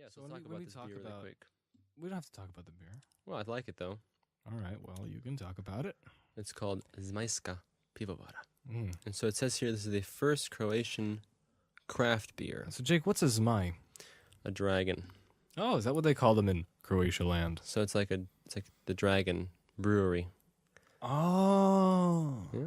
Yeah, so let's talk about this beer really quick. We don't have to talk about the beer. Well, I like it, though. All right, well, you can talk about it. It's called Zmajska Pivovara. And so it says here this is the first Croatian craft beer. So, Jake, what's a Zmaj? A dragon. Oh, is that what they call them in Croatia land? So it's like the Dragon Brewery. Oh. Yeah.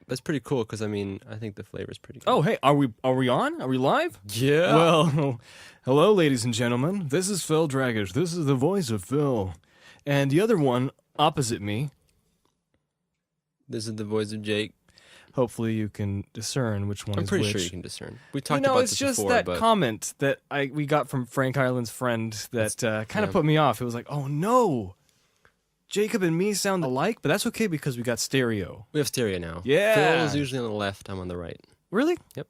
That's pretty cool because, I mean, I think the flavor's pretty good. Oh, hey, are we on? Are we live? Yeah. Well, hello, ladies and gentlemen. This is Phil Dragish. This is the voice of Phil. And the other one opposite me. This is the voice of Jake. Hopefully you can discern which one is which. I'm pretty sure you can discern. We talked about this before. It's just that comment that we got from Frank Ireland's friend that kind of put me off. It was like, oh, no. Jacob and me sound alike, but that's okay because we got stereo. We have stereo now. Yeah. Phil is usually on the left. I'm on the right. Really? Yep.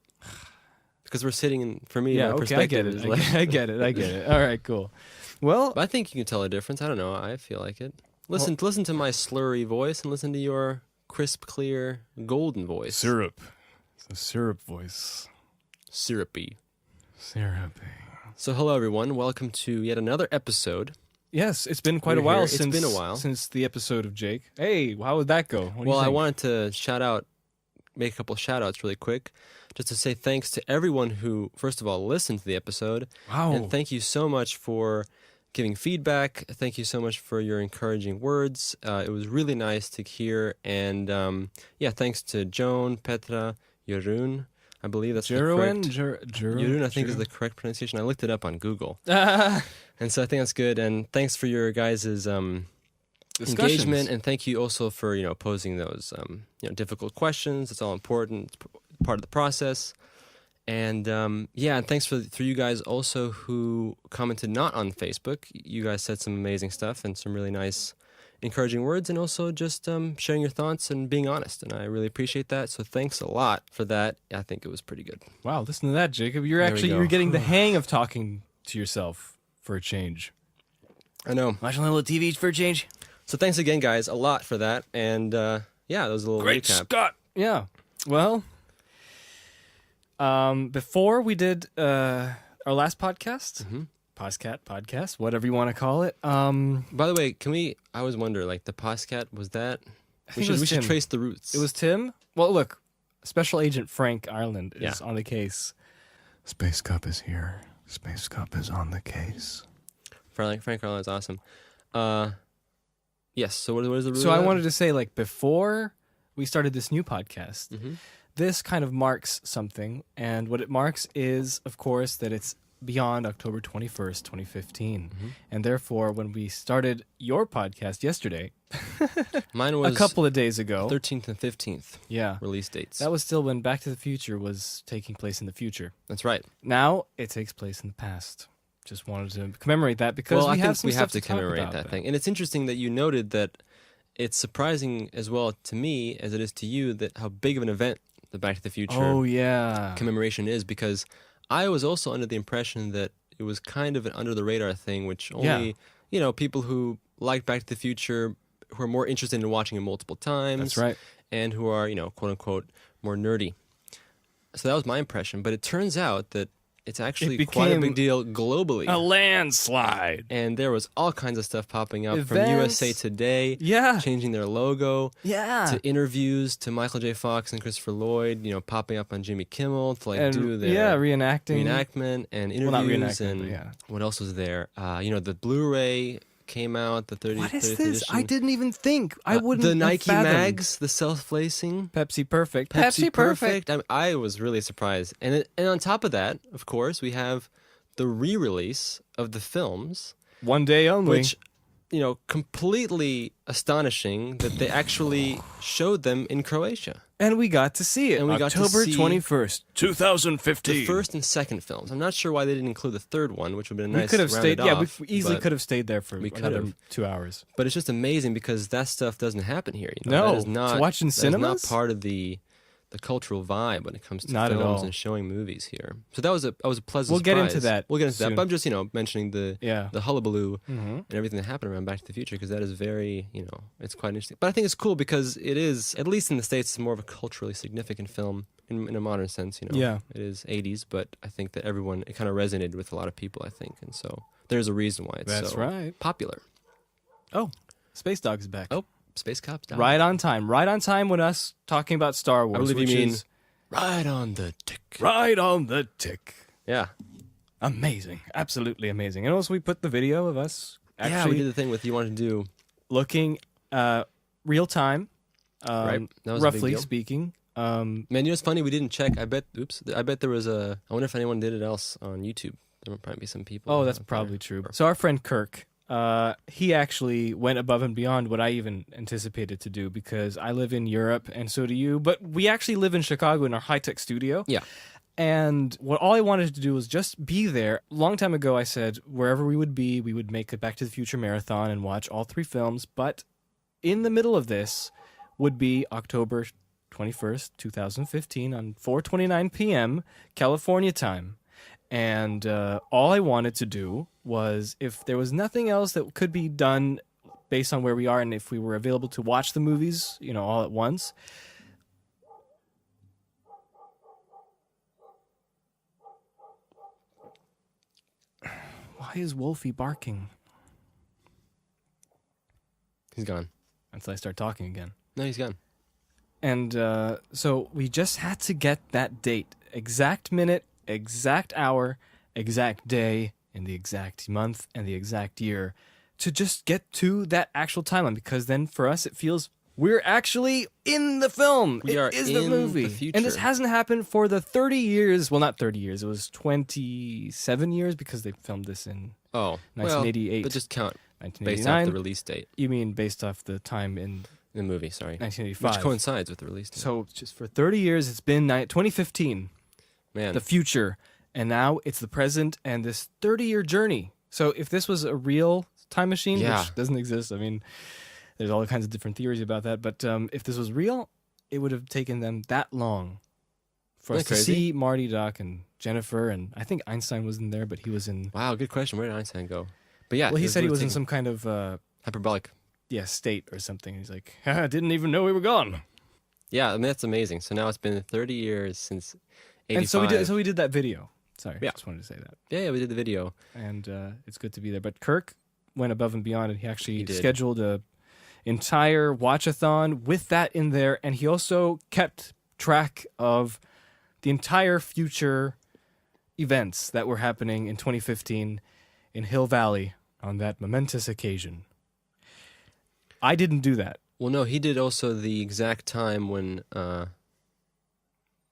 Because we're sitting in, for me, yeah, my okay, perspective is like... I get it. All right, cool. Well... But I think you can tell a difference. I don't know. I feel like it. Listen to my slurry voice and listen to your crisp, clear, golden voice. Syrup. It's a syrup voice. Syrupy. Syrupy. So hello, everyone. Welcome to yet another episode. Yes, it's been quite a while since since the episode of Jake. Hey, how would that go? Well, I wanted to make a couple shout outs really quick, just to say thanks to everyone who, first of all, listened to the episode. Wow. And thank you so much for giving feedback. Thank you so much for your encouraging words. It was really nice to hear. And thanks to Joan, Petra, Jeroen. I believe that's the correct. Jeroen, I think is the correct pronunciation. I looked it up on Google. And so I think that's good. And thanks for your guys' engagement. And thank you also for, posing those difficult questions. It's all important. It's part of the process. And and thanks for you guys also who commented not on Facebook. You guys said some amazing stuff and some really nice encouraging words, and also just sharing your thoughts and being honest. And I really appreciate that. So thanks a lot for that. I think it was pretty good. Wow, listen to that, Jacob. You're getting the hang of talking to yourself for a change. I know. Watching a little TV for a change. So thanks again, guys, a lot for that. And that was a little Great recap. Scott. Yeah. Well, before we did our last podcast, podcast, whatever you want to call it. By the way, I always wonder, like, the podcast, was that? We should trace the roots. It was Tim. Well, look, Special Agent Frank Ireland is on the case. Space Cup is here. Space Cup is on the case. Frank Ireland is awesome. Yes, so what is the root? So I wanted to say, like, before we started this new podcast, this kind of marks something. And what it marks is, of course, that it's beyond October 21st, 2015. And therefore, when we started your podcast yesterday, mine was a couple of days ago, 13th and 15th release dates. That was still when Back to the Future was taking place in the future. That's right. Now it takes place in the past. Just wanted to commemorate that because we have to commemorate that thing. And it's interesting that you noted that it's surprising as well to me as it is to you that how big of an event the Back to the Future commemoration is, because I was also under the impression that it was kind of an under-the-radar thing, which only, people who like Back to the Future, who are more interested in watching it multiple times. That's right. And who are, quote-unquote, more nerdy. So that was my impression. But it turns out that it's actually quite a big deal globally. A landslide. And there was all kinds of stuff popping up from USA Today, changing their logo, to interviews, to Michael J. Fox and Christopher Lloyd, popping up on Jimmy Kimmel to do their reenactment and interviews. Well, not reenactment, and what else was there? The Blu-ray came out, the 30th, what is 30th this? edition. I didn't even think. I wouldn't the have Nike fathomed. mags, the self-lacing. Pepsi Perfect. Pepsi Perfect. I was really surprised. And on top of that, of course, we have the re-release of the films. One day only. Which, completely astonishing that they actually showed them in Croatia. And we got to see it. And we October got to see 21st, 2015. The first and second films. I'm not sure why they didn't include the third one, which would have been a nice We could have stayed. off, we easily could have stayed there for another 2 hours. But it's just amazing because that stuff doesn't happen here. No, that is not, to watch in cinemas. That is not part of the the cultural vibe when it comes to Not at films all. and showing movies here. So that was a pleasant We'll get surprise. into that We'll get into soon. that. But I'm just mentioning the hullabaloo Mm-hmm. and everything that happened around Back to the Future, because that is very it's quite interesting. But I think it's cool because it is, at least in the States, it's more of a culturally significant film in a modern sense. Yeah. It is 80s, but I think that it kind of resonated with a lot of people. I think, and so there's a reason why it's That's so right. popular. Oh, Space Dog's back. Oh, Space Cop's down. Right on time. Right on time when us talking about Star Wars. I believe which you mean is right on the tick. right on the tick. Yeah. Amazing. Absolutely amazing. And also we put the video of us Yeah, we actually did the thing with you wanted to do. looking real time, Right. That was a big roughly deal. speaking. Man, it's funny we didn't check. I bet there was I wonder if anyone did it else on YouTube. There might probably be some people. Oh, that's out probably there. true. So our friend Kirk, he actually went above and beyond what I even anticipated to do, because I live in Europe and so do you, but we actually live in Chicago in our high-tech studio. Yeah. And all I wanted to do was just be there. A long time ago, I said wherever we would be, we would make a Back to the Future marathon and watch all 3 films. But in the middle of this would be October 21st, 2015 on 4:29 p.m. California time. And all I wanted to do was, if there was nothing else that could be done based on where we are and if we were available to watch the movies, all at once, why is Wolfie barking? He's gone. Until I start talking again. No, he's gone. And so we just had to get that date, exact minute, exact hour, exact day, and the exact month, and the exact year, to just get to that actual timeline, because then for us it feels we're actually in the film. We are It is in the movie. the future. And this hasn't happened for the 30 years. Well, not 30 years. It was 27 years, because they filmed this in Oh, 1988. But just count based off 1989. the release date You mean based off the time in in the movie. Sorry, 1985. which coincides with the release date. So just for 30 years, it's been 2015, Man, the future, and now it's the present and this 30-year journey. So if this was a real time machine, Yeah. which doesn't exist, I mean, there's all kinds of different theories about that, but if this was real, it would have taken them that long for us Isn't to that crazy? see Marty, Doc, and Jennifer, and I think Einstein was in there, but he was in... wow, good question. Where did Einstein go? But yeah, Well, he said he was in taking- some kind of hyperbolic. state or something. He's like, I didn't even know we were gone. Yeah, I mean that's amazing. So now it's been 30 years since 85. And so we did that video. Sorry, Yeah. just wanted to say that. Yeah, we did the video. And it's good to be there. But Kirk went above and beyond, and he actually He did. scheduled a entire watch-a-thon with that in there, and he also kept track of the entire future events that were happening in 2015 in Hill Valley on that momentous occasion. I didn't do that. Well, no, he did also the exact time when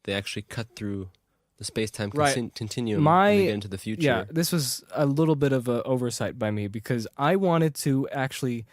they actually cut through the space-time Right. continuum My- and they get into the future. Yeah, this was a little bit of an oversight by me, because I wanted to actually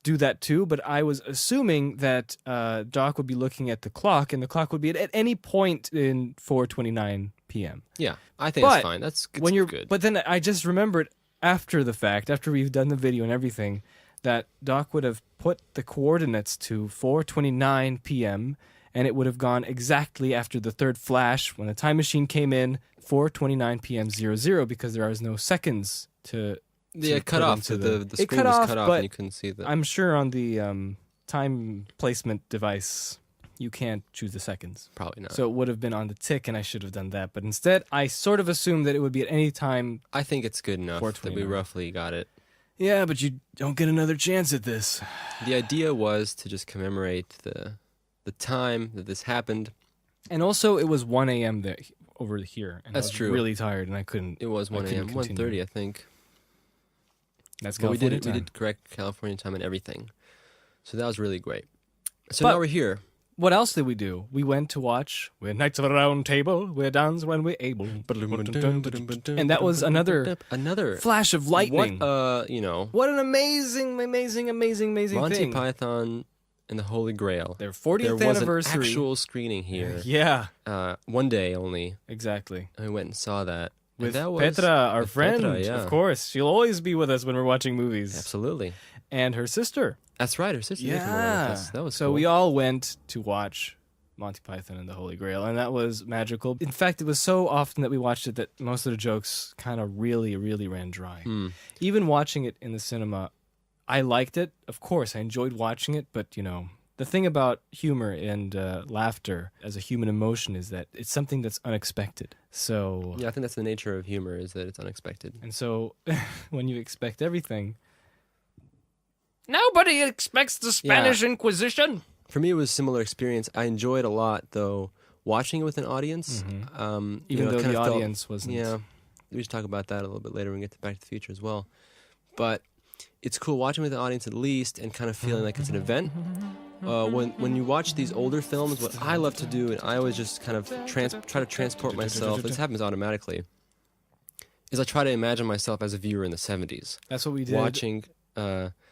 do that too, but I was assuming that Doc would be looking at the clock, and the clock would be at any point in 4:29 p.m. Yeah, I think But that's fine. That's when you're, good. But then I just remembered after the fact, after we've done the video and everything, that Doc would have put the coordinates to 4:29 p.m. and it would have gone exactly after the third flash when the time machine came in, 4:29 p.m. 00, because there is no seconds to. Yeah, to cut put off. into The It screen was cut off but and you couldn't see the... I'm sure on the time placement device, you can't choose the seconds. Probably not. So it would have been on the tick, and I should have done that. But instead, I sort of assumed that it would be at any time. I think it's good enough that we 4:29. roughly got it. Yeah, but you don't get another chance at this. The idea was to just commemorate the time that this happened. And also, it was 1 a.m. there over here. And That's I was true. really tired, and I couldn't. It was 1 couldn't a.m., continue. 1:30, I think. That's But we California did it. We time. did correct California time and everything. So that was really great. So But- now we're here. What else did we do? We went to watch. We're Knights of the Round Table. We're dance when we're able. And that was another flash of lightning. What What an amazing, amazing, amazing, amazing Monty thing. Python and the Holy Grail. Their 40th There was anniversary. an actual screening here. Yeah, One day only. exactly. I went and saw that. And With that was, Petra, our with friend, Petra, yeah. of course. She'll always be with us when we're watching movies. Absolutely. And her sister. That's right. Her sister did come along with us. That was so cool. we all went to watch Monty Python and the Holy Grail, and that was magical. In fact, it was so often that we watched it that most of the jokes kind of really, really ran dry. Even watching it in the cinema, I liked it. Of course, I enjoyed watching it, but, you know, the thing about humor and laughter as a human emotion is that it's something that's unexpected. So Yeah, I think that's the nature of humor, is that it's unexpected. And so when you expect everything, nobody expects the Spanish Inquisition. For me, it was a similar experience. I enjoyed a lot, though, watching it with an audience. Even though the audience wasn't. Yeah, we should talk about that a little bit later when we get to Back to the Future as well. But it's cool watching with the audience at least and kind of feeling like it's an event. When you watch these older films, what I love to do, and I always just kind of try to transport myself, this happens automatically, is I try to imagine myself as a viewer in the 70s. That's what we did. Watching...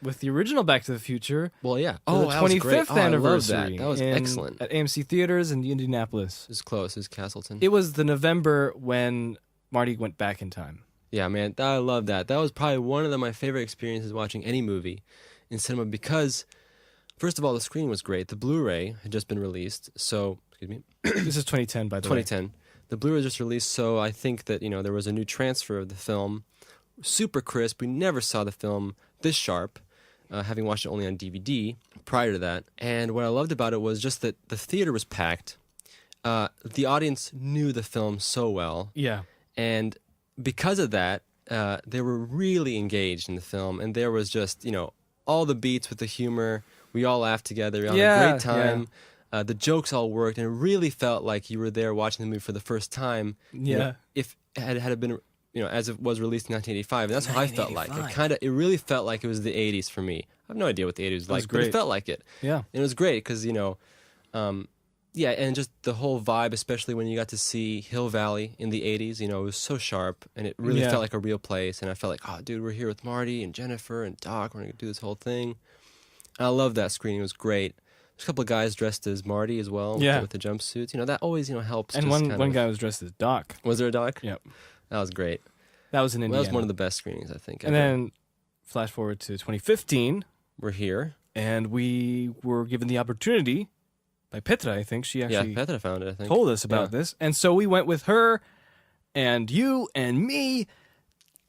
with the original Back to the Future. Well, yeah. The 25th anniversary. I love that. That was excellent. At AMC Theaters in Indianapolis. It was close. It was Castleton. It was the November when Marty went back in time. Yeah, man. I love that. That was probably one of my favorite experiences watching any movie in cinema because, first of all, the screen was great. The Blu-ray had just been released. So, excuse me. This is 2010, by the way. 2010. The Blu-ray was just released, so I think that, you know, there was a new transfer of the film. Super crisp. We never saw the film this sharp, having watched it only on DVD prior to that. And what I loved about it was just that the theater was packed. The audience knew the film so well. Yeah. And because of that, they were really engaged in the film. And there was just, you know, all the beats with the humor. We all laughed together. We had a great time. Yeah. The jokes all worked. And it really felt like you were there watching the movie for the first time. Yeah. You know, if it had been... you know, as it was released in 1985, and that's what I felt like. It really felt like it was the 80s for me. I have no idea what the 80s was like, but it felt like it. Yeah. And it was great because, you know, and just the whole vibe, especially when you got to see Hill Valley in the 80s, you know, it was so sharp, and it really felt like a real place, and I felt like, oh, dude, we're here with Marty and Jennifer and Doc, we're going to do this whole thing. And I love that screening. It was great. There's a couple of guys dressed as Marty as well with the jumpsuits. You know, that always, you know, helps. And one guy was dressed as Doc. Was there a Doc? Yep. That was great. That was in Indiana. That was one of the best screenings, I think. And then, flash forward to 2015. We're here. And we were given the opportunity by Petra, I think. She actually Petra found it, I think. Told us about this. And so we went with her and you and me,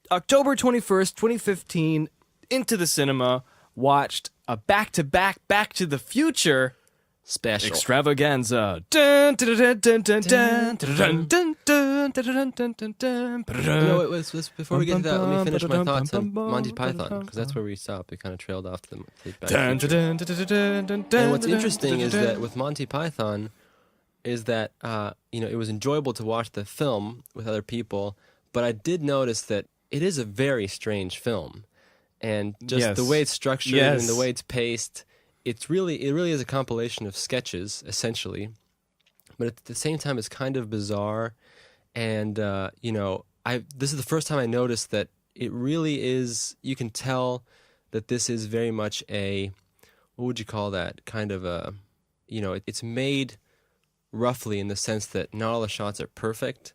October 21st, 2015, into the cinema, watched a back-to-back Back to the Future special extravaganza. Dun, dun, dun, dun, dun, dun, dun, dun, dun, dun, dun, dun, dun. No, it was before we get to that, let me finish my thoughts on Monty Python, because that's where we stopped. We kind of trailed off the Back to the Future. And what's interesting is that with Monty Python is that you know, it was enjoyable to watch the film with other people, but I did notice that it is a very strange film, and just the way it's structured and the way it's paced. It really is a compilation of sketches, essentially, but at the same time, it's kind of bizarre. And you know, this is the first time I noticed that it really is. You can tell that this is very much a, what would you call that? Kind of a, you know, it's made roughly in the sense that not all the shots are perfect.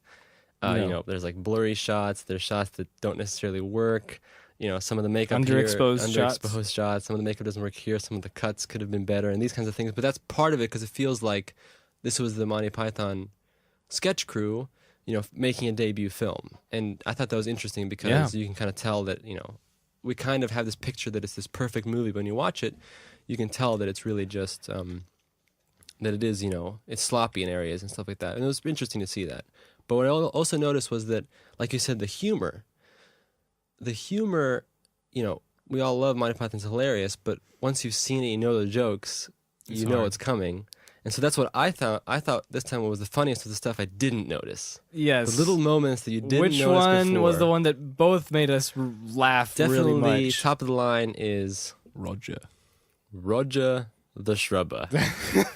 You know, there's like blurry shots. There's shots that don't necessarily work. You know, some of the makeup underexposed shots. Some of the makeup doesn't work here. Some of the cuts could have been better, and these kinds of things. But that's part of it because it feels like this was the Monty Python sketch crew, you know, making a debut film. And I thought that was interesting because you can kind of tell that, you know, we kind of have this picture that it's this perfect movie. But when you watch it, you can tell that it's really just that it is, you know, it's sloppy in areas and stuff like that. And it was interesting to see that. But what I also noticed was that, like you said, the humor, you know, we all love Monty Python's hilarious, but once you've seen it, you know the jokes, you know it's coming. And so that's what I thought. I thought this time what was the funniest was the stuff I didn't notice. Yes. The little moments that you didn't notice before. Which one was the one that both made us laugh really much? Definitely top of the line is... Roger the Shrubber.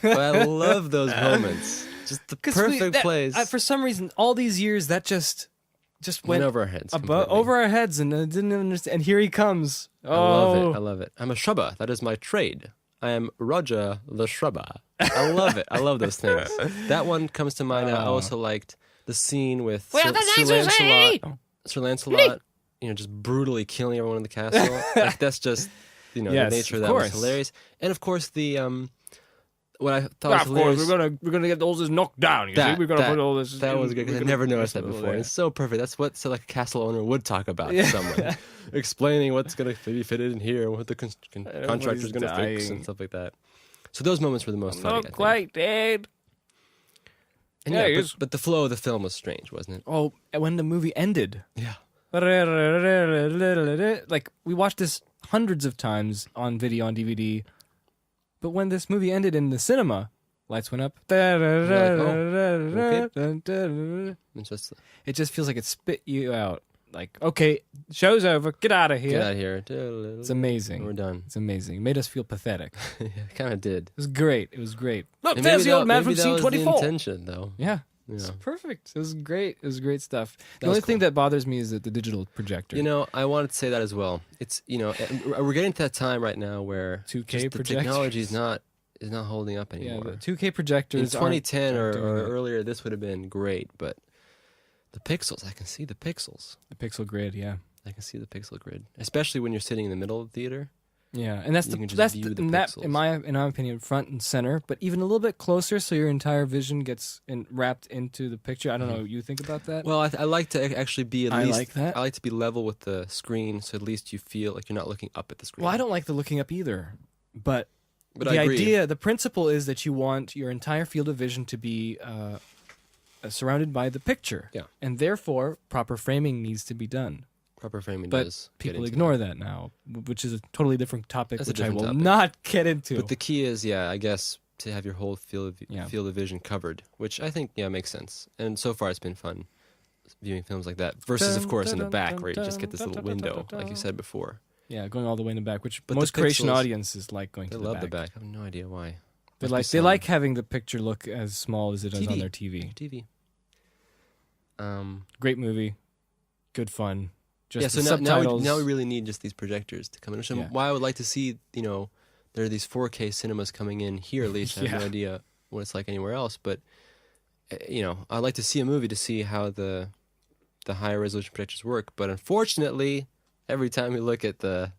But I love those moments. Just the perfect plays. For some reason, all these years, that just went over our heads. Over our heads, and I didn't understand. And here he comes. Oh. I love it. I'm a Shrubber. That is my trade. I am Roger the Shrubber. I love it. I love those things. That one comes to mind. I also liked the scene with Sir Lancelot, you know, just brutally killing everyone in the castle. Like, that's just, you know, the nature of that was hilarious. And of course, the what I thought was Of hilarious. course, we're gonna get all this knocked down. You see, we're gonna put all this. That was good because I never noticed that before. Yeah. It's so perfect. That's what like a castle owner would talk about to someone, explaining what's going to be fitted in here, what the contractor's going to fix, and stuff like that. So those moments were the most funny. Not quite dead. And Yeah, but the flow of the film was strange, wasn't it? Oh, when the movie ended, Yeah. like we watched this hundreds of times on video, on DVD, but when this movie ended in the cinema, lights went up. It's just It just feels like it spit you out. Like, okay, show's over. Get out of here. get out of here. It's amazing. We're done. It's amazing. It made us feel pathetic. Yeah, it kind of did. It was great. It was great. Look, And there's the old man maybe from that scene was 24. the intention, though. Yeah. Yeah. It's perfect. It was great. It was great stuff. The That was only thing cool. that bothers me is that the digital projector. You know, I wanted to say that as well. It's we're getting to that time right now where 2K just the projectors. technology is not holding up yeah, anymore. the 2K projectors. In 2010 aren't or doing it. earlier, this would have been great, but the pixels, I can see the pixels. The pixel grid, yeah. I can see the pixel grid, especially when you're sitting in the middle of the theater. Yeah, and that's You can just that's view the and that pixels. in my opinion front and center, but even a little bit closer, so your entire vision gets wrapped into the picture. I don't know what you think about that. Well, I like to actually be at I least. like that. I like to be level with the screen, so at least you feel like you're not looking up at the screen. Well, I don't like the looking up either, but But the I agree. the principle is that you want your entire field of vision to be surrounded by the picture. Yeah. And therefore, proper framing needs to be done. Proper framing But does. get people into ignore that now, which is a totally different topic, That's a which I different will topic. not get into. But the key is, I guess, to have your whole field Yeah. of vision covered, which I think, makes sense. And so far, it's been fun viewing films like that. Versus, of course, in the back where you just get this little window, like you said before. Yeah, going all the way in the back, which But the most Croatian pixels- audiences like going They to love the the back. back. I have no idea why. They Must be like they some like having the picture look as small as it does on TV. their TV. TV. Great movie, good fun. Just So the now subtitles. we really need just these projectors to come in. Which is Yeah. why I would like to see, there are these 4K cinemas coming in here at least. I have Yeah. no idea what it's like anywhere else. But, I'd like to see a movie to see how the higher resolution projectors work. But unfortunately, every time we look at the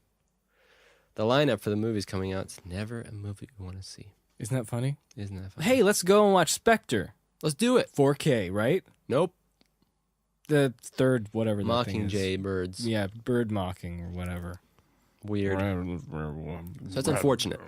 lineup for the movies coming out, it's never a movie we want to see. Isn't that funny? Isn't that funny? Hey, let's go and watch Spectre, Let's do it. 4K, right? Nope. The third, whatever that thing is. Mockingjay birds. Yeah, bird mocking or whatever. Weird. So that's unfortunate.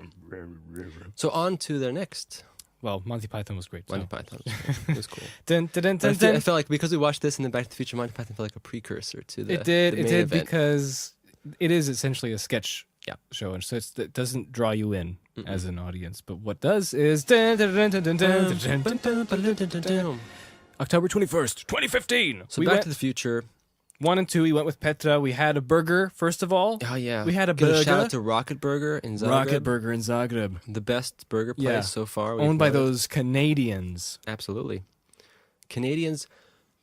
So on to the next. Well, Monty Python was great. Monty so. Python. It was cool. Dun, dun, dun, But I dun, feel- I dun. felt like because we watched this and then Back to the Future, Monty Python felt like a precursor to the It did. the It main did event. because it is essentially a sketch Yeah. show, and so it doesn't draw you in as an audience. But what does is dun, dun, dun, dun, dun, dun, dun, dun, dun, dun, dun, dun. October 21st, 2015. So we Back went to the Future. 1 and 2. We went with Petra. We had a burger first of all. Oh yeah, We had a Give a shout burger. out to Rocket Burger in Zagreb. Rocket Burger in Zagreb, the best burger place Yeah. so far. We've owned by had. those Canadians, Absolutely, Canadians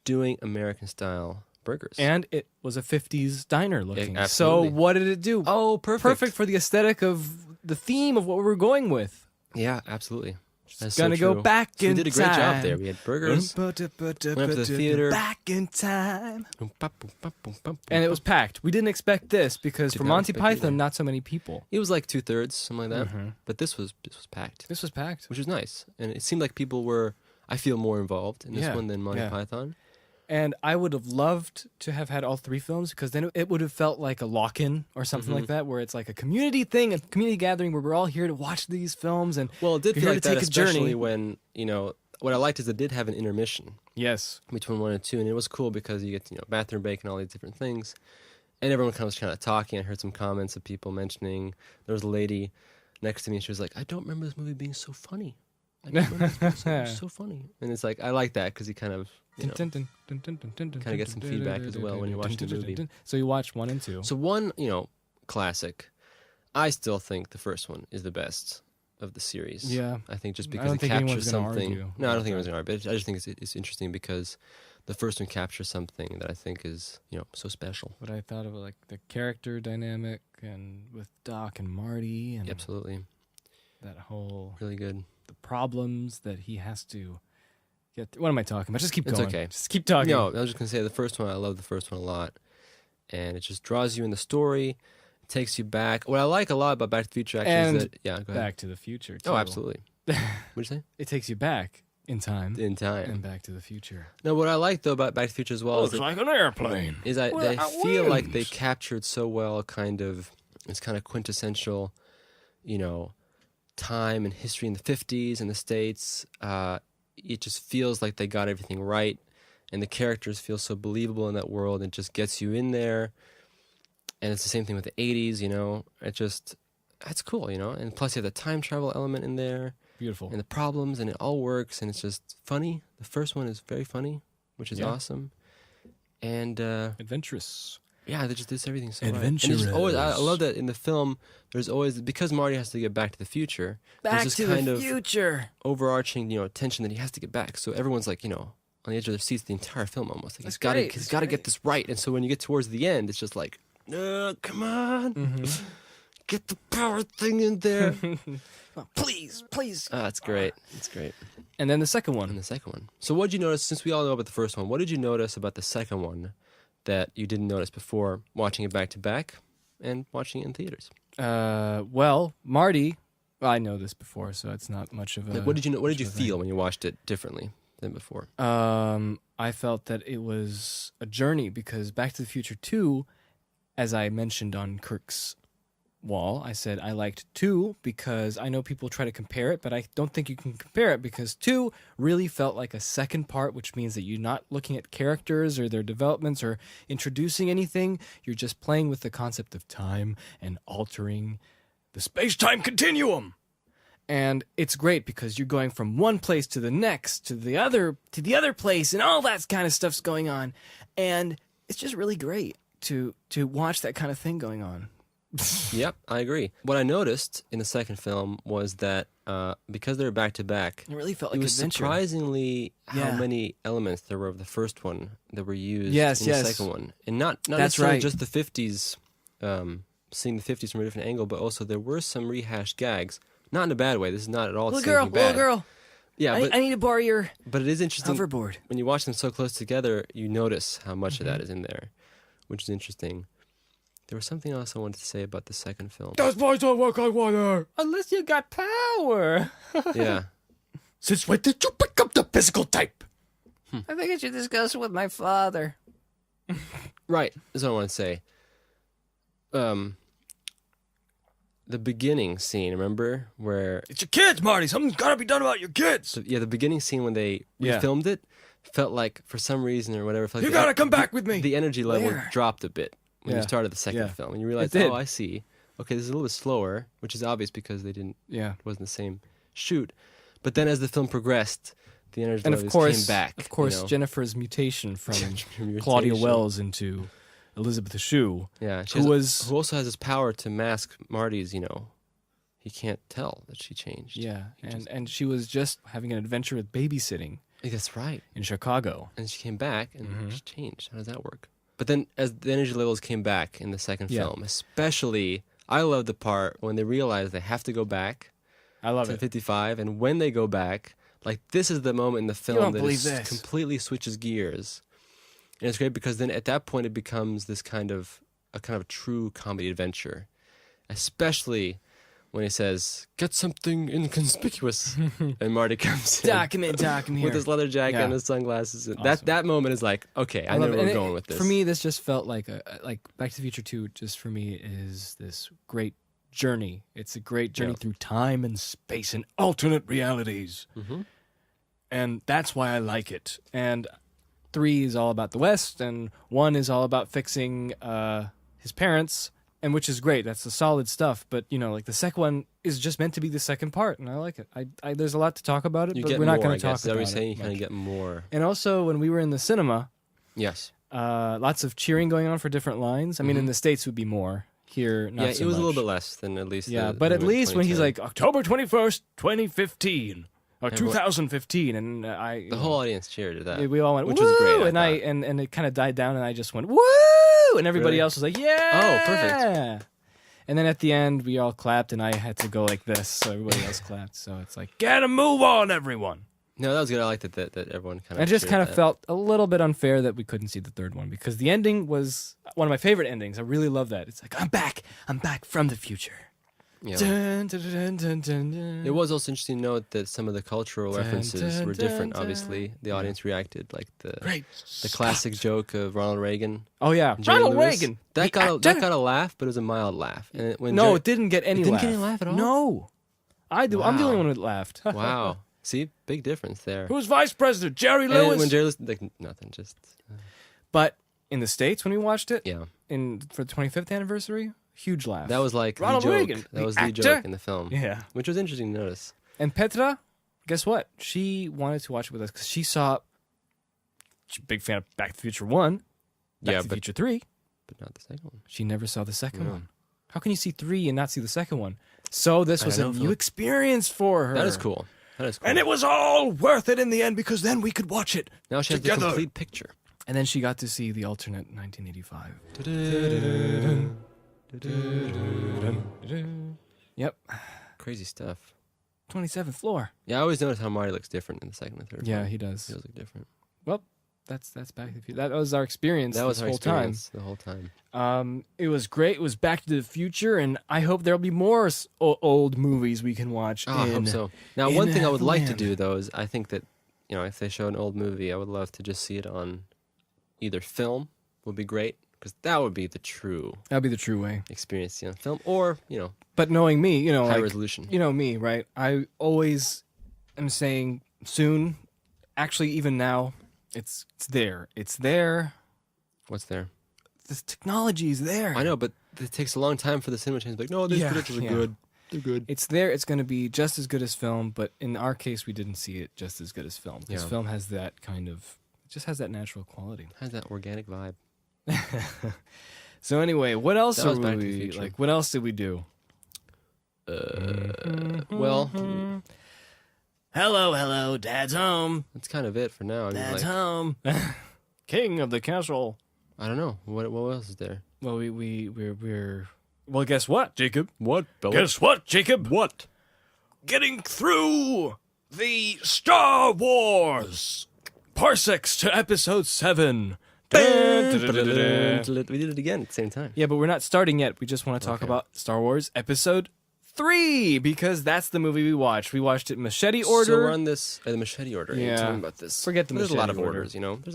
doing American style burgers. and it was a 50s diner looking. So absolutely. what did it do? oh, Perfect for the aesthetic of the theme of what we were going with. Yeah, absolutely. That's Gonna so go true. back So we in did a great time. job there. We had burgers. Went to the theater. Back in time. And And it was packed. We didn't expect this because Did for not Monty expect it Python, either. not so many people. It was like 2/3, something like that. Mhm. But this was packed, This was packed. which was nice, and it seemed like people were. I feel more involved in this Yeah, one than Monty yeah. Python. And I would have loved to have had all three films because then it would have felt like a lock-in or something Mm-hmm. like that, where it's like a community thing, a community gathering where we're all here to watch these films. And Well, it did You're feel here like to that, take a journey. especially when what I liked is it did have an intermission yes, between 1 and 2, and it was cool because you get bathroom break and all these different things, and everyone was kind of talking. I heard some comments of people mentioning there was a lady next to me, and she was like, "I don't remember this movie being so funny. I don't remember this movie being so funny." And it's like I like that because you kind of kind Kinda get some feedback as well when you're watching the movie. So you watch 1 and 2. So one, classic. I still think the first one is the best of the series. Yeah. I think just I because don't it think anyone's captures gonna something. argue No, I don't about think anyone's gonna argue. But I just think it's interesting because the first one captures something that I think is so special. What I thought of like the character dynamic and with Doc and Marty and Absolutely, that whole really good. the problems that he has to get through. What am I talking about? Just keep It's going. okay. Just keep talking. No, I was just gonna say the first one. I love the first one a lot, and it just draws you in the story. It takes you back. What I like a lot about Back to the Future actually And is that go ahead. Back to the Future too. Oh, absolutely. What'd you say? It takes you back in time. In time. And Back to the Future. No, what I like though about Back to the Future as well Looks like an airplane. is I feel like they captured so well it's kind of quintessential, time and history in the 50s in the States. It just feels like they got everything right, and the characters feel so believable in that world. It just gets you in there. And it's the same thing with the 80s, that's cool, and plus you have the time travel element in there. Beautiful. And the problems, and it all works, and it's just funny. The first one is very funny, which is awesome. And adventurous. Yeah, they just did everything so adventurous. Right. And I love that in the film, there's always, because Marty has to get back to the future, there's this kind of overarching, tension that he has to get back. So everyone's like, on the edge of their seats the entire film almost. Like, he's got to get this right. And so when you get towards the end, it's just like, no, come on. Mm-hmm. Get the power thing in there. Please. It's great. It's great. And then the second one. So what did you notice, since we all know about the first one, what did you notice about the second one that you didn't notice before watching it back to back and watching it in theaters? Well, Marty, I know this before, so it's not much of a... What did you feel when you watched it differently than before? I felt that it was a journey, because Back to the Future 2, as I mentioned on Kirk's wall, I said I liked 2 because I know people try to compare it, but I don't think you can compare it, because 2 really felt like a second part, which means that you're not looking at characters or their developments or introducing anything. You're just playing with the concept of time and altering the space-time continuum. And it's great because you're going from one place to the next, to the other place, and all that kind of stuff's going on. And it's just really great to watch that kind of thing going on. Yep, I agree. What I noticed in the second film was that because they were back to back, it really felt like it was adventure. Surprisingly how many elements there were of the first one that were used in the second one, and not necessarily just the 50s, seeing the 50s from a different angle, but also there were some rehashed gags. Not in a bad way. This is not at all little girl. Yeah, I need to borrow your. But it is interesting. Hoverboard. When you watch them so close together, you notice how much of that is in there, which is interesting. There was something else I wanted to say about the second film. Those boys don't work on water unless you got power. Yeah. Since when did you pick up the physical type? I think I should discuss it with my father. Right. That's what I want to say. The beginning scene, remember? Where it's your kids, Marty. Something's got to be done about your kids. So, the beginning scene when they refilmed it felt like, for some reason or whatever, felt like you got to come back with me. The energy level dropped a bit when you started the second film. And you realized, I see. Okay, this is a little bit slower, which is obvious because they didn't, it wasn't the same shoot. But then as the film progressed, the energy levels came back. Of course, Jennifer's mutation from Claudia Wells into Elizabeth Shue. Yeah, who also has this power to mask Marty's, he can't tell that she changed. Yeah, and she was just having an adventure with babysitting. That's right. In Chicago. And she came back and she changed. How does that work? But then as the energy levels came back in the second film, especially, I love the part when they realize they have to go back. I love to 55, and when they go back, like, this is the moment in the film that completely switches gears. And it's great because then at that point it becomes this kind of a true comedy adventure, especially when he says, "Get something inconspicuous," and Marty comes in document here with his leather jacket and his sunglasses. Awesome. That moment is like, okay, I know where we're going with this. For me, this just felt like Back to the Future 2. Just for me, is this great journey. It's a great journey through time and space and alternate realities, and that's why I like it. And 3 is all about the West, and 1 is all about fixing his parents, and which is great. That's the solid stuff. But the second one is just meant to be the second part, and I like it. I there's a lot to talk about it, but we're not going to talk about it. Saying you kind of get more. And also, when we were in the cinema, lots of cheering going on for different lines. I mean, in the States would be more. Here, not so it was much. A little bit less than at least. But at least when he's like October 21st, 2015. Or 2015, and the whole audience cheered at that. We all went, which woo! was great. And it kind of died down, and I just went, woo! And everybody else was like, yeah! Oh, perfect. And then at the end, we all clapped, and I had to go like this, so everybody else clapped. So it's like, get a move on, everyone! No, that was good. I liked that everyone kind of. I just kind of felt a little bit unfair that we couldn't see the third one, because the ending was one of my favorite endings. I really love that. It's like, I'm back from the future. Yeah. Dun, dun, dun, dun, dun, dun. It was also interesting to note that some of the cultural Dun, references dun, were different. dun, Obviously, the audience reacted like Great. the classic joke of Ronald Reagan. Oh yeah, Jerry Ronald Lewis. Reagan. That the got actor. a laugh, but it was a mild laugh. And No, it didn't get any It didn't laugh. get any laugh at all? No, I do. I'm the Wow. only one that laughed. Wow. See, big difference there. Who's vice president? Jerry And Lewis. when Jerry Lewis, like nothing, just But in the States, when we watched it, yeah. for the 25th anniversary, huge laugh. That was like Ronald the joke. Reagan, That the was the actor. joke in the film. Yeah. Which was interesting to notice. And Petra, guess what? She wanted to watch it with us because she saw. She's a big fan of Back to the Future 1, Back to the Future 3. But not the second one. She never saw the second No. one. How can you see 3 and not see the second one? So this was I a know, new Philip. experience for her. That is cool. That is cool. And it was all worth it in the end because then we could watch it Now she has the together. complete picture. And then she got to see the alternate 1985. Yep. Crazy stuff. 27th floor. Yeah, I always notice how Marty looks different in the second and third. Yeah, film. he does. He does look different. Well, that's Back to the Future. That was our experience That was this our whole experience the whole time. time. It was great. It was Back to the Future, and I hope there'll be more old movies we can watch. Oh, I hope so. Now, in one thing I would like to land. do, though, is I think that, if they show an old movie, I would love to just see it on either film would be great, because that would be the true That'll be the true way. experience, film, or, But knowing me, high like, resolution. you know me, right? I always am saying soon. Actually, even now, it's there. It's there. What's there? This technology is there. I know, but it takes a long time for the cinema chains to be like, no, these credentials are good. They're good. It's there. It's going to be just as good as film, but in our case, we didn't see it just as good as film. Because Yeah. film has that kind of, it just has that natural quality. Has that organic vibe. So anyway, what else That are was Back to the we Future. like? What else did we do? Well, Hello, Dad's home. that's kind of it for now. I mean, like, home. King of the castle. I don't know. What else is there? Well, we're. Well, guess what, Jacob? What? Guess what, Jacob? What? Getting through the Star Wars Parsects to Episode 7. We did it again at the same time. Yeah, but we're not starting yet. We just want to talk Okay. about Star Wars Episode 3 because that's the movie we watched. We watched it in machete order. So we're on this the machete order. Yeah. Tell me about this. Forget the There's a lot of machete order. orders. There's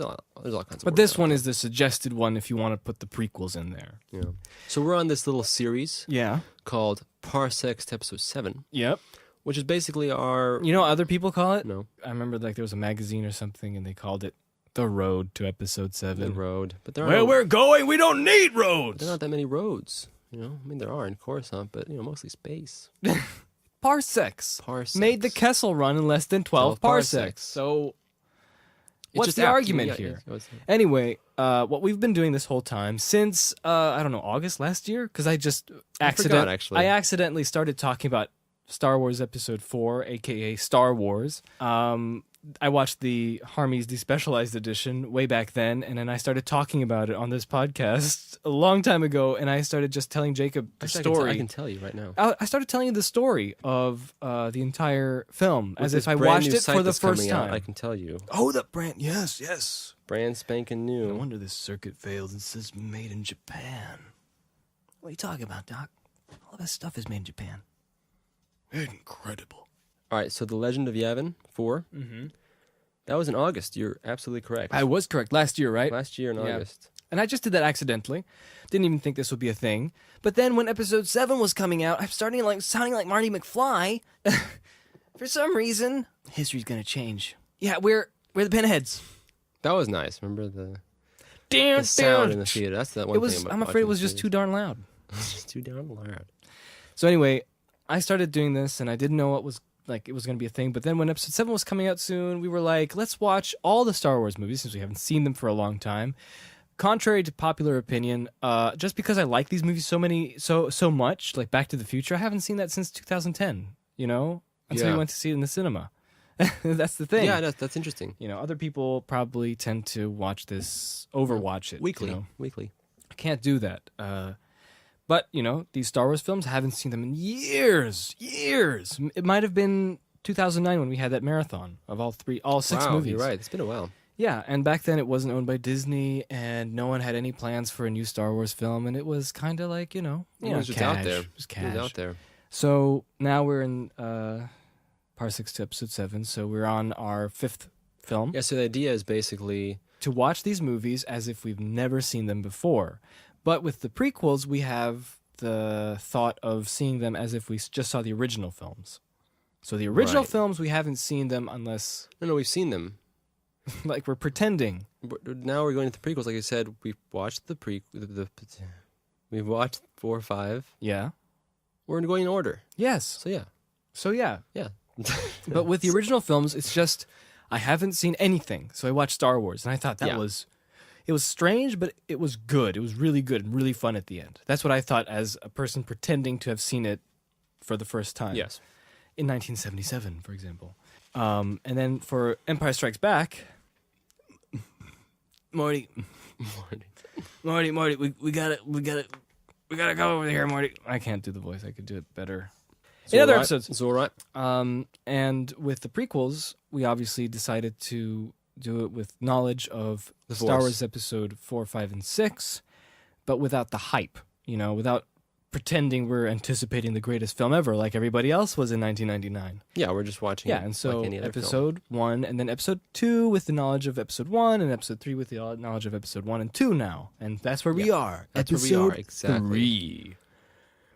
all kinds of. But orders this out one is the suggested one if you want to put the prequels in there. there. Yeah. So we're on this little series Yeah. called Parsects to Episode 7, Yep. which is basically our. You know what other people call it? No, I remember there was a magazine or something and they called it The Road to Episode 7. the road, but there Where aren't. we're going, we don't need roads. There aren't that many roads. I mean, there are in Coruscant, but mostly space. Parsecs. Parsecs Made the Kessel run in less than 12 parsecs. So It's what's just the apt. argument Yeah, here? yeah, Anyway, what we've been doing this whole time since I don't know, August last year, because I just forgot, actually. I accidentally started talking about Star Wars Episode 4, aka Star Wars. I watched the Harmy's Despecialized Edition way back then, and then I started talking about it on this podcast a long time ago, and I started just telling Jacob the Actually, story. I can tell you right now. I started telling you the story of the entire film With as this if I brand watched new it site for the that's first coming out, time. I can tell you. Oh, the brand! Yes. Brand spanking No new. wonder this circuit failed and says made in Japan. What are you talking about, Doc? All that stuff is made in Japan. Incredible. All right, so The Legend of Yavin 4. Mm-hmm. That was in August. You're absolutely correct. I was correct last year, right? Last year in Yeah. August. And I just did that accidentally. Didn't even think this would be a thing. But then when episode 7 was coming out, I'm starting sounding like Marty McFly. For some reason, history's gonna change. Yeah, we're the pinheads. That was nice. Remember the Damn, sound in the theater. That's the one It was. thing about I'm afraid it watching was the just too darn loud. theaters. Just too darn loud. So anyway, I started doing this, and I didn't know it was going to be a thing. But then when episode 7 was coming out soon, we were like, let's watch all the Star Wars movies since we haven't seen them for a long time. Contrary to popular opinion, just because I like these movies so much, like Back to the Future, I haven't seen that since 2010. Until Yeah. we went to see it in the cinema. That's the thing. Yeah, that's interesting. Other people probably tend to watch this, overwatch it Weekly. you know? Weekly. I can't do that. But, these Star Wars films, I haven't seen them in years. It might have been 2009 when we had that marathon of all 6 Wow, movies. you're right. It's been a while. Yeah, and back then it wasn't owned by Disney, and no one had any plans for a new Star Wars film, and it was kind of like, It was just out there. It was It was cash. out there. So now we're in Parsects to episode 7, so we're on our 5th film. Yeah, so the idea is basically To watch these movies as if we've never seen them before. But with the prequels, we have the thought of seeing them as if we just saw the original films. So the original films, we haven't seen them unless... No, we've seen them. like we're pretending. Now we're going to the prequels. Like I said, we've watched we've watched 4 or 5. Yeah. We're going in order. Yes. So yeah. Yeah. But with the original films, it's just, I haven't seen anything. So I watched Star Wars, and I thought it was strange, but it was good. It was really good and really fun at the end. That's what I thought as a person pretending to have seen it for the first time. Yes. In 1977, for example. And then for Empire Strikes Back, Morty, we gotta go over here, Morty. I can't do the voice. I could do it better in other episodes. It's all right. And with the prequels, we obviously decided to do it with knowledge of The Star Force. Wars Episode 4, 5, and 6, but without the hype. Without pretending we're anticipating the greatest film ever, like everybody else was in 1999. Yeah, we're just watching. Yeah, it and so like any other episode 1, and then episode 2 with the knowledge of episode 1, and episode 3 with the knowledge of episode 1 and 2 now. And that's where we are. That's episode where we are, exactly.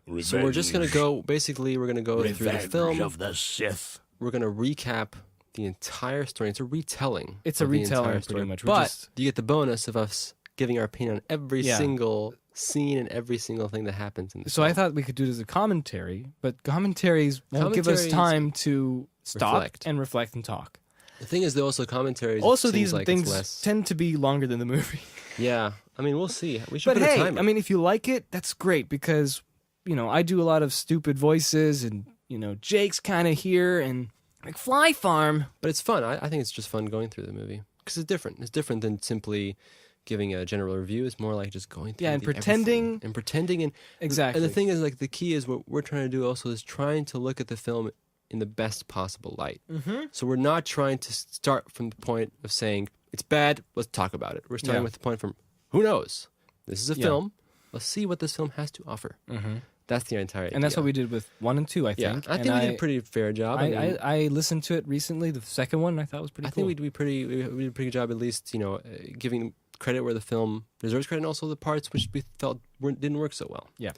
3. So we're just going to go, basically, we're going to go through the film. of the Sith. We're going to recap the entire story. It's a retelling. It's a of the retelling, entire story. pretty much. But you get the bonus of us giving our opinion on every single scene and every single thing that happens in the So film. I thought we could do it as a commentary, but commentaries won't give us Commentaries time to stop reflect. and reflect and talk. The thing is, though, also commentaries. Also, seems these like things it's less. tend to be longer than the movie. Yeah, I mean, we'll see. We should But put a hey, timer. I mean, if you like it, that's great because, I do a lot of stupid voices and, Jake's kind of here and like Fly Farm. But it's fun. I think it's just fun going through the movie because it's different. It's different than simply giving a general review. It's more like just going through and everything. pretending. And Exactly. And the thing is, like, the key is what we're trying to do also is trying to look at the film in the best possible light. Mm-hmm. So we're not trying to start from the point of saying it's bad, let's talk about it. We're starting with the point from who knows? This is a film. Let's see what this film has to offer. Mm-hmm. That's the entire idea. And that's what we did with 1 and 2, I think. Yeah, I think we did a pretty fair job. I listened to it recently, the second one, and I thought it was pretty cool. I think we did a pretty good job, at least, giving credit where the film deserves credit, and also the parts which we felt didn't work so well. Yeah.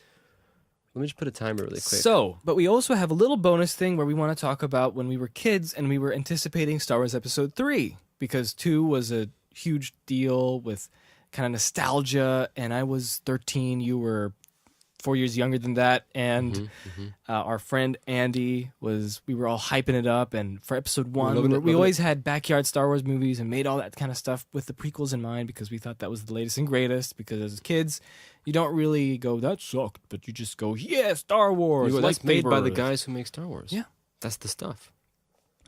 Let me just put a timer really quick. So, but we also have a little bonus thing where we want to talk about when we were kids and we were anticipating Star Wars Episode 3, because 2 was a huge deal with kind of nostalgia, and I was 13, you were 4 years younger than that, and our friend Andy we were all hyping it up, and for episode 1, we always had backyard Star Wars movies and made all that kind of stuff with the prequels in mind because we thought that was the latest and greatest, because as kids, you don't really go, that sucked, but you just go, yeah, Star Wars, that's made by the lightsabers. guys who make Star Wars. Yeah. That's the stuff.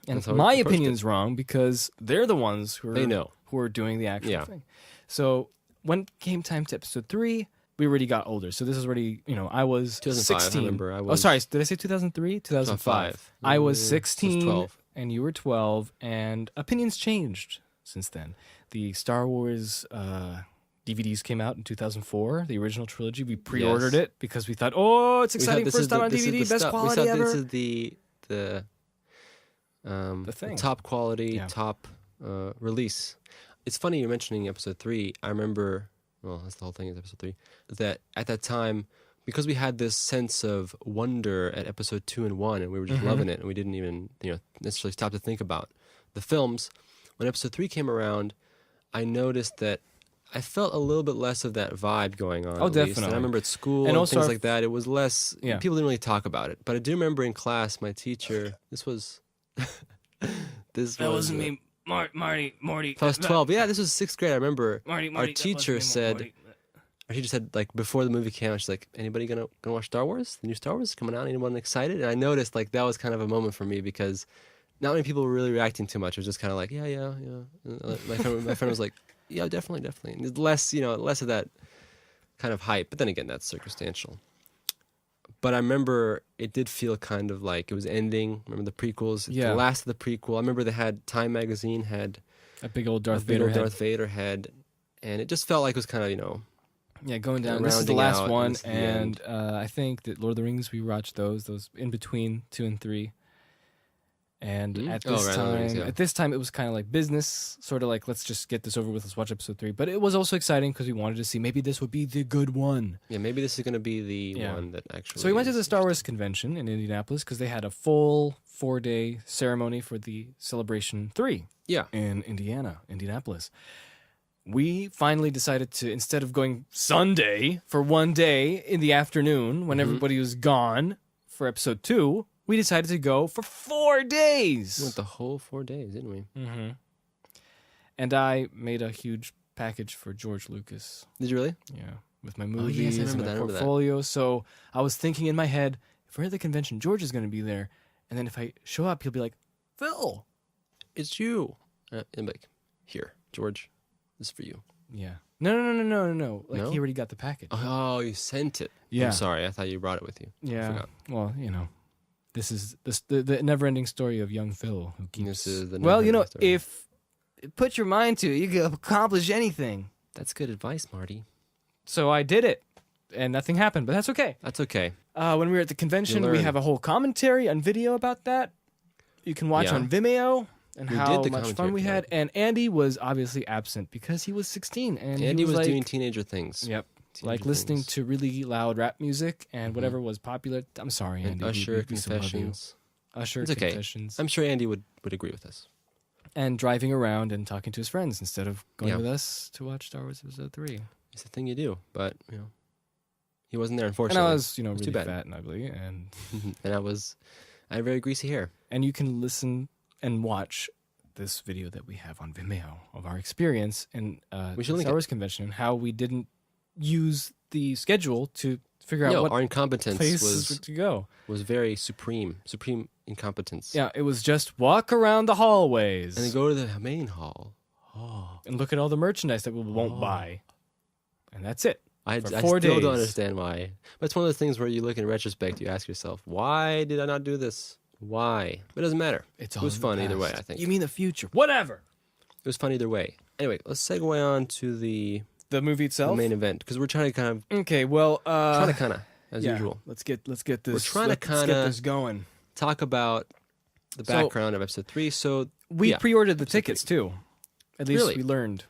And That's how my we approached opinion's wrong because they're the ones who are doing the actual thing. So when it came time to episode 3, we already got older. So this is already, I was 2005, 16. I remember. Oh, sorry. Did I say 2003? 2005. I was 16 12. and you were 12, and opinions changed since then. The Star Wars DVDs came out in 2004, the original trilogy. We pre-ordered it because we thought, oh, it's exciting, first time on DVD, best quality ever. This is the thing. top quality, top release. It's funny you're mentioning episode 3. I remember, well, that's the whole thing is episode 3, that at that time, because we had this sense of wonder at episode 2 and 1, and we were just loving it, and we didn't even necessarily stop to think about the films. When episode 3 came around, I noticed that I felt a little bit less of that vibe going on. Oh, at least. definitely. And I remember at school And and also things like that, it was less, Yeah. people didn't really talk about it. But I do remember in class, my teacher, this was... That wasn't me. Morty. I was 12. Yeah, this was 6th grade. I remember Marty, our teacher said, like, before the movie came out, she's like, anybody gonna watch Star Wars? The new Star Wars is coming out? Anyone excited? And I noticed, like, that was kind of a moment for me because not many people were really reacting too much. It was just kind of like, yeah. My friend was like, yeah, definitely. And less of that kind of hype. But then again, that's circumstantial. But I remember it did feel kind of like it was ending. Remember the prequels? Yeah. The last of the prequel. I remember they had Time Magazine had a big old Darth a big Vader old head. Darth Vader head. And it just felt like it was kind of, Yeah, going down. This is the Rounding last out, one, and this is the and end. I think that Lord of the Rings, we watched those in between 2 and 3. And at Oh, this right, Lord of the Rings, time, yeah. at this time, it was kind of like business, sort of like, let's just get this over with, let's watch episode 3. But it was also exciting because we wanted to see maybe this would be the good one. Yeah, maybe this is going to be the Yeah. one that actually. So we went to is the Star Wars convention in Indianapolis because they had a full 4-day ceremony for the Celebration 3 Yeah. in Indianapolis. We finally decided to, instead of going Sunday for one day in the afternoon when everybody was gone for episode 2, we decided to go for 4 days. We went the whole 4 days, didn't we? Mm-hmm. And I made a huge package for George Lucas. Did you really? Yeah, with my yes, I movies and remember my that, I remember that. portfolio. So I was thinking in my head, if we're at the convention, George is going to be there. And then if I show up, he'll be like, Phil. It's you. And like, here, George, this is for you. Yeah. No. Like, No? he already got the package. Oh, you sent it. Yeah. I'm sorry. I thought you brought it with you. I Yeah. forgot. Well, this is the never-ending story of young Phil who keeps. This is the Well, never-ending story. if put your mind to it, you can accomplish anything. That's good advice, Marty. So I did it, and nothing happened, but that's okay. That's okay. When we were at the convention, You we learn. have a whole commentary on video about that. You can watch Yeah. on Vimeo and We how did the much fun commentary we for had. that. And Andy was obviously absent because he was 16, and Andy he was like, doing teenager things. Yep. Teenager Like listening things. to really loud rap music and whatever was popular. I'm sorry, And Andy. Usher we still love you. confessions. Usher It's okay. confessions. I'm sure Andy would agree with us. And driving around and talking to his friends instead of going Yeah. with us to watch Star Wars Episode 3. It's the thing you do, but he wasn't there, And unfortunately. I was, It's really too bad. fat and ugly. And and I had very greasy hair. and you can listen and watch this video that we have on Vimeo of our experience in We should the link Star it. Wars convention and how we didn't use the schedule to figure out No, what our incompetence places to go. was very supreme incompetence. Yeah, it was just walk around the hallways And then go to the main hall. and look at all the merchandise that we won't buy. And that's it. I For still 4 days. don't understand why. But it's one of those things where you look in retrospect, you ask yourself, why did I not do this? Why? But it doesn't matter. It's It was all in the fun either way, past. I think. You mean the future? Whatever. It was fun either way. Anyway, let's segue on to the The movie itself. main event because we're trying to kind of, Okay, well, as yeah, usual, Let's get this. We're trying to let's get kinda- this going. talk about the So- background of episode 3. So We yeah. pre-ordered the tickets too. At least Really? we learned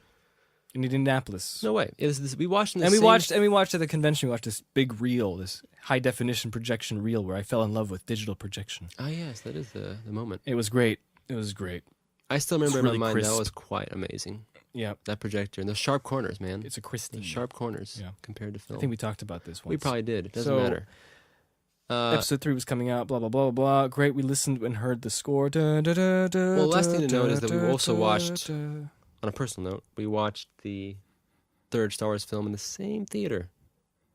in Indianapolis. no way. We watched in the and we same watched at the convention. We watched this big reel, this high definition projection reel, where I fell in love with digital projection. Oh yes, that is the moment. It was great. It was great. I still remember It's in really my mind that crisp. was quite amazing. Yeah, That projector and those sharp corners, man. it's a Christine. The sharp corners Yeah. compared to film. I think we talked about this once. We probably did. It doesn't So, matter. Episode 3 was coming out. Blah blah blah blah blah. Great. We listened and heard the score. Well, last thing to note is that we also watched- On a personal note, we watched the third Star Wars film in the same theater.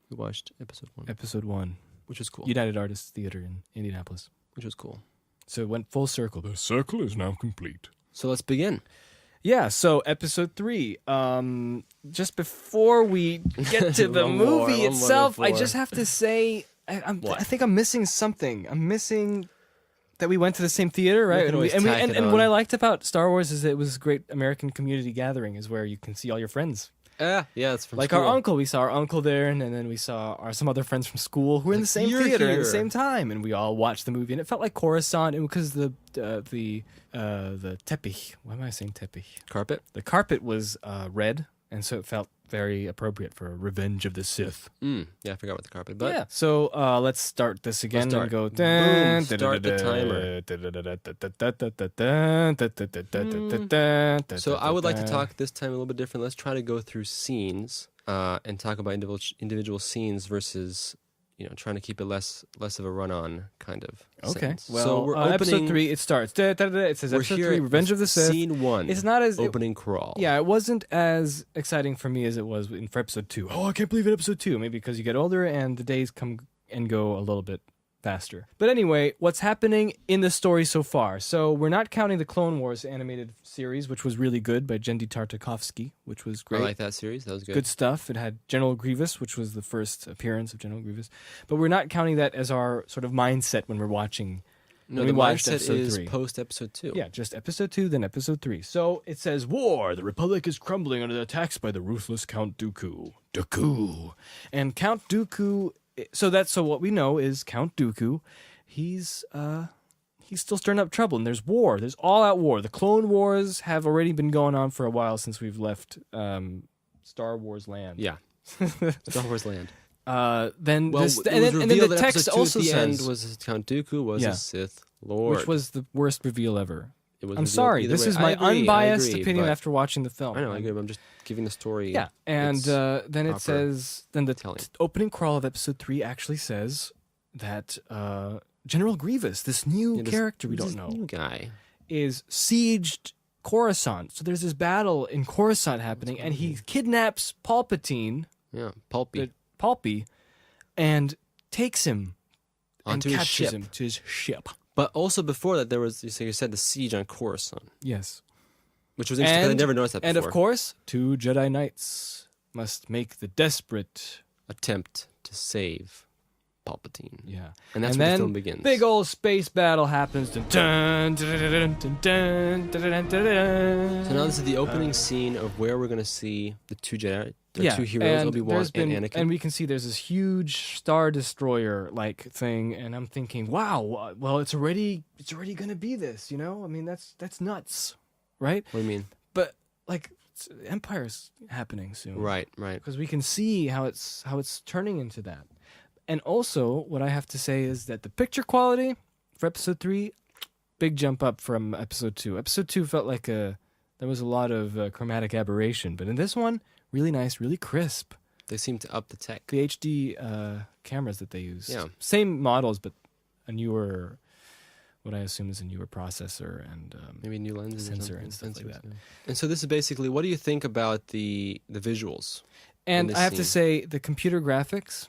We watched episode 1, episode 1, which was cool. United Artists Theater in Indianapolis. Which was cool. So it went full circle. The circle is now complete. So let's begin. Yeah, so episode 3. Just before we get to the One more, movie one more itself, I before. just have to say, What? I think I'm missing something. I'm missing that we went to the same theater, right? can always And tack it and what on. I liked about Star Wars is that it was a great American community gathering, is where you can see all your friends. Yeah, it's from Like school. our uncle, we saw our uncle there, and then we saw some other friends from school who were in the Like, same you're theater at here. the same time, and we all watched the movie, and it felt like Coruscant, because the teppich. Why am I saying teppich? Carpet. The carpet was red, and so it felt very appropriate for Revenge of the Sith. Yeah, I forgot about the carpet. But yeah. So let's start this again start. and go. Boom, start the timer. So I would like to talk this time a little bit different. Let's try to go through scenes and talk about individual scenes versus trying to keep it less of a run-on kind of. Okay. sentence. Well, so we're opening. episode 3. It starts. It says We're episode here 3, at Revenge of the Sith. Scene 1. It's not as opening crawl. Yeah, it wasn't as exciting for me as it was for episode 2. Oh, I can't believe it, episode 2. Maybe because you get older and the days come and go a little bit faster. But anyway, what's happening in the story so far? So we're not counting the Clone Wars animated series, which was really good by Jendy Tartakovsky, which was great. I like that series. That was good. Good stuff. It had General Grievous, which was the first appearance of General Grievous. But we're not counting that as our sort of mindset when we're watching No, when the we watched mindset episode is 3. post episode 2. Yeah, just episode 2, then episode 3. So it says, War, the Republic is crumbling under the attacks by the ruthless Count Dooku. Dooku. And Count Dooku, so what we know is Count Dooku, he's still stirring up trouble, and there's war. There's all-out war. The Clone Wars have already been going on for a while since we've left Star Wars land. Yeah. Star Wars land. Then Well, this, it and was then revealed the that text episode 2 also at the says, end was Count Dooku was Yeah. a Sith Lord. which was the worst reveal ever. It was I'm revealed sorry. either This way. is I my agree, unbiased I agree, opinion but- after watching the film. I know, I agree, but I'm just giving the story. Yeah, and its then it proper says, then the telling. opening crawl of episode 3 actually says that General Grievous, this new Yeah, this- character we this don't know, new guy. is sieged Coruscant. So there's this battle in Coruscant happening, and he kidnaps Palpatine, Yeah, Palpy. Palpy, and takes him Onto and his captures ship. him to his ship. But also before that, there was, you said the siege on Coruscant, Yes. which was interesting 'cause I never noticed that before. And of course, 2 Jedi Knights must make the desperate. Attempt to save Palpatine. Yeah. And that's And where the then film begins. big old space battle happens. Dun, dun, dun, dun, dun, dun, dun, dun, dun, dun. So now this is the opening scene of where we're going to see the 2 Jedi, the 2 heroes, and Obi-Wan there's and been- Anakin. And we can see there's this huge Star Destroyer like thing, and I'm thinking, wow, well, it's already going to be this, you know? I mean, that's nuts, right? What do you mean? But like, Empire's happening soon, Right. Because we can see how it's turning into that. And also, what I have to say is that the picture quality for episode 3, big jump up from episode 2. Episode 2 felt like there was a lot of chromatic aberration, but in this one, really nice, really crisp. They seem to up the tech. The HD cameras that they use, Yeah. same models, but a newer, what I assume is a newer processor and Maybe new lenses or sensor something. and stuff like that. Yeah. And so this is basically, what do you think about the visuals? And this I have to scene. say, the computer graphics.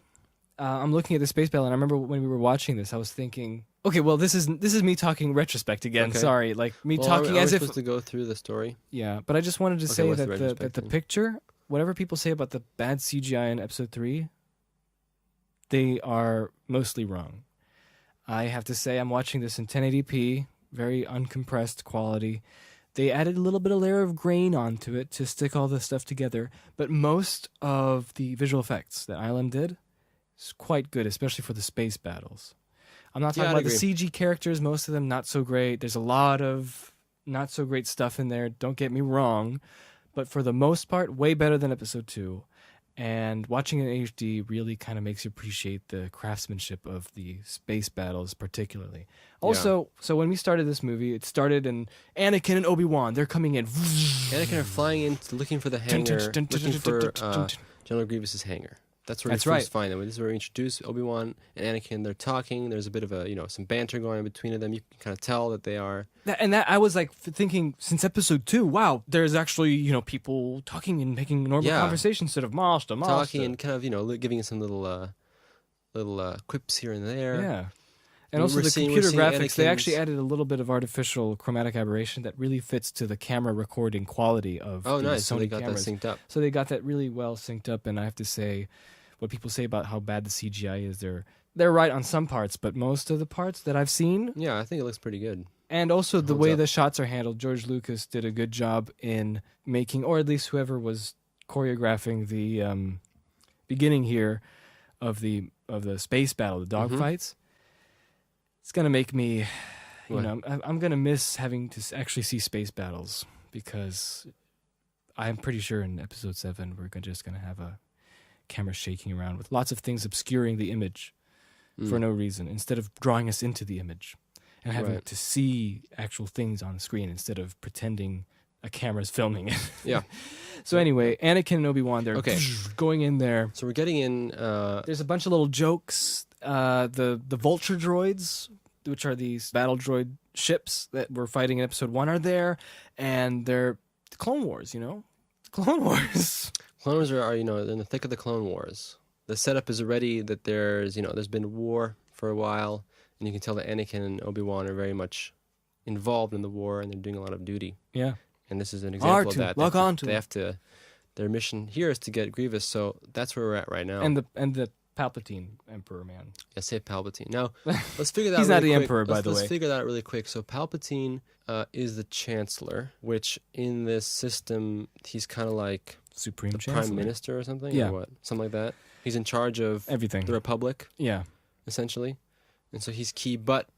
I'm looking at the space battle, and I remember when we were watching this, I was thinking, okay, well, this is me talking retrospect again. Okay. Sorry, like me Well, talking are we as if, supposed to go through the story? yeah. But I just wanted to Okay, say what's that the the retrospect then? picture, whatever people say about the bad CGI in episode 3, they are mostly wrong. I have to say, I'm watching this in 1080p, very uncompressed quality. They added a little bit of layer of grain onto it to stick all this stuff together, but most of the visual effects that Island did is quite good, especially for the space battles. I'm not talking Yeah, I'd about the agree. CG characters, most of them not so great. There's a lot of not so great stuff in there, don't get me wrong, but for the most part, way better than episode 2. And watching it in HD really kind of makes you appreciate the craftsmanship of the space battles, particularly. Also, so when we started this movie, it started in Anakin and Obi-Wan. They're coming in. Anakin are flying in, looking for the hangar, looking for General Grievous's hangar. That's where That's we right. first find them. This is where we introduce Obi-Wan and Anakin. They're talking. There's a bit of some banter going on between them. You can kind of tell that they are. That I was like thinking since episode 2, wow, there's actually, people talking and making normal Yeah. conversation instead of master. Talking and kind of giving us some little quips here and there. Yeah. And We're also the seeing computer graphics, they Anakin's- actually added a little bit of artificial chromatic aberration that really fits to the camera recording quality of Oh, the nice! Sony So they got cameras. that synced up. So they got that really well synced up, and I have to say, what people say about how bad the CGI is, they're right on some parts, but most of the parts that I've seen, Yeah, I think it looks pretty good. and also the Holds way up. the shots are handled, George Lucas did a good job in making, or at least whoever was choreographing the beginning here of the space battle, the dogfights. It's gonna make me, What? I'm gonna miss having to actually see space battles, because I'm pretty sure in episode 7 we're just gonna have a camera shaking around with lots of things obscuring the image for no reason, instead of drawing us into the image and having Right. to see actual things on the screen instead of pretending a camera's filming it. Yeah. So anyway, Anakin and Obi-Wan, they're Okay. going in there. So we're getting in. There's a bunch of little jokes. The vulture droids, which are these battle droid ships that were fighting in episode 1, are there, and they're the Clone Wars. Clone Wars. Clone Wars are in the thick of the Clone Wars. The setup is already that there's been war for a while, and you can tell that Anakin and Obi-Wan are very much involved in the war, and they're doing a lot of duty. Yeah. And this is an example R2, of that. log on to They it. have to. Their mission here is to get Grievous, so that's where we're at right now. And the Palpatine, Emperor man. Yeah, say Palpatine. Now, let's figure that out He's really not the quick. Emperor, by the way. Let's figure that out really quick. So Palpatine is the Chancellor, which in this system, he's kind of like Supreme the Chancellor. Prime Minister or something? Yeah. Or what? Something like that. He's in charge of Everything. the Republic, Yeah. essentially. And so he's key, but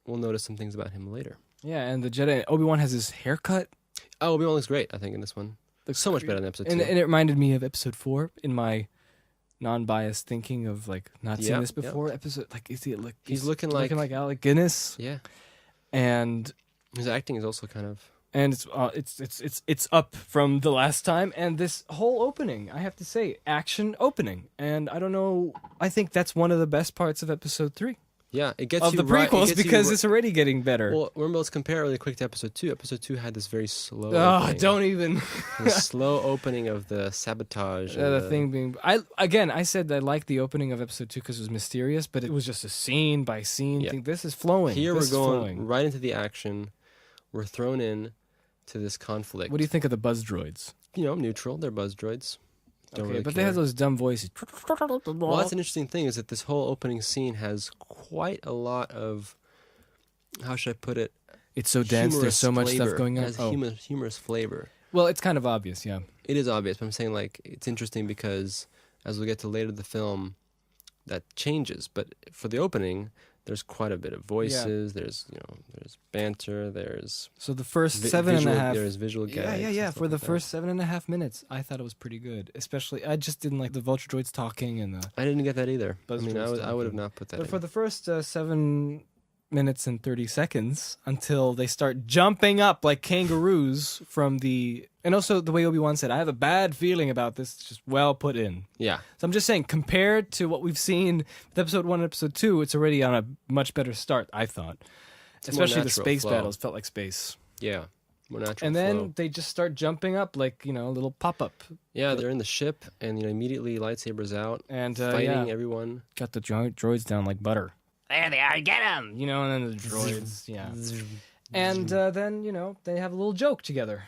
we'll notice some things about him later. Yeah, and the Jedi... Obi-Wan has his haircut. Oh, Obi-Wan looks great, I think, in this one. Looks So much great. better than episode 2. And it reminded me of episode 4 in my non-biased thinking of like not seeing Yep, this before. Episode like is he like He's looking like Alec Guinness, yeah. and His acting is also kind of it's up from the last time. And this whole opening, I have to say, action opening, and I don't know. I think that's one of the best parts of episode 3 it gets of you the right, prequels because it's already getting better. Well, remember, let's compare really quick to episode 2. Episode 2 had this very slow opening. Don't even The slow opening of the sabotage. And the thing being, I said I liked the opening of episode 2 because it was mysterious, but it was just a scene by scene thing. This is flowing. Here This we're is going flowing. right into the action. We're thrown in to this conflict. What do you think of the buzz droids? Neutral. They're buzz droids. Don't really but care. they have those dumb voices. Well, that's an interesting thing is that this whole opening scene has quite a lot of, how should I put it? It's so dense. There's Humorous so much flavor. stuff going on. It has humorous flavor. Well, it's kind of obvious, yeah. It is obvious, but I'm saying like it's interesting because as we get to later in the film, that changes. But for the opening, there's quite a bit of voices. There's there's banter. There's So the first 7.5. There's visual gags. Yeah. and For the stuff like first 7.5 minutes, I thought it was pretty good. Especially, I just didn't like the vulture droids talking and the. that. I didn't get that either. Buzz I droids would have talking. not put that. But in. for the first 7 minutes and 30 seconds until they start jumping up like kangaroos from the. And also the way Obi-Wan said, I have a bad feeling about this. It's just well put in. Yeah. So I'm just saying, compared to what we've seen with episode 1 and episode 2, it's already on a much better start, I thought. It's a more Especially the natural space flow. battles felt like space. Yeah. More natural. And then flow. they just start jumping up like, a little pop-up. Yeah, they're in the ship, and immediately lightsabers out, And fighting everyone. got the droids down like butter. There they are, get them! And then the droids, And then, they have a little joke together,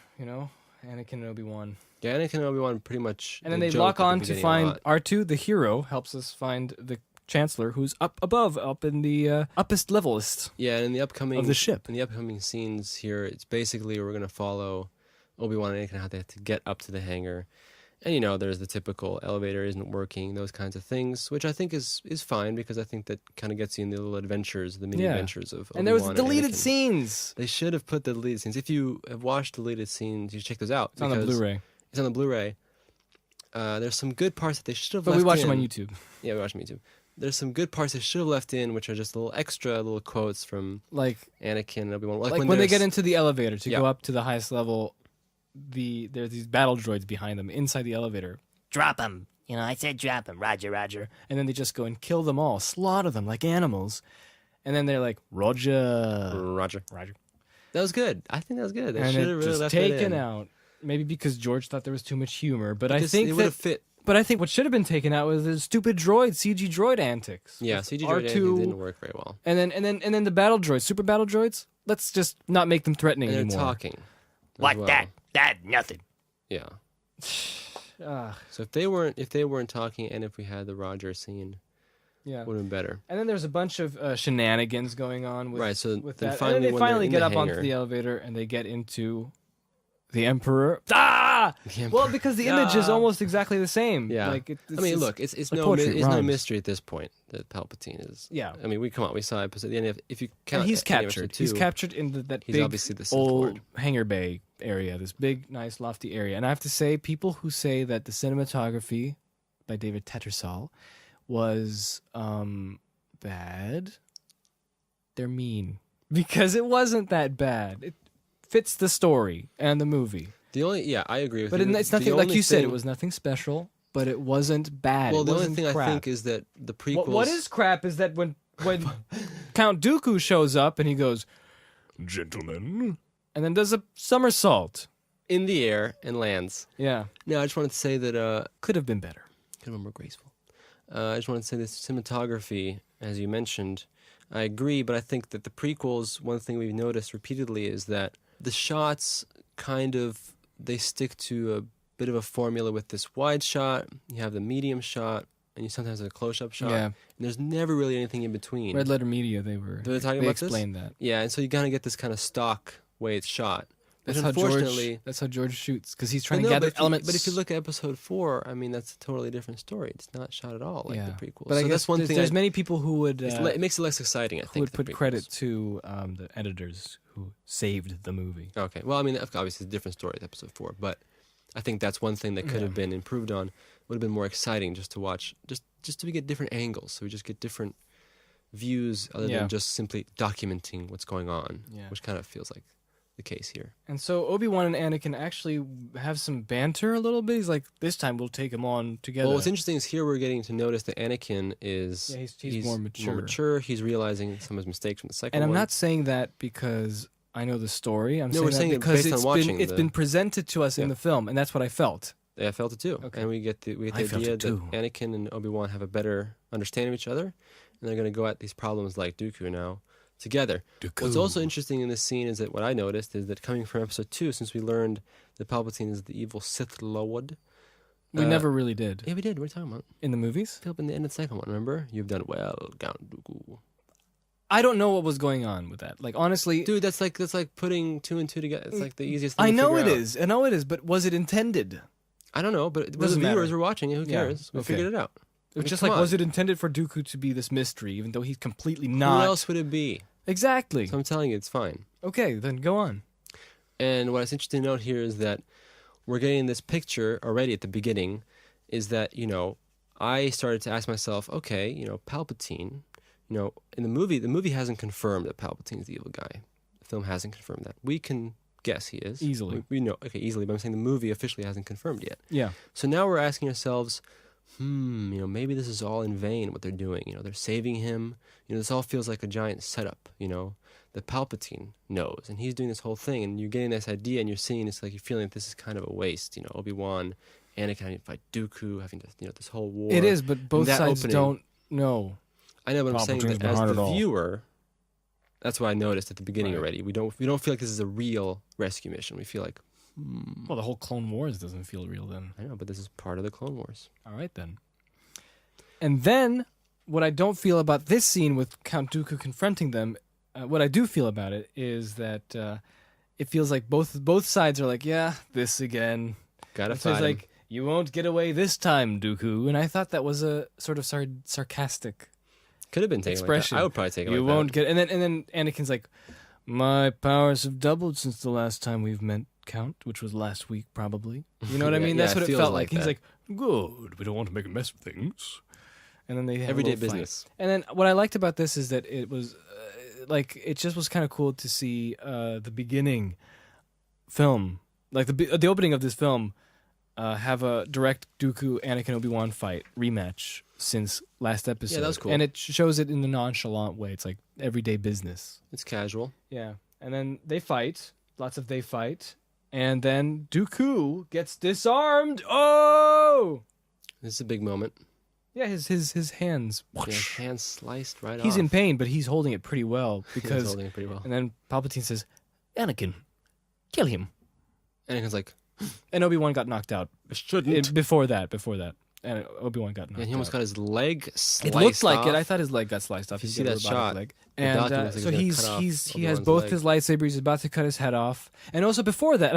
Anakin and Obi-Wan. Yeah, Anakin and Obi-Wan pretty much. And then they joke lock at the on to beginning a find lot. R2, the hero, helps us find the Chancellor, who's up above, up in the uppest levelist Yeah, and in the upcoming of the ship. In the upcoming scenes here, it's basically we're gonna follow Obi-Wan and Anakin how they have to get up to the hangar, and there's the typical elevator isn't working, those kinds of things, which I think is fine because I think that kind of gets you in the little adventures, the mini adventures of Obi-Wan And there was deleted Anakin. scenes. They should have put the deleted scenes. If you have watched deleted scenes, you should check those out. It's on the Blu-ray. It's on the Blu-ray. There's some good parts that they should have But left in. we watched them on YouTube. Yeah, we watched them on YouTube. There's some good parts they should have left in, which are just little quotes from Like Anakin and Obi-Wan. when they there's- get into the elevator to Yeah. go up to the highest level, there's these battle droids behind them inside the elevator. Drop them. I said drop them. Roger, Roger. And then they just go and kill them all, slaughter them like animals. And then they're like, Roger. Roger. Roger. That was good. I think that was good. They And should it have really just left that taken in. out. Maybe because George thought there was too much humor, but Because I it think would have fit. But I think what should have been taken out was the stupid CG droid antics. Yeah, With CG droid R2, didn't work very well. And then the battle droids, super battle droids. Let's just not make them threatening And they're anymore. talking. as What well. that nothing. Yeah. Ah, So if they weren't talking, and if we had the Roger scene, yeah. would have been better. And then there's a bunch of shenanigans going on with Right, so with then that. finally and then when they they're finally in get the up onto hangar- the elevator and they get into the Emperor. Ah! The Emperor. Well, because the image is Ah. almost exactly the same. Yeah. Like I mean, look, it's like no poetry, it's no rhymes. mystery at this point that Palpatine is. Yeah. I mean, we saw episode the end of if you count. And he's the end of captured. episode He's 2, captured in that He's big obviously the Sith old Lord. hangar bay area, this big, nice, lofty area. And I have to say, people who say that the cinematography by David Tattersall was bad, they're mean. Because it wasn't that bad. It fits the story and the movie. I agree with But you. it's The nothing, like only you said, it thing- was nothing special, but it wasn't bad. Well, It the only wasn't thing crap. I think is that the prequels. What is crap is that when Count Dooku shows up and he goes, "Gentlemen," and then does a somersault. in the air and lands. Yeah, No, I just wanted to say that could have been better. could have been more graceful. I just wanted to say this cinematography, as you mentioned, I agree, but I think that the prequels, one thing we've noticed repeatedly is that the shots they stick to a bit of a formula with this wide shot, you have the medium shot, and you sometimes have a close-up shot. Yeah. And there's never really anything in between. Red Letter Media, they talking about explained that. Yeah, and so you kind of get this kind of stock way it's shot. That's how George shoots, because he's trying to gather elements. But if you look at episode 4, I mean, that's a totally different story. It's not shot at all like the prequel. But I guess that's one thing. There's many people who would... it makes it less exciting, I think, who would put credit to the editors who saved the movie. Okay. Well, I mean, obviously it's a different story with episode 4, but I think that's one thing that could have been improved on. Would have been more exciting just to watch, just to get different angles. So we just get different views other than just simply documenting what's going on, which kind of feels like the case here. And so Obi-Wan and Anakin actually have some banter a little bit. He's like, this time we'll take them on together. Well, what's interesting is here we're getting to notice that Anakin is he's more mature. He's realizing some of his mistakes from the second one. And one. I'm not saying that because I know the story. We're saying it because it's been presented to us in the film, and that's what I felt. Yeah, I felt it too. Okay. And we get the idea that Anakin and Obi-Wan have a better understanding of each other, and they're going to go at these problems like Dooku now together. What's also interesting in this scene is that what I noticed is that coming from episode 2, since we learned that Palpatine is the evil Sith Lord. We never really did. Yeah, we did. What are you talking about? In the movies? In the end of the second one, remember? You've done well, Count Dooku. I don't know what was going on with that. Like, honestly... Dude, that's like putting 2 and 2 together. It's like the easiest thing I to know figure it out. is. I know it is, but was it intended? I don't know, but the viewers were watching it. Who cares? We figured it out. It was just like, was it intended for Dooku to be this mystery, even though he's completely not? Who else would it be? Exactly. So I'm telling you, it's fine. Okay, then go on. And what's interesting to note here is that we're getting this picture already at the beginning, is that, I started to ask myself, okay, Palpatine, in the movie hasn't confirmed that Palpatine's the evil guy. The film hasn't confirmed that. We can guess he is. Easily. We know, easily, but I'm saying the movie officially hasn't confirmed yet. Yeah. So now we're asking ourselves, maybe this is all in vain what they're doing. They're saving him. This all feels like a giant setup, that Palpatine knows. And he's doing this whole thing, and you're getting this idea, and you're seeing it's like you're feeling that this is kind of a waste. Obi-Wan, Anakin having to fight Dooku, having to, this whole war. It is, but both sides don't know. I know, but I'm saying that as the viewer, that's what I noticed at the beginning already. We don't feel like this is a real rescue mission. We feel like, well, the whole Clone Wars doesn't feel real then. I know, but this is part of the Clone Wars. All right, then. And then, what I don't feel about this scene with Count Dooku confronting them, what I do feel about it is that it feels like both sides are like, yeah, this again. Gotta fight him. It's like, you won't get away this time, Dooku. And I thought that was a sort of sarcastic could have been taken expression. Like that. I would probably take it you like won't get, and then Anakin's like, my powers have doubled since the last time we've met, Count, which was last week, probably. You know what I mean? That's what it felt like. He's like, good, we don't want to make a mess of things. And then they have everyday business. And then what I liked about this is that it was it just was kind of cool to see the beginning film, like the opening of this film, have a direct Dooku Anakin Obi-Wan fight rematch since last episode. Yeah, that was cool. And it shows it in a nonchalant way. It's like everyday business. It's casual. Yeah. And then they fight. They fight. And then Dooku gets disarmed. Oh! This is a big moment. Yeah, his hands. Yeah, his hands sliced right off. He's in pain, but he's holding it pretty well. Because, he's holding it pretty well. And then Palpatine says, Anakin, kill him. Anakin's like... And Obi-Wan got knocked out. Shouldn't. Before that. And Obi-Wan got knocked out. And he almost got his leg sliced off. It looked like off. it. I thought his leg got sliced off. You see that shot. Leg. And so he has both leg. his lightsabers. He's about to cut his head off. And also before that,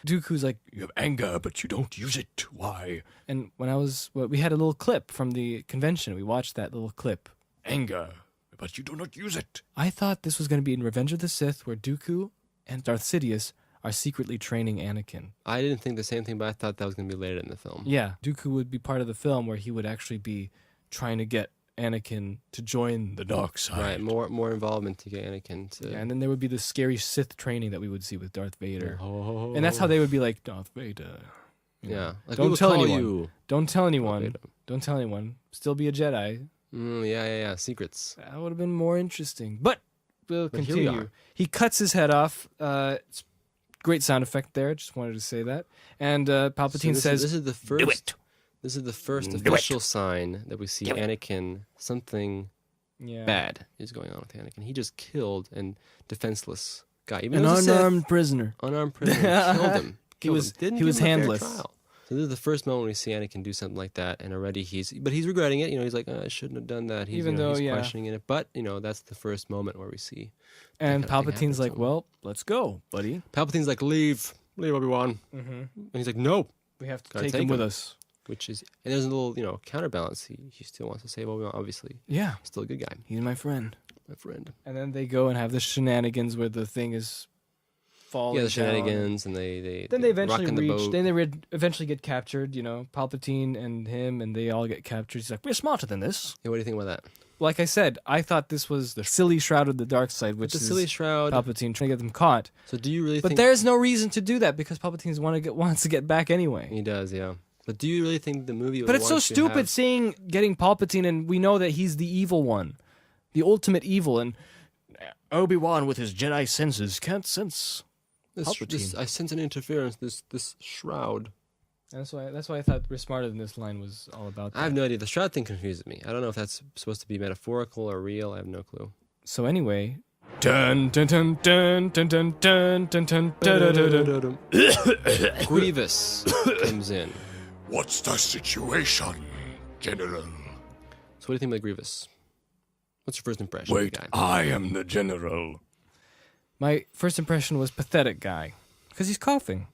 Dooku's like, you have anger, but you don't use it. Why? And we had a little clip from the convention. We watched that little clip. Anger, but you do not use it. I thought this was going to be in Revenge of the Sith, where Dooku and Darth Sidious are secretly training Anakin. I didn't think the same thing, but I thought that was going to be later in the film. Yeah, Dooku would be part of the film where he would actually be trying to get Anakin to join the dark side. Right, more involvement to get Anakin to... Yeah, and then there would be the scary Sith training that we would see with Darth Vader. Oh. And that's how they would be like, Darth Vader. Yeah. Like, don't tell anyone. Don't tell anyone. Don't tell anyone. Still be a Jedi. Yeah. Secrets. That would have been more interesting. But we'll continue. Here we are. He cuts his head off. It's great sound effect there. Just wanted to say that. And Palpatine says, "This is the first. Do it. This is the first official sign that we see Anakin. Something bad is going on with Anakin. He just killed a defenseless guy, an unarmed prisoner. Unarmed prisoner killed him. He was handless. So this is the first moment we see Anakin do something like that, and already he's regretting it. He's like, I shouldn't have done that. He's questioning it. But that's the first moment where we see. And Palpatine's like, well, let's go, buddy. Palpatine's like, leave Obi-Wan. Mm-hmm. And he's like, no. We have to take him with us. And there's a little, counterbalance. He still wants to save Obi-Wan, obviously. Yeah. He's still a good guy. He's my friend. My friend. And then they go and have the shenanigans where the thing is falling down. Yeah, the shenanigans, and they eventually eventually get captured, Palpatine and him, and they all get captured. He's like, we're smarter than this. Yeah, what do you think about that? Like I said, I thought this was the silly shroud of the dark side, which is silly shroud. Palpatine trying to get them caught. So do you really think... But there's no reason to do that, because Palpatine wants to get back anyway. He does, yeah. But do you really think the movie... But it's so stupid getting Palpatine, and we know that he's the evil one. The ultimate evil, and Obi-Wan with his Jedi senses can't sense Palpatine. I sense an interference, this shroud. That's why I thought We're Smarter Than This line was all about that. I have no idea. The shroud thing confuses me. I don't know if that's supposed to be metaphorical or real. I have no clue. So anyway... Dun dun dun dun dun dun dun dun dun dun. Grievous comes in. What's the situation, General? So what do you think about Grievous? What's your first impression? Wait, I am the General. My first impression was pathetic guy, because he's coughing.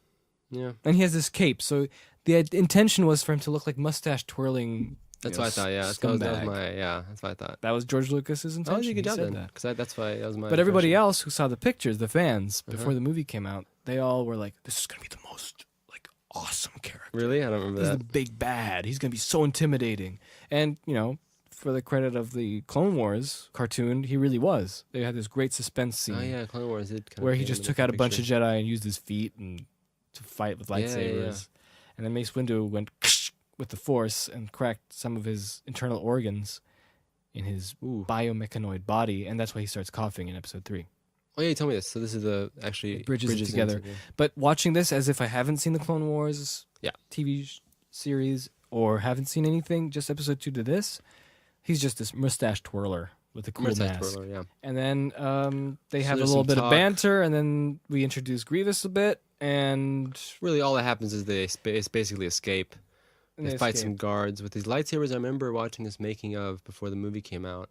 Yeah. And he has this cape, so the intention was for him to look like mustache twirling. That's what I thought. Yeah, that's what I thought. That was George Lucas's intention. Oh, you could said then, that. because that was my. But everybody else who saw the pictures, the fans, before the movie came out, they all were like, "This is gonna be the most awesome character." Really, I don't remember that. He's the big bad. He's gonna be so intimidating. And for the credit of the Clone Wars cartoon, he really was. They had this great suspense scene. Oh yeah, Clone Wars did. Where he just took out a bunch of Jedi and used his feet to fight with lightsabers. And then Mace Windu went with the Force and cracked some of his internal organs in his biomechanoid body, and that's why he starts coughing in Episode 3. Oh yeah, you told me this. So this is it bridges it together. But watching this as if I haven't seen the Clone Wars TV series or haven't seen anything, just Episode 2 to this, he's just this mustache twirler with a cool mask. Twirler, yeah. And then they have a little bit of banter, and then we introduce Grievous a bit, and really all that happens is they basically escape. They fight some guards with these lightsabers. I remember watching this making of before the movie came out,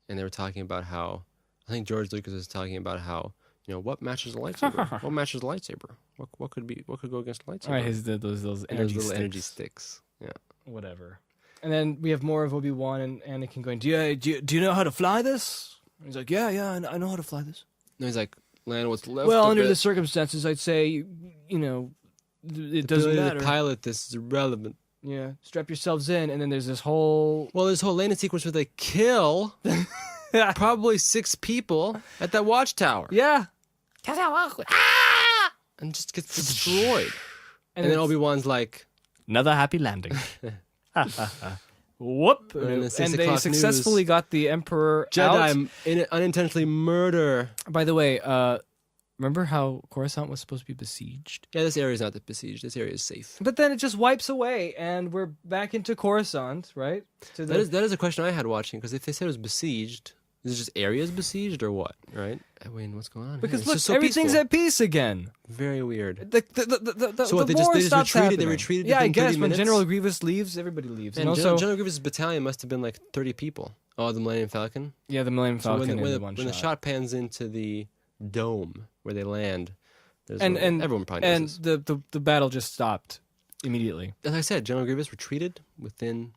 and they were talking about how, I think George Lucas was talking about how, what matches a lightsaber? What matches a lightsaber? What could go against a lightsaber? All right, those energy sticks. Yeah. Whatever. And then we have more of Obi-Wan and Anakin going, do you know how to fly this? And he's like, yeah, I know how to fly this. No, he's like, land what's left. Well, under the circumstances, I'd say, it doesn't matter. To pilot this is irrelevant. Yeah, strap yourselves in, and then there's this whole... Well, there's a whole landing sequence where they kill probably 6 people at that watchtower. Yeah. And just gets destroyed. And then Obi-Wan's like... Another happy landing. Whoop. And they successfully got the Emperor Jedi unintentionally murder. By the way, remember how Coruscant was supposed to be besieged? Yeah, this area is not besieged. This area is safe. But then it just wipes away, and we're back into Coruscant, right? That is a question I had watching, because if they said it was besieged, is it just areas besieged or what? Right? I mean, what's going on? Because look, everything's at peace again. Very weird. So they just retreated? They retreated. Yeah, I guess when General Grievous leaves, everybody leaves. And also, General Grievous' battalion must have been like 30 people. Oh, the Millennium Falcon. Yeah, the Millennium Falcon. So when the shot pans into the dome where they land, everyone probably knows this. The battle just stopped immediately. As I said, General Grievous retreated within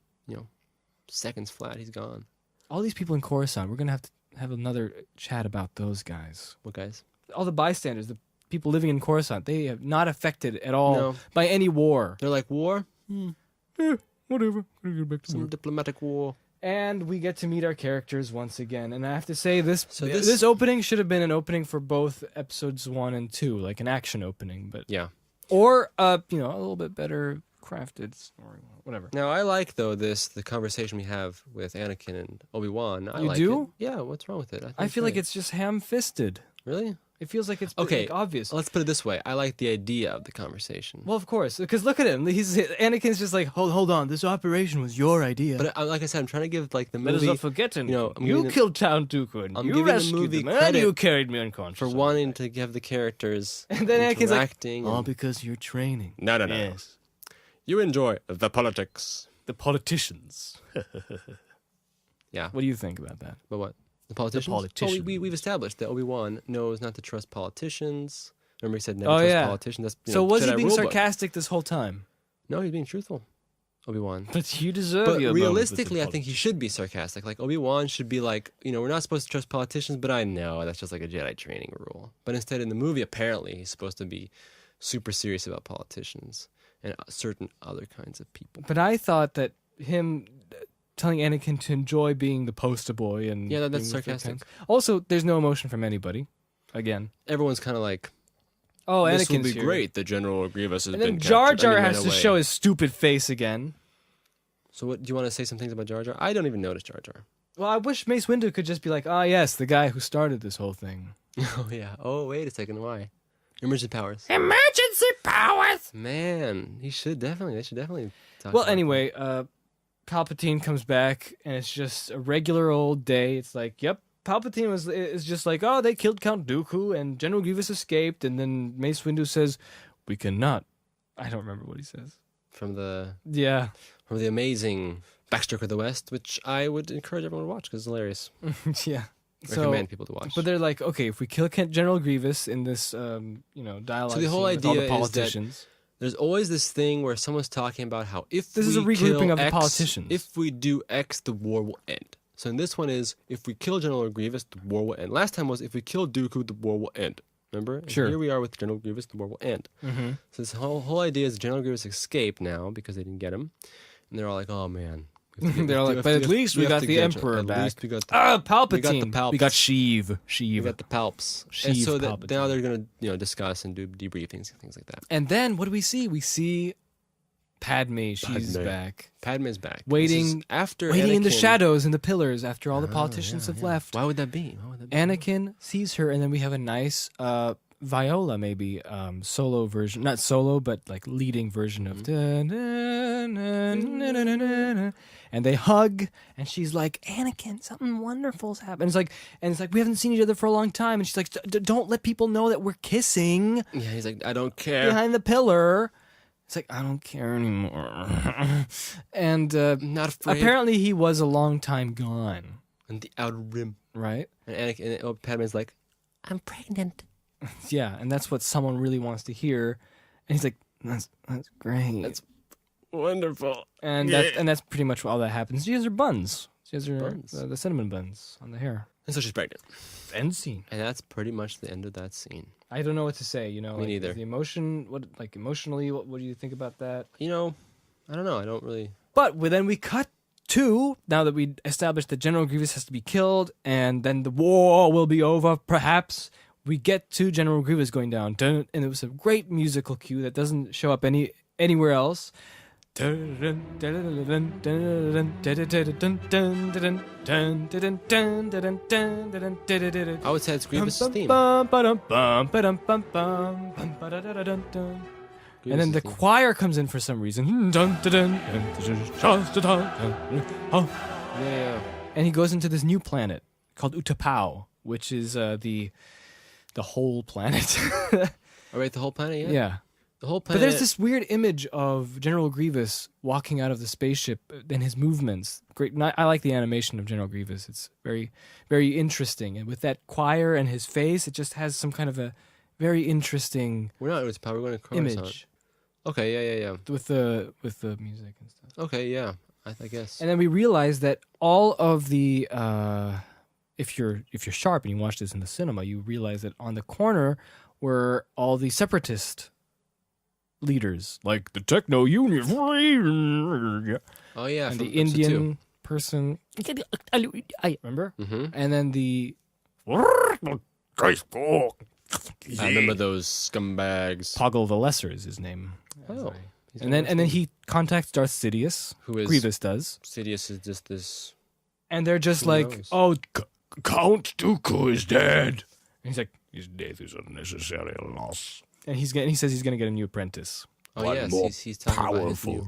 seconds flat. He's gone. All these people in Coruscant, we're gonna have to have another chat about those guys. What guys? All the bystanders, the people living in Coruscant, they have not affected at all by any war. They're like, war? Yeah, whatever. Get back to some diplomatic war. And we get to meet our characters once again. And I have to say, this opening should have been an opening for both episodes 1 and 2, like an action opening. But yeah. Or, a little bit better crafted story, whatever. Now, I like, though, the conversation we have with Anakin and Obi-Wan. You do? It. Yeah, what's wrong with it? I feel like it's just ham-fisted. Really? It feels like it's obvious. Let's put it this way. I like the idea of the conversation. Well, of course, because look at him. Anakin's just like, hold on, this operation was your idea. But like I said, I'm trying to give the movie. But as I'm forgetting, you killed Count Dooku, and you rescued them, and you carried me unconscious for wanting to give the characters and then Anakin's like, all because you're training. No. Yes. You enjoy the politics. The politicians. Yeah. What do you think about that? But what? The politicians? The politicians. Well, we've established that Obi-Wan knows not to trust politicians. Remember he said never trust politicians. That's, so was Jedi he being rule book. sarcastic this whole time? No, he's being truthful. Obi-Wan. But you deserve But your realistically, I think he should be sarcastic. Like, Obi-Wan should be like, we're not supposed to trust politicians, but I know that's just like a Jedi training rule. But instead, in the movie, apparently, he's supposed to be super serious about politicians and certain other kinds of people. But I thought that him telling Anakin to enjoy being the poster boy and... Yeah, that's being with sarcastic. the fans. Also, there's no emotion from anybody. Again. Everyone's kind of like, oh, this will Anakin's be here. great. The General Grievous has And been then Jar captured. Jar And he has ran to away. show his stupid face again. So what, do you want to say some things about Jar Jar? I don't even notice Jar Jar. Well, I wish Mace Windu could just be like, yes, the guy who started this whole thing. Oh, yeah. Oh, wait a second. Why? Emergency powers. Emergency powers! Man, they should definitely talk Well, about anyway, Palpatine comes back, and it's just a regular old day. It's like, yep, Palpatine is just like, oh, they killed Count Dooku, and General Grievous escaped, and then Mace Windu says, we cannot. I don't remember what he says. from the amazing Backstroke of the West, which I would encourage everyone to watch because it's hilarious. Yeah. Recommend people to watch. But they're like, okay, if we kill General Grievous in this, dialogue So the whole scene with all idea the is that politicians, there's always this thing where someone's talking about how if This we is a regrouping kill of the X, politicians. if we do X, the war will end. So in this one is, if we kill General Grievous, the war will end. Last time was, if we kill Dooku, the war will end. Remember? And Sure. here we are with General Grievous, the war will end. Mm-hmm. So this whole idea is General Grievous escaped now because they didn't get him. And they're all like, oh man. They're like, but at least we got the Emperor back. At least we got the Palpatine. We got the Palps. We got Sheev. We got the Palps. Sheev And so Palpatine. now they're going to discuss and do debriefings and things like that. And then what do we see? We see Padme. She's Padme. back. Padme's back. Waiting- This is after Waiting in the Anakin- shadows, in the pillars, after all the politicians have left. Why would that be? Anakin sees her, and then we have a nice viola, maybe solo version. Not solo, but like leading version of. And they hug, and she's like, Anakin, something wonderful's happened. It's like, we haven't seen each other for a long time. And she's like, don't let people know that we're kissing Yeah, he's like, I don't care. behind the pillar. It's like, I don't care anymore. And Not afraid. apparently he was a long time gone, And the outer rim. right? And Anakin, Padme's like, I'm pregnant. Yeah, and that's what someone really wants to hear. And he's like, that's great. That's wonderful. And that's pretty much all that happens. She has her buns. She has her Buns. the cinnamon buns on the hair. And so she's pregnant. End scene. And that's pretty much the end of that scene. I don't know what to say. Me neither. The emotion. Emotionally, what do you think about that? I don't know. I don't really. But then we cut to, now that we established that General Grievous has to be killed, and then the war will be over, perhaps. We get to General Grievous going down, and it was a great musical cue that doesn't show up anywhere else. I would say it's Grievous' theme. And then the choir comes in for some reason. Yeah. And he goes into this new planet called UtaPOW, which is the whole planet. All right, the whole planet, yeah? Yeah. The whole But planet. there's this weird image of General Grievous walking out of the spaceship and his movements. Great. I like the animation of General Grievous. It's very, very interesting. And with that choir and his face, it just has some kind of a very interesting We're not, it's power. We're going to Coruscant. image Okay, yeah. with the music and stuff. Okay, yeah. I guess. And then we realize that all of the if you're sharp and you watch this in the cinema, you realize that on the corner were all the separatist leaders, like the Techno Union, Oh, yeah. and from the episode Indian person. Remember? Mm-hmm. And then the I remember those scumbags. Poggle the Lesser is his name. Oh. And then he contacts Darth Sidious, Who is. Grievous does, Sidious is just this. and they're just Who like, knows? "Oh, Count Dooku is dead. he's like, His death is a necessary loss. and he says he's gonna get a new apprentice. Oh, One yes. more He's talking about his powerful.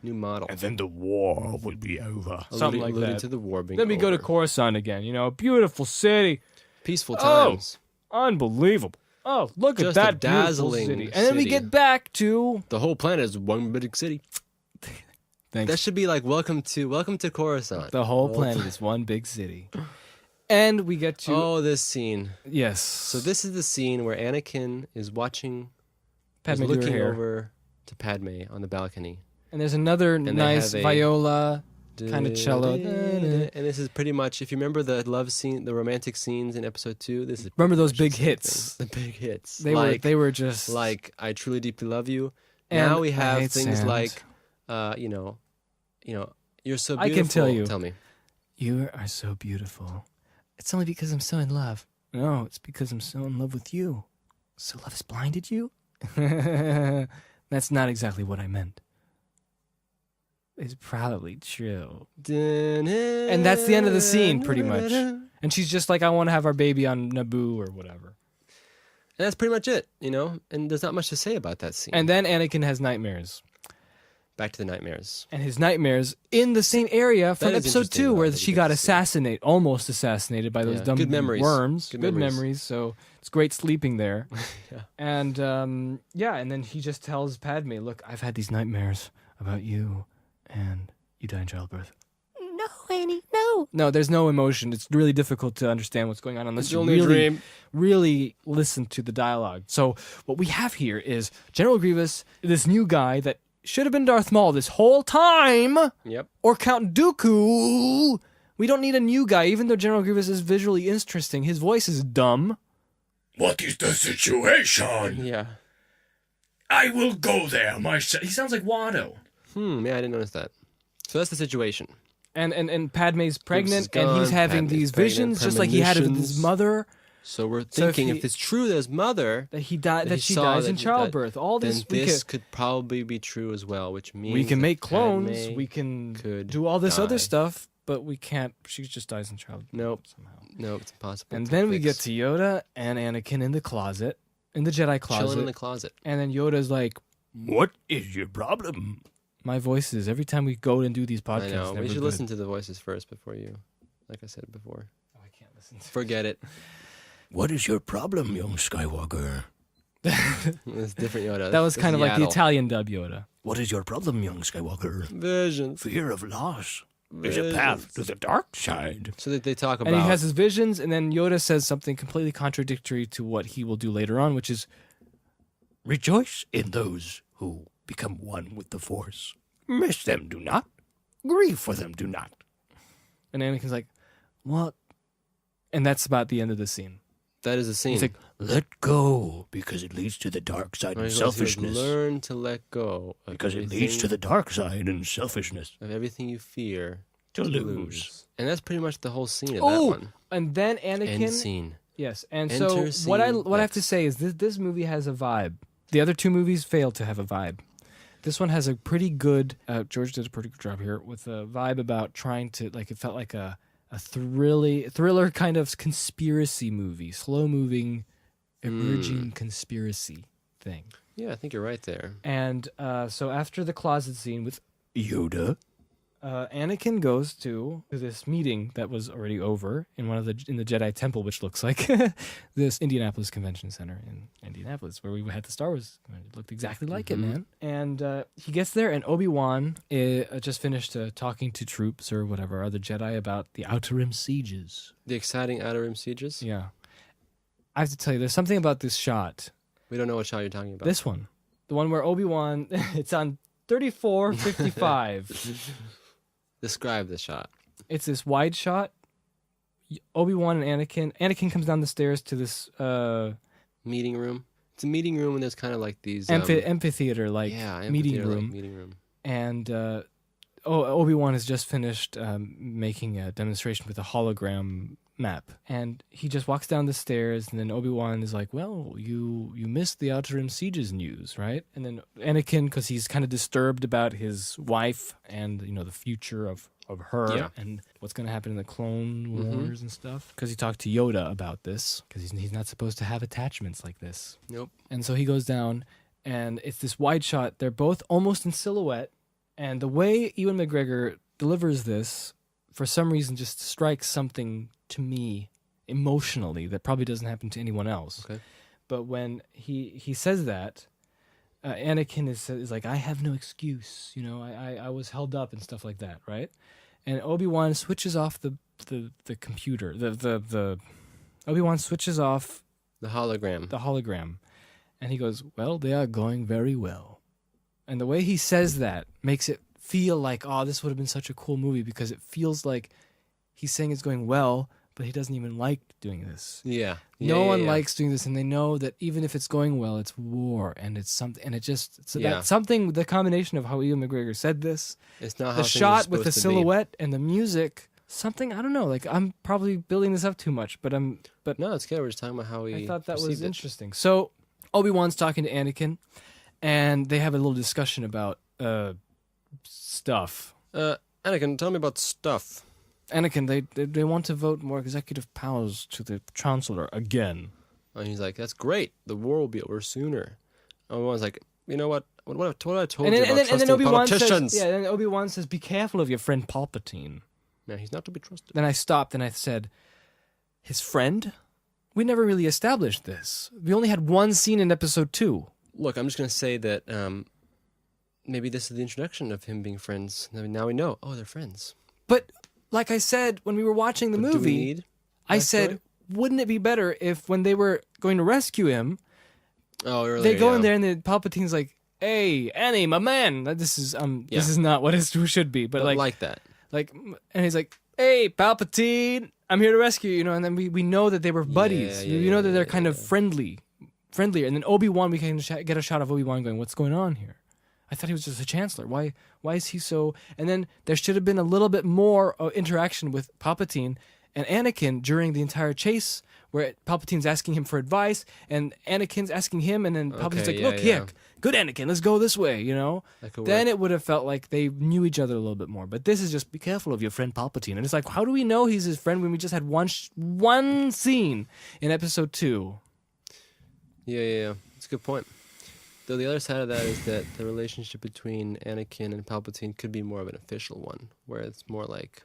new model. And then the war will be over. Something like alluding that. to the war being Then we go to over. Coruscant again. Beautiful city, Peaceful Oh. times. unbelievable. Oh, look Just at a that beautiful dazzling city. And then we city. get back to... The whole planet is one big city. Thanks. That should be like welcome to Coruscant. The whole planet is one big city. And we get to... Oh, this scene. Yes. So this is the scene where Anakin is watching, Padme is do her looking hair. over to Padme on the balcony. And there's another they nice have a- viola, kind of cello. And this is pretty much, if you remember the love scene, the romantic scenes in episode 2, this is Remember those pretty much big the same hits? thing. The big hits. They were just... Like I truly deeply love you. And Now we I have hate things sand. like, you know, you're so beautiful. I can tell you. Tell me. You are so beautiful. It's only because I'm so in love. No, it's because I'm so in love with you. So love has blinded you? That's not exactly what I meant. It's probably true. And that's the end of the scene, pretty much. And she's just like, I want to have our baby on Naboo or whatever. And that's pretty much it, and there's not much to say about that scene. And then Anakin has nightmares. Back to the nightmares. And his nightmares in the same area from That is episode interesting, 2 though, where that she you got get to see. almost assassinated by those Yeah, dumb good memories. worms. Good Good memories. memories. So it's great sleeping there. Yeah. And and then he just tells Padme, look, I've had these nightmares about you and you die in childbirth. No, Annie, no. No, there's no emotion. It's really difficult to understand what's going on unless It's you only a really, dream. really listen to the dialogue. So what we have here is General Grievous, this new guy that should have been Darth Maul this whole time, Yep. or Count Dooku. We don't need a new guy, even though General Grievous is visually interesting. His voice is dumb. What is the situation? Yeah. I will go there myself. He sounds like Watto. Yeah, I didn't notice that. So that's the situation. And Padme's pregnant, gone, and he's having Padme's these pregnant, visions, just like he had with his premonitions. mother, So we're So if thinking he- if it's true that his mother, that he died, that he she saw dies that in he- childbirth. All then this, this could probably be true as well, which means we can that make clones, Padme we can could do all this other die. stuff, but we can't. She just dies in childbirth Nope. somehow. No, it's impossible. And to then we get fix. to Yoda and Anakin in the closet, in the Jedi closet, chilling in the closet. and then Yoda's like, What is your problem? my voices every time we go and do these podcasts. I know. never We should good. listen to the voices first before you, like I said before. Oh, I can't listen to Forget it. What is your problem, young Skywalker? It's different Yoda. That was This kind is of like the Yaddle. Italian dub Yoda. What is your problem, young Skywalker? Visions. Fear of loss. There's a path to the dark side. So that they talk about. And he has his visions, and then Yoda says something completely contradictory to what he will do later on, which is, Rejoice in those who become one with the Force. Miss them, do not. Grieve for them, do not. and Anakin's like, what? And that's about the end of the scene. That is a scene. He's like, Let go, because it leads to the dark side and He goes, selfishness. learn to let go. Of Because it leads to everything- the dark side and selfishness. of everything you fear To lose. And that's pretty much the whole scene of that oh, one. and then Anakin. End scene. Yes, and Enter so what I scene have to X. say is this movie has a vibe. The other two movies failed to have a vibe. This one has a pretty good. George did a pretty good job here with a vibe about trying to it felt like a thriller kind of conspiracy movie, slow moving, emerging conspiracy thing. Yeah, I think you're right there. And so after the closet scene with Yoda. Anakin goes to this meeting that was already over in in the Jedi Temple, which looks like this Indianapolis Convention Center in Indianapolis, where we had the Star Wars. It looked exactly like it, man. And he gets there, and Obi-Wan just finished talking to troops or whatever other Jedi about the Outer Rim sieges. The exciting Outer Rim sieges. Yeah, I have to tell you, there's something about this shot. We don't know what shot you're talking about. This one, the one where Obi-Wan, it's on 3455. Describe the shot. It's this wide shot. Obi-Wan and Anakin. Anakin comes down the stairs to this Meeting room. It's a meeting room, and there's kind of like these amphitheater like meeting amphitheater-like room. meeting room. And Obi-Wan has just finished making a demonstration with a hologram map. And he just walks down the stairs, and then Obi-Wan is like, well, you missed the Outer Rim Sieges news, right? And then Anakin, because he's kind of disturbed about his wife and, the future of her Yeah. and what's going to happen in the Clone Wars and stuff. Because he talked to Yoda about this, because he's not supposed to have attachments like this. Nope. And so he goes down, and it's this wide shot. They're both almost in silhouette. And the way Ewan McGregor delivers this, for some reason, just strikes something to me emotionally that probably doesn't happen to anyone else. Okay. But when he says that, Anakin is like, I have no excuse. You know, I was held up and stuff like that, right? And Obi-Wan switches off the computer. The Obi-Wan switches off The hologram. And he goes, well, they are going very well. And the way he says that makes it feel like, oh, this would have been such a cool movie, because it feels like he's saying it's going well, but he doesn't even like doing this. Yeah. No one likes doing this, and they know that even if it's going well, it's war, and it's something, and it just that's something. The combination of how Ewan McGregor said this, it's not how the things shot are with the supposed to be. silhouette and the music, something I don't know. Like, I'm probably building this up too much, but No, it's good. We're just talking about how he. I thought that was perceived it. interesting. So Obi-Wan's talking to Anakin, and they have a little discussion about stuff. Anakin, tell me about stuff. Anakin, they want to vote more executive powers to the Chancellor again. And he's like, that's great. The war will be over sooner. Obi-Wan's like, you know what? What I told you about trusting politicians? Then Obi-Wan says, be careful of your friend Palpatine. Yeah, he's not to be trusted. Then I stopped and I said, his friend? We never really established this. We only had one scene in episode 2. Look, I'm just going to say that maybe this is the introduction of him being friends. Now we know, oh, they're friends. But like I said, when we were watching the But do we movie, need I that said, story? wouldn't it be better if when they were going to rescue him, Oh, earlier, they go in there and the Palpatine's like, hey, Annie, my man. This is not what it should be. But like that. And he's like, hey, Palpatine, I'm here to rescue you, and then we know that they were buddies. We know that they're kind of friendlier. And then Obi-Wan, we can get a shot of Obi-Wan going, what's going on here? I thought he was just a chancellor. Why is he so... And then there should have been a little bit more interaction with Palpatine and Anakin during the entire chase, where Palpatine's asking him for advice, and Anakin's asking him, and then Palpatine's like, look, here, good Anakin, let's go this way, you know? Then it would have felt like they knew each other a little bit more. But this is just, be careful of your friend Palpatine. And it's like, how do we know he's his friend when we just had one scene in episode 2? Yeah. It's a good point. Though the other side of that is that the relationship between Anakin and Palpatine could be more of an official one, where it's more like...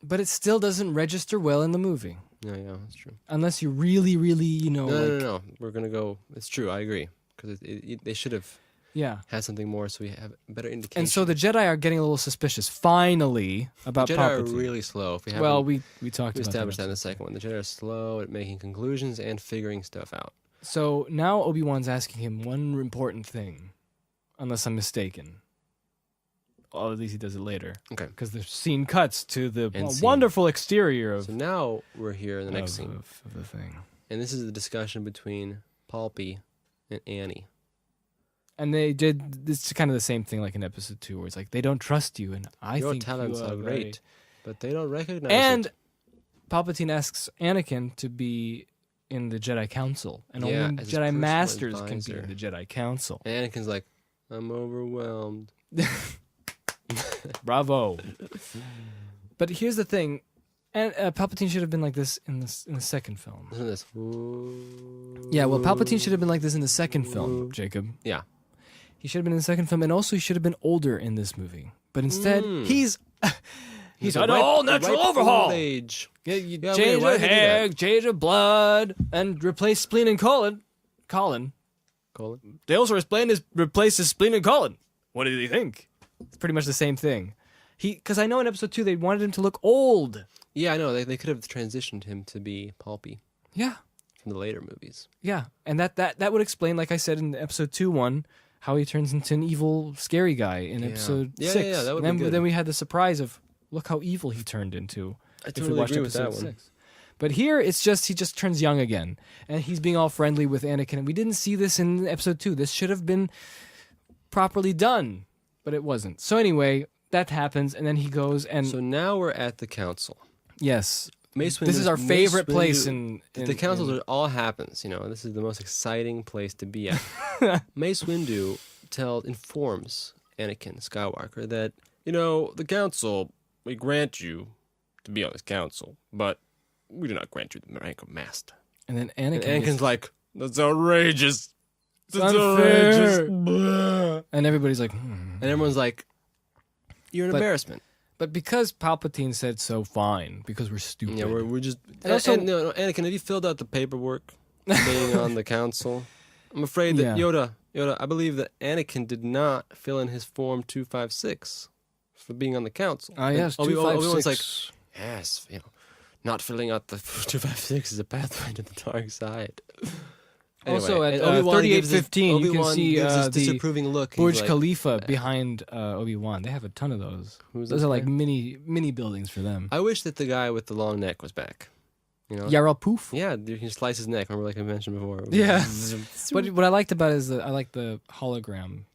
But it still doesn't register well in the movie. Yeah, that's true. Unless you really, really, you know... No. We're going to go... It's true, I agree. Because they should have had something more so we have a better indication. And so the Jedi are getting a little suspicious, finally, about the Jedi Palpatine. are really slow. If we talked about established that in the second one. The Jedi are slow at making conclusions and figuring stuff out. So now Obi-Wan's asking him one important thing, unless I'm mistaken. Well, at least he does it later. Okay. Because the scene cuts to the wonderful exterior of... So now we're here in the next scene. Of the thing. And this is the discussion between Palpy and Annie. And they did this kind of the same thing like in episode 2, where it's like, they don't trust you, and Your think talents you are great, but they don't recognize And it. Palpatine asks Anakin to be in the Jedi Council, and only as his Jedi personal Masters can be advisor. in the Jedi Council. And Anakin's like, I'm overwhelmed. Bravo. But here's the thing, and Palpatine should have been like this in the second film. Listen to this. Yeah, well, Palpatine should have been like this in the second film, Jacob. Yeah. He should have been in the second film, and also he should have been older in this movie. But instead, he's an all-natural overhaul. Age. You change the hair, change the blood, and replace spleen and colon. They also replace his spleen and colon. What did he think? It's pretty much the same thing. Because I know in episode 2 they wanted him to look old. Yeah, I know. They could have transitioned him to be Palpy. Yeah. From the later movies. Yeah, and that would explain, like I said in episode 2-1, how he turns into an evil, scary guy in episode 6. Yeah, that would be good. Then we had the surprise of, look how evil he turned into. I totally agree with that one. 6. But here, he just turns young again, and he's being all friendly with Anakin. And we didn't see this in episode 2. This should have been properly done, but it wasn't. So anyway, that happens, and then he goes and... So now we're at the council. Yes. This is our favorite place in the councils. It all happens. You know, this is the most exciting place to be at. Mace Windu informs Anakin Skywalker that, the council, we grant you to be on this council, but we do not grant you the rank of master. And then Anakin's like, that's outrageous. That's unfair. And everybody's like, And everyone's like, you're an embarrassment. But because Palpatine said so, fine, because we're stupid. Yeah, we're just... And also, Anakin, have you filled out the paperwork being on the council. I'm afraid that Yeah. Yoda, I believe that Anakin did not fill in his form 256 for being on the council. Ah, yes, And Obi-Wan's 256. like, yes, not filling out the 256 is a pathway to the dark side. Also, at and Obi-Wan gives this- 3815, you can Obi-Wan see gives this the disapproving look. He's Burj like, Khalifa behind Obi-Wan. They have a ton of those. Who's Those this are like guy? mini buildings for them. I wish that the guy with the long neck was back. You know? Yara Poof. Yeah, you can slice his neck. Remember, like I mentioned before. Yeah. But what I liked about it is that I like the hologram.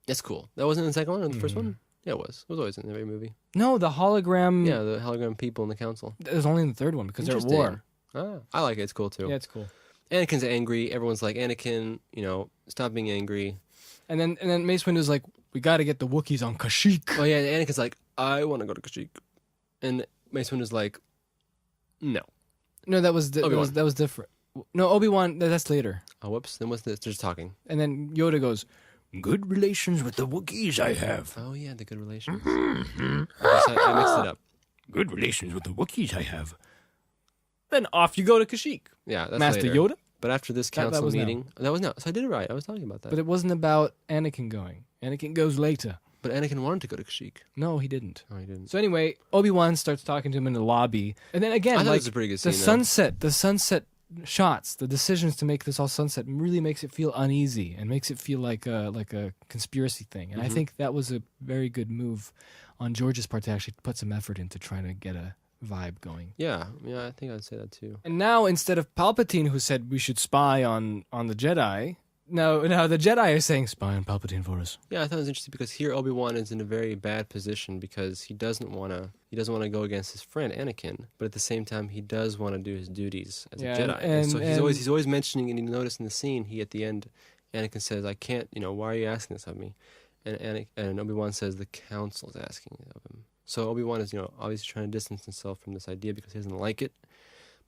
That's cool. That wasn't in the second one or the Mm-hmm. first one? Yeah, it was. It was always in every movie. No, the hologram. Yeah, the hologram people in the council. It was only in the third one because they're at war. Ah, I like it. It's cool too. Yeah, it's cool. Anakin's angry. Everyone's like, Anakin, stop being angry. And then Mace Windu's like, we got to get the Wookiees on Kashyyyk. Oh yeah, Anakin's like, I want to go to Kashyyyk, and Mace Windu's like, no. No, that was Obi-Wan. that was different. No, Obi-Wan. That's later. Oh, whoops. Then what's this? They're just talking. And then Yoda goes, Good relations with the Wookiees I have. Oh yeah, the good relations. Mm-hmm. I mixed it up. Good relations with the Wookiees I have. then off you go to Kashyyyk. Yeah, that's Master later. Yoda. But after this That council was now. meeting, that was not. So I did it right. I was talking about that. But it wasn't about Anakin going. Anakin goes later. But Anakin wanted to go to Kashyyyk. No, he didn't. No, he didn't. So anyway, Obi-Wan starts talking to him in the lobby. And then again, I thought it like was a pretty good the scene. the sunset shots, the decisions to make this all sunset really makes it feel uneasy and makes it feel like a conspiracy thing. And I think that was a very good move on George's part to actually put some effort into trying to get a vibe going. Yeah, I think I'd say that too. And now instead of Palpatine who said we should spy on the Jedi, now the Jedi are saying spy on Palpatine for us. Yeah, I thought it was interesting because here Obi-Wan is in a very bad position because he doesn't want to go against his friend Anakin, but at the same time he does want to do his duties as a Jedi. And so he's always mentioning, and you notice in the scene, he at the end, Anakin says, "I can't, why are you asking this of me?" And Obi-Wan says, "The Council's asking it of him." So Obi-Wan is, obviously trying to distance himself from this idea because he doesn't like it,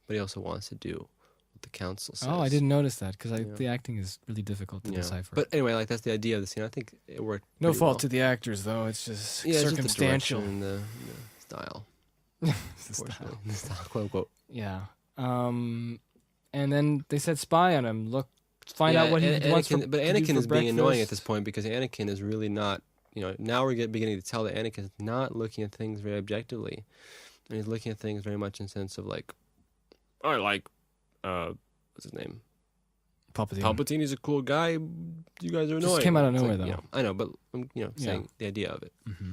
but he also wants to do what the Council says. Oh, I didn't notice that because the acting is really difficult to decipher. But anyway, that's the idea of the scene. I think it worked. No pretty fault well. to the actors, though. It's just Yeah, it's circumstantial. just the direction and the style. The style. Unfortunately. The style, quote unquote. Yeah. And then they said spy on him. Look, find out what he wants Anakin, for, but to do Anakin for is being annoying at breakfast. this point because Anakin is really not. Now we're beginning to tell that Anakin is not looking at things very objectively, and he's looking at things very much in the sense of like, I like, what's his name? Palpatine. Palpatine is a cool guy. You guys are annoying. Just came out of It's nowhere, like, though. I know, but I'm saying the idea of it. Mm-hmm.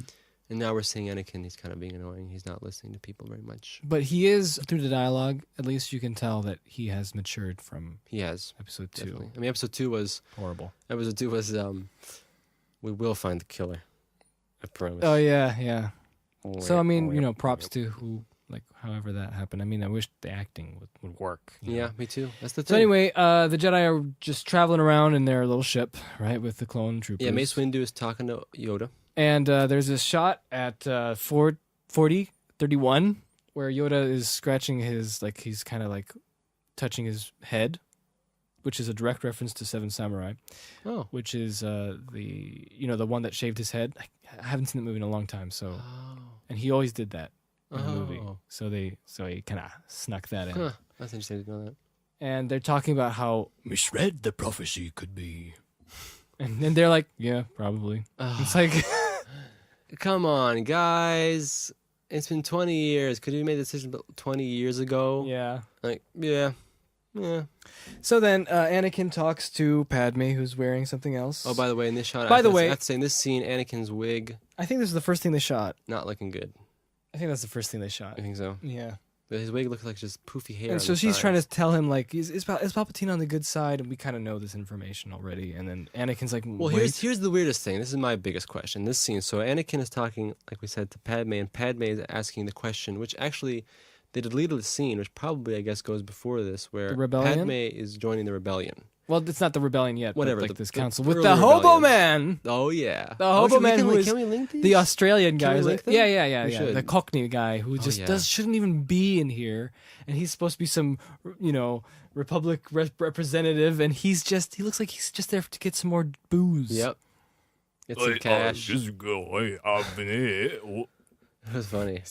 And now we're seeing Anakin. He's kind of being annoying. He's not listening to people very much. But he is, through the dialogue, at least you can tell that he has matured from He has episode 2. definitely. I mean, episode 2 was Horrible. we will find the killer. I promise. Oh, yeah. So, I mean, yeah. props to who, however that happened. I mean, I wish the acting would work. you Yeah, know. me too. That's the thing. So anyway, the Jedi are just traveling around in their little ship, right, with the clone troopers. Yeah, Mace Windu is talking to Yoda. And there's this shot at 31 where Yoda is scratching his, he's kind of touching his head, which is a direct reference to Seven Samurai, Oh. which is the one that shaved his head. I haven't seen the movie in a long time, so and he always did that in the movie. So he kind of snuck that in. Huh. That's interesting to know that. And they're talking about how, Misread the prophecy could be. and then they're like, yeah, probably. It's like, Come on, guys. It's been 20 years. Could you have made a decision about 20 years ago? yeah. Yeah. So then Anakin talks to Padme, who's wearing something else. Oh, by the way, in this shot, By the I way- have to say, in this scene, Anakin's wig, I think this is the first thing they shot. not looking good. I think that's the first thing they shot. I think so. Yeah. But his wig looks like just poofy hair. And on so the she's sides. trying to tell him, is Palpatine on the good side? And we kind of know this information already. And then Anakin's like, Well, wait. here's the weirdest thing. This is my biggest question. This scene. So Anakin is talking, like we said, to Padme, and Padme is asking the question, which actually they deleted the scene, which probably I guess goes before this, where The rebellion? Padme is joining the rebellion. Well, it's not the rebellion yet. Whatever, But this the council with early the hobo rebellion. man. Oh yeah, The hobo man who is can we link these? the Australian Can guy. we Who's link like, them? yeah. We should. The Cockney guy who just yeah. shouldn't even be in here. And he's supposed to be some, Republic representative. And he looks like he's just there to get some more booze. Yep. It's some cash. Just go away. I've been here. It was funny.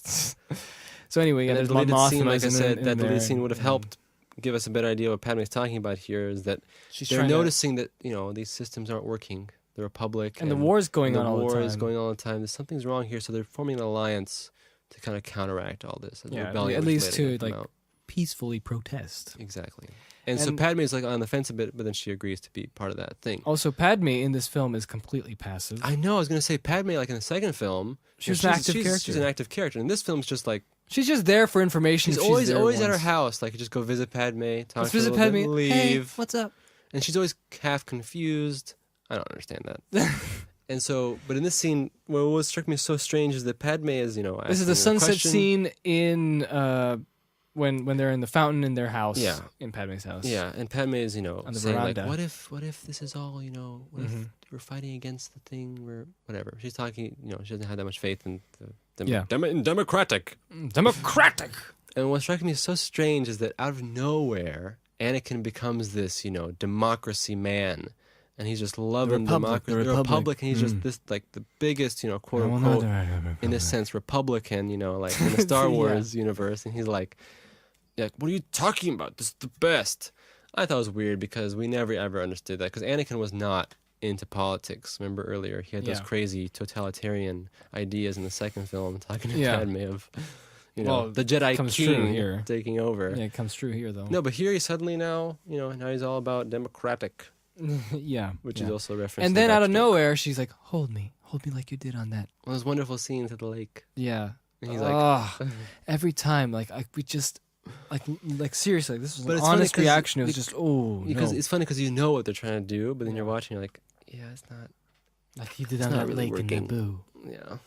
So anyway, yeah, And there's the deleted Mon scene, like I Mothmas said, in that deleted there. scene would have helped give us a better idea what Padme's talking about here is that She's they're trying to- noticing that, these systems aren't working. The Republic and the war's going on all the time. The war is going on all the time. There's something's wrong here, so they're forming an alliance to kind of counteract all this. Yeah, Rebellion at was least later to gonna come like out. peacefully protest. Exactly. And so And- Padme is like on the fence a bit, but then she agrees to be part of that thing. Also, Padme in this film is completely passive. I know. I was going to say Padme, like in the second film, She's an active She's character. an active character. And this film's just like She's just there for information. she's if always there at her once. house. Like, you just go visit Padme, talk Let's to her visit a little Padme. bit, leave. Hey, what's up? And she's always half confused. I don't understand that. And so, but in this scene, what struck me so strange is that Padme is, This is the asking a sunset question. scene in when they're in the fountain in their house. Yeah. In Padme's house. Yeah, and Padme is, the saying like, veranda. what if this is all, what if we're fighting against the thing where whatever. She's talking, she doesn't have that much faith in the democratic. Democratic. And what struck me so strange is that out of nowhere, Anakin becomes this, democracy man. And he's just loving democracy. The Republic, and he's just this, like, the biggest, quote unquote, in a sense, Republican, like in the Star Wars universe. And he's like, what are you talking about? This is the best. I thought it was weird because we never ever understood that. Because Anakin was not into politics. Remember earlier, he had those crazy totalitarian ideas in the second film, talking to Padme of, the Jedi King taking over. Yeah, it comes true here though. No, but here he's suddenly now he's all about democratic. Yeah, which is also referenced. And then out of nowhere, she's like, hold me like you did on that. One of those wonderful scenes at the lake. Yeah, and he's like, every time, we just, like seriously, this was but an it's honest funny reaction. It was just, because no. it's funny because you know what they're trying to do, but then you're watching, you're like, yeah, it's not. Like he did on that really lake working. in Naboo. Yeah.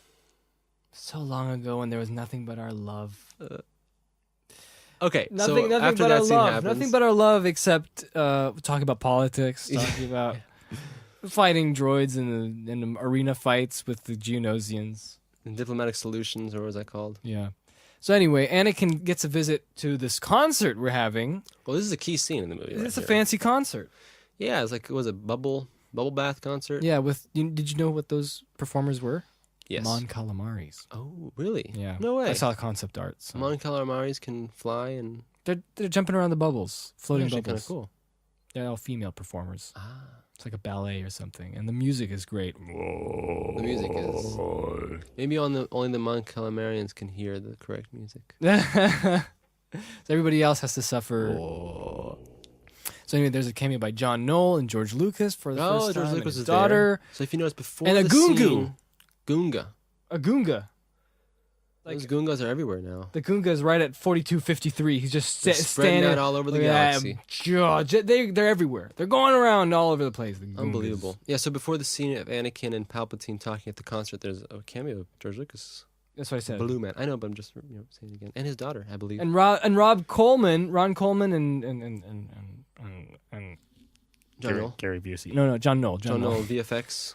So long ago, when there was nothing but our love. Okay, Nothing so after but that our scene love. happens, Nothing but our love, except talking about politics, talking about fighting droids in the arena fights with the Geonosians. and diplomatic solutions, or what was that called? Yeah. So anyway, Anakin gets a visit to this concert we're having. Well, this is a key scene in the movie. It's a right here. fancy concert. Yeah, it's like, it was a bubble bath concert. Yeah, did you know what those performers were? Yes. Mon Calamaris. Oh, really? Yeah. No way. I saw concept art. So. Mon Calamaris can fly and They're jumping around the bubbles, floating actually bubbles. kind of cool. They're all female performers. Ah, It's like a ballet or something, and the music is great. the music is maybe only the Mon Calamarians can hear the correct music. So everybody else has to suffer. So anyway, there's a cameo by John Knoll and George Lucas for the first time. George and Lucas his is daughter. there. So if you notice before And a the Gungu. scene, Gunga. A Gunga. Those Gungas are everywhere now. The Gunga is right at 4253. He's just They're spreading standing out all over the Yeah, galaxy. They're everywhere. They're going around all over the place. The Gungas. Unbelievable. Yeah, so before the scene of Anakin and Palpatine talking at the concert, there's a cameo of George Lucas. That's what I said. Blue Man. I know, but I'm just saying it again. And his daughter, I believe. And Ron Coleman, and John Knoll. Gary Busey. no, John Knoll. John Knoll, VFX.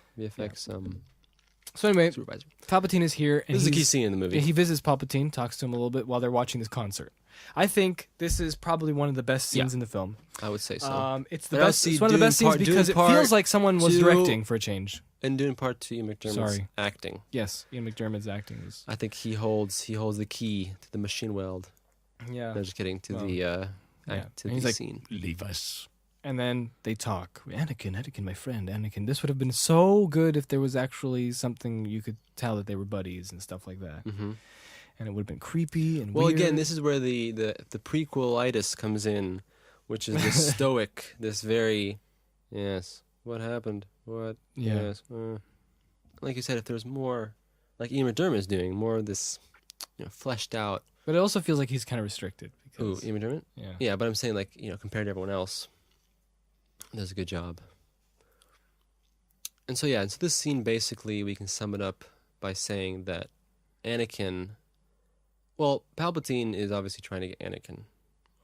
So anyway, Supervisor. Palpatine is here, and This is a key he's- scene in the movie. Yeah, he visits Palpatine, talks to him a little bit while they're watching this concert. I think this is probably one of the best scenes in the film. I would say so. It's the But I best. see It's one of the doing best scenes part- because doing it feels part like someone was two- directing for a change. And doing part two, Ian McDermott's Sorry. acting. Yes, Ian McDermott's acting is. I think he holds the key to the machine weld. Yeah. No, just kidding. To Well, the yeah. to And the he's like- scene. Leave us. And then they talk. Anakin, my friend, Anakin. This would have been so good if there was actually something you could tell that they were buddies and stuff like that. Mm-hmm. And it would have been creepy and Well, weird. again, this is where the prequel-itis comes in, which is this stoic, this very, yes, what happened? What? Yeah. Yes. Like you said, if there's more, like Ian McDermott is doing, more of this, fleshed out. But it also feels like he's kind of restricted. Ooh, Because, Ian McDermott? yeah. Yeah, but I'm saying, like, compared to everyone else, does a good job. And so, so this scene, basically, we can sum it up by saying that Anakin, well, Palpatine is obviously trying to get Anakin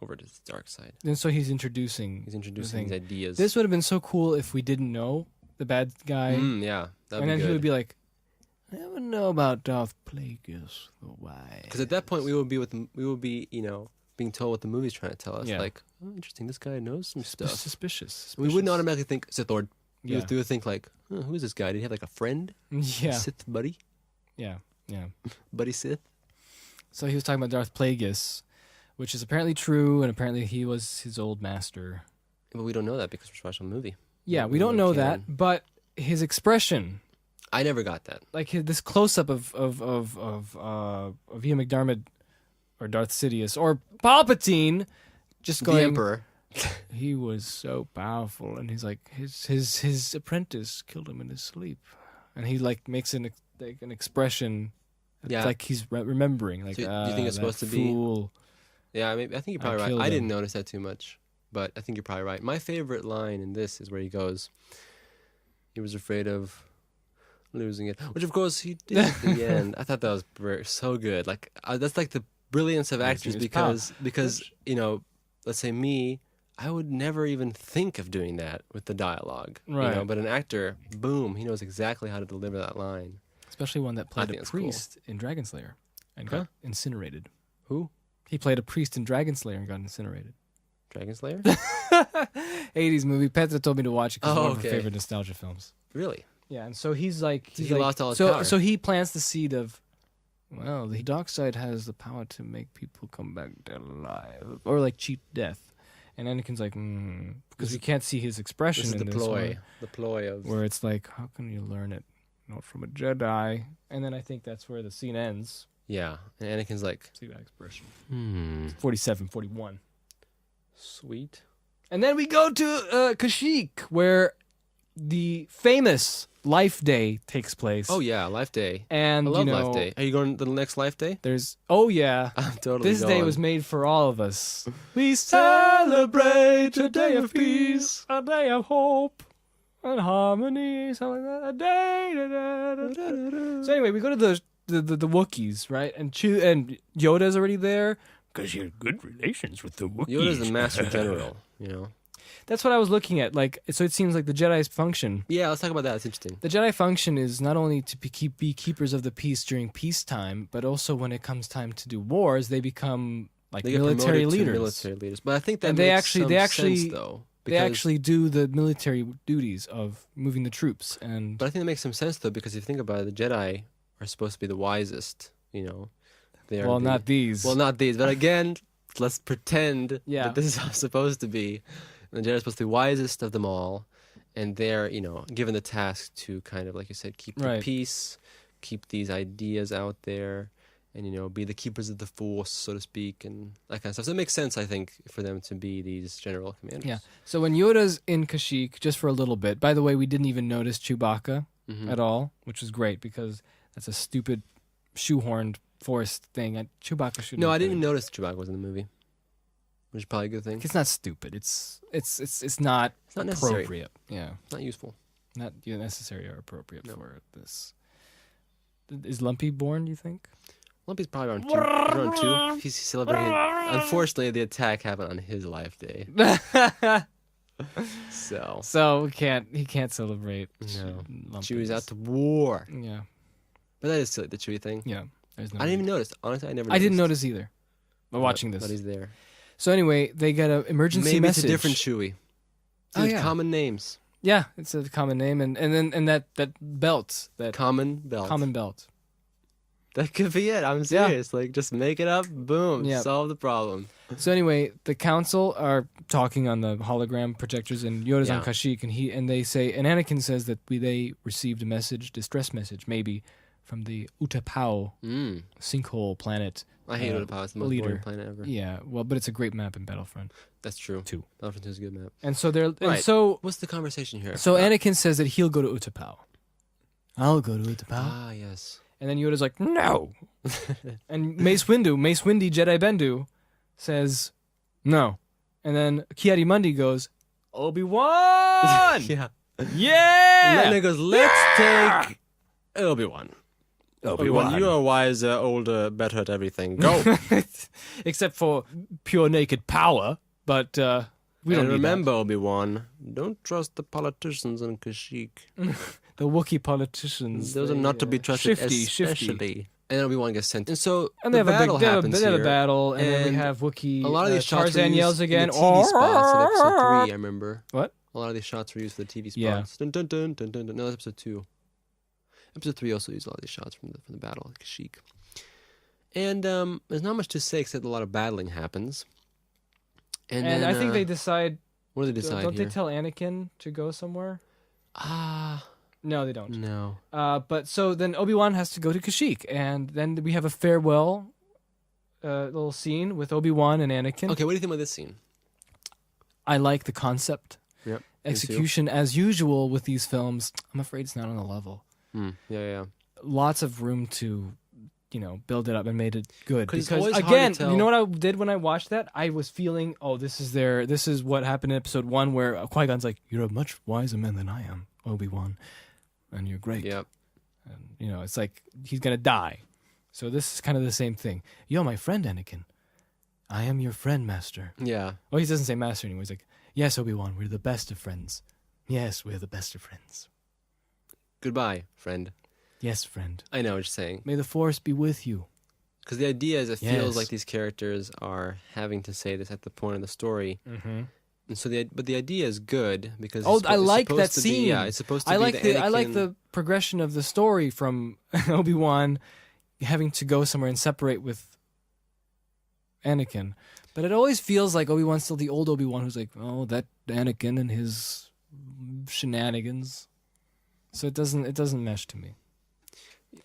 over to the dark side. And so he's introducing. He's introducing these ideas. This would have been so cool if we didn't know the bad guy. Yeah, that'd And be then good. he would be like, I never know about Darth Plagueis. Why? Because at that point, we will be, being told what the movie's trying to tell us. Yeah. Like, oh, interesting, this guy knows some stuff. Suspicious. We wouldn't automatically think Sith Lord. Yeah. We would think like, oh, who is this guy? Did he have like a friend? Yeah. Sith buddy? Yeah. Buddy Sith? So he was talking about Darth Plagueis, which is apparently true, and apparently he was his old master. But we don't know that because we're watching the movie. Yeah, we don't know that, but his expression, I never got that. like this close-up of Ian McDiarmid or Darth Sidious or Palpatine, just going. The Emperor. He was so powerful, and he's like his apprentice killed him in his sleep, and he like makes an expression, like he's remembering. Like, so do you think it's supposed to fool. be? Yeah, maybe, I think you're probably right. I didn't notice that too much, but I think you're probably right. My favorite line in this is where he goes, "He was afraid of losing it," which of course he did at the end. I thought that was so good. Like that's like the brilliance of actors because let's say me. I would never even think of doing that with the dialogue, right? But an actor, boom, he knows exactly how to deliver that line. Especially one that played a priest in Dragon Slayer and got incinerated. Who? He played a priest in Dragon Slayer and got incinerated. Dragon Slayer? 80s movie. Petra told me to watch it because it's one of her favorite nostalgia films. Really? Yeah, and so he's like... He lost all his power. So he plants the seed of, well, the dark side has the power to make people come back dead alive. Or like cheat death. And Anakin's like, because we can't see his expression this is in the this ploy. one, The ploy of... where it's like, how can you learn it? Not from a Jedi. And then I think that's where the scene ends. Yeah, and Anakin's like... See that expression. 47, 41. Sweet. And then we go to Kashyyyk, where the famous Life Day takes place. Oh, yeah, Life Day. And, I love Life Day. Are you going to the next Life Day? Oh, yeah. I'm totally This going. day was made for all of us. We celebrate a day of peace, a day of hope, and harmony, something like that. A day. So anyway, we go to the Wookiees, right? And Yoda's already there. Because you have good relations with the Wookiees. Yoda's the Master General, That's what I was looking at. Like, so it seems like the Jedi's function. Yeah, let's talk about that. It's interesting. The Jedi function is not only to be keepers of the peace during peacetime, but also when it comes time to do wars, they become like military leaders. But I think that and makes some sense, though. They actually do the military duties of moving the troops. But I think that makes some sense, though, because if you think about it, the Jedi are supposed to be the wisest, They are not these. Well, not these. But again, let's pretend Yeah. that this is how it's supposed to be. The Jedi are supposed to be wisest of them all, and they're, given the task to kind of, like you said, keep the peace, keep these ideas out there, and, be the keepers of the Force, so to speak, and that kind of stuff. So it makes sense, I think, for them to be these general commanders. Yeah. So when Yoda's in Kashyyyk, just for a little bit, by the way, we didn't even notice Chewbacca at all, which was great, because that's a stupid, shoehorned, forced thing. Chewbacca shouldn't. No, I didn't even notice Chewbacca was in the movie. Which is probably a good thing. It's not stupid. It's not necessary. Appropriate. Yeah. Not useful. Not necessary or appropriate for this. Is Lumpy born, do you think? Lumpy's probably around two. He's celebrating. Unfortunately, the attack happened on his life day. So he can't celebrate. No. Lumpy. Chewie's out to war. Yeah. But that is silly, the Chewie thing. Yeah. I didn't even notice. Honestly, I never noticed. I didn't notice either. But watching this. But he's there. So anyway, they get an emergency Maybe message. it's a different Chewie. There's common names. Yeah, it's a common name, and that belt, that common belt. That could be it. I'm serious. Like, just make it up. Boom. Yeah. Solve the problem. So anyway, the council are talking on the hologram projectors, and Yoda's on Kashyyyk, and they say, and Anakin says that they received a distress message, maybe from the UtaPOW sinkhole planet. I hate UtaPOW. It's the most boring planet ever. Yeah, well, but it's a great map in Battlefront. That's true. 2. Battlefront 2 is a good map. And so they're right. And so what's the conversation here? So Anakin says that he'll go to UtaPOW. I'll go to UtaPOW. Ah, yes. And then Yoda's like, no. And Mace Windy Jedi Bendu says, no. And then Ki-Adi-Mundi goes, Obi-Wan! Yeah. Yeah! And then it goes, let's take Obi-Wan. Obi-Wan, you are wiser, older, better at everything. Go. Except for pure naked power, but we don't remember, Obi-Wan, don't trust the politicians in Kashyyyk. The Wookiee politicians. Those are not to be trusted, shifty. And then Obi-Wan gets sent. And so and they have battle happens they have here. a battle, and then we have Wookiee. A lot of these shots Tarzan yells again. In the TV spots in episode 3, I remember. What? A lot of these shots were used for the TV spots. Yeah. Dun, dun, dun, dun, dun, dun. No, that's episode 2. Episode 3 also used a lot of these shots from the battle at Kashyyyk. And there's not much to say except a lot of battling happens. And And then, I think they decide. what do they decide Don't here? they tell Anakin to go somewhere? No, they don't. No. But so then Obi-Wan has to go to Kashyyyk, and then we have a farewell little scene with Obi-Wan and Anakin. Okay, what do you think about this scene? I like the concept. Yep. Execution, as usual with these films, I'm afraid it's not on the level. Yeah. Lots of room to, build it up and made it good. 'Cause it's Because always hard again, to tell. you know what I did when I watched that? I was feeling, this is what happened in episode 1 where Qui-Gon's like, you're a much wiser man than I am, Obi-Wan, and you're great. Yep. And, it's like he's going to die. So this is kind of the same thing. You're my friend, Anakin. I am your friend, Master. Yeah. Well, he doesn't say Master anymore. He's like, yes, Obi-Wan, we're the best of friends. Yes, we're the best of friends. Goodbye, friend. Yes, friend. I know what you're saying. May the Force be with you. Because the idea is it Yes. feels like these characters are having to say this at the point of the story. Mm-hmm. And so but the idea is good because I like it's that supposed to be- scene. yeah, it's supposed to I be like the I like Anakin- the progression of the story from Obi-Wan having to go somewhere and separate with Anakin. But it always feels like Obi-Wan's still the old Obi-Wan who's like, oh, that Anakin and his shenanigans. So it doesn't mesh to me.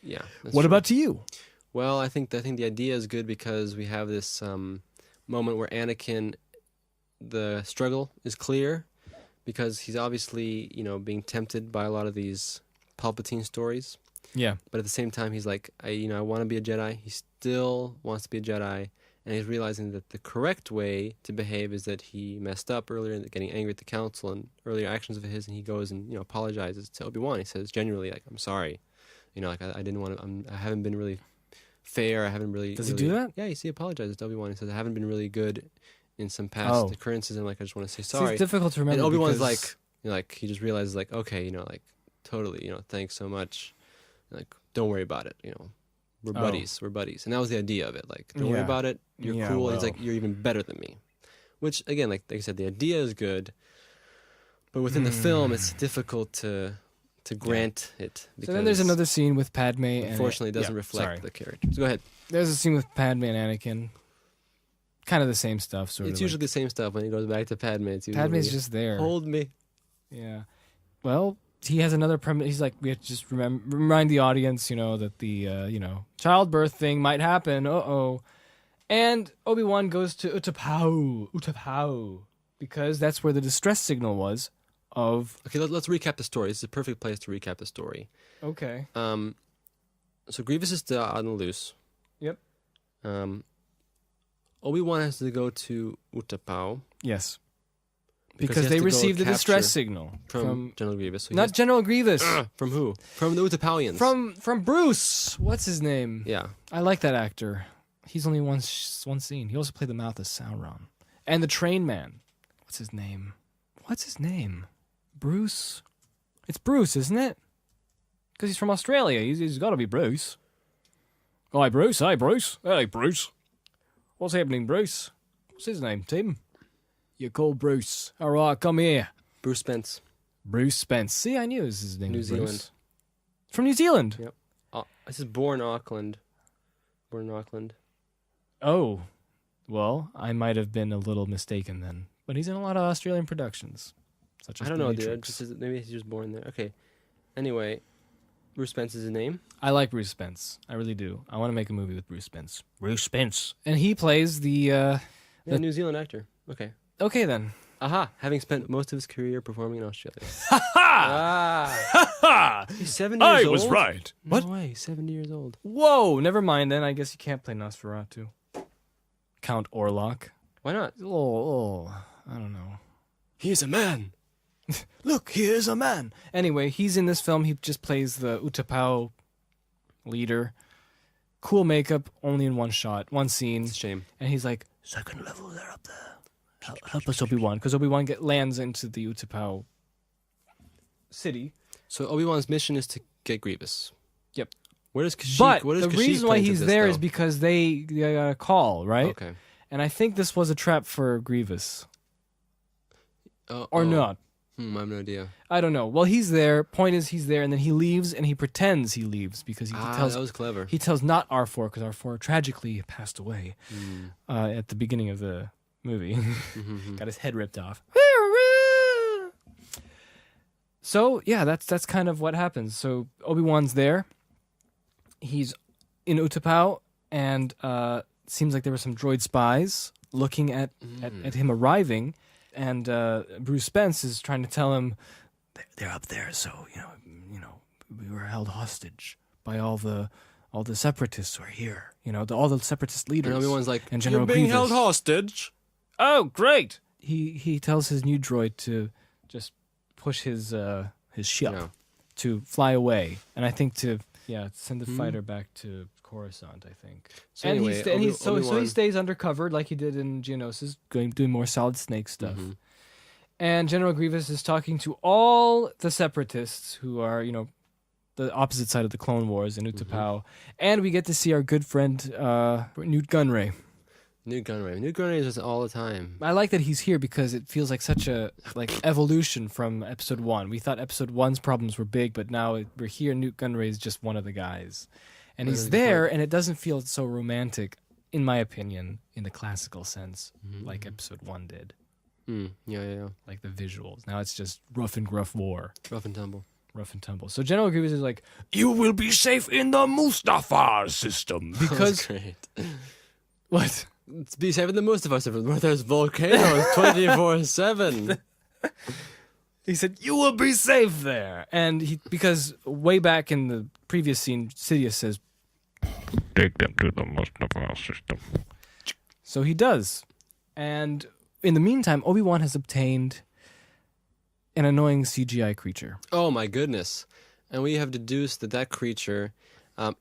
Yeah. that's What true. about to you? Well, I think the idea is good because we have this moment where Anakin, the struggle is clear because he's obviously being tempted by a lot of these Palpatine stories, Yeah. but at the same time he's like I want to be a Jedi. He still wants to be a Jedi, and he's realizing that the correct way to behave is that he messed up earlier, getting angry at the council and earlier actions of his, and he goes and apologizes to Obi-Wan. He says genuinely like I'm sorry, I didn't want to. I haven't been really fair. I haven't really. Does he do that? Yeah, he apologizes to Obi-Wan. He says I haven't been really good in some past occurrences, and I just want to say See, sorry. it's difficult to remember. And Obi-Wan's because- like he just realizes like okay, totally, thanks so much. Like don't worry about it. We're buddies. We're buddies. And that was the idea of it. Like don't worry Yeah. about it. You're Yeah, cool. And he's well. like you're even better than me. Which again, like I said, the idea is good, but within the film, it's difficult to grant it. So then there's another scene with Padme and Unfortunately, it doesn't reflect the characters. Go ahead. There's a scene with Padme and Anakin. Kind of the same stuff, sort It's of. usually the same stuff when he goes back to Padme. It's usually Padme's just there. hold me. Yeah. Well, he has another premise. He's like, we have to just remind the audience, that the childbirth thing might happen. And Obi-Wan goes to UtaPOW, because that's where the distress signal was of. Okay, let's recap the story. This is a perfect place to recap the story. Okay. So Grievous is still on the loose. Yep. Obi-Wan has to go to UtaPOW Yes. he Because has they to go received the distress capture signal from General Grievous. So he not has- General Grievous, from who? From the UtaPOWians. from Bruce. What's his name? Yeah. I like that actor. He's only one scene. He also played the mouth of Sauron. And the train man. What's his name? Bruce? It's Bruce, isn't it? Because he's from Australia. He's got to be Bruce. Hi, Bruce. Hey, Bruce. Hey, Bruce. What's happening, Bruce? What's his name, Tim? You're called Bruce. All right, come here. Bruce Spence. Bruce Spence. See, I knew it was his name. New was Zealand. Bruce. From New Zealand? Yep. This is born in Auckland. Oh, well, I might have been a little mistaken then. But he's in a lot of Australian productions, such as I don't The know, dude. Matrix. Maybe he's just born there. Okay. Anyway, Bruce Spence is his name. I like Bruce Spence. I really do. I want to make a movie with Bruce Spence. Bruce Spence. And he plays the... Yeah, New Zealand actor. Okay. Okay, then. Aha! Having spent most of his career performing in Australia. Ha! Ah! He's 70 years I old? was right. No way, he's 70 years old. Whoa! Never mind then. I guess you can't play Nosferatu. Count Orlok. Why not? I don't know. He is a man. Look, here's a man. Anyway, he's in this film. He just plays the UtaPOW leader. Cool makeup, only in one shot, one scene. It's a shame. And he's like, second level, they're up there. Help us, Obi-Wan. Because Obi-Wan lands into the UtaPOW city. So Obi-Wan's mission is to get Grievous. Yep. Where does Kashyyyk? But what does the Kashyyyk reason why play into he's this, there though? is because they got a call, right? Okay. And I think this was a trap for Grievous. Or oh. not. I have no idea. I don't know. Well, he's there. Point is, he's there, and then he leaves, and he pretends he leaves because he tells. That was clever. He tells not R4 because R4 tragically passed away at the beginning of the movie. Got his head ripped off. So yeah, that's kind of what happens. So Obi-Wan's there. He's in UtaPOW, and seems like there were some droid spies looking at him arriving. And Bruce Spence is trying to tell him they're up there, so you know, we were held hostage by all the separatists who are here. All the separatist leaders. And Obi-Wan's like, and General you're being Grievous. held hostage. Oh, great! He tells his new droid to just push his ship to fly away, and I think to send the fighter back to Coruscant, I think. So and anyway, so he stays undercover like he did in Geonosis, doing more Solid Snake stuff. And General Grievous is talking to all the separatists who are, the opposite side of the Clone Wars in UtaPOW. And we get to see our good friend Newt Gunray. Newt Gunray is just all the time. I like that he's here because it feels like such a evolution from Episode 1. We thought Episode 1's problems were big, but now we're here. Newt Gunray is just one of the guys. And he's there, and it doesn't feel so romantic, in my opinion, in the classical sense, like Episode 1 did. Yeah. Like the visuals. Now it's just rough and gruff war. Rough and tumble. So General Grievous is like, You will be safe in the Mustafar system. Because... Great. What? Be safe in the Mustafar system where there's volcanoes 24/7. He said, you will be safe there. And because way back in the previous scene, Sidious says, Take them to the Mustafar system. So he does. And in the meantime, Obi-Wan has obtained an annoying CGI creature. Oh my goodness. And we have deduced that creature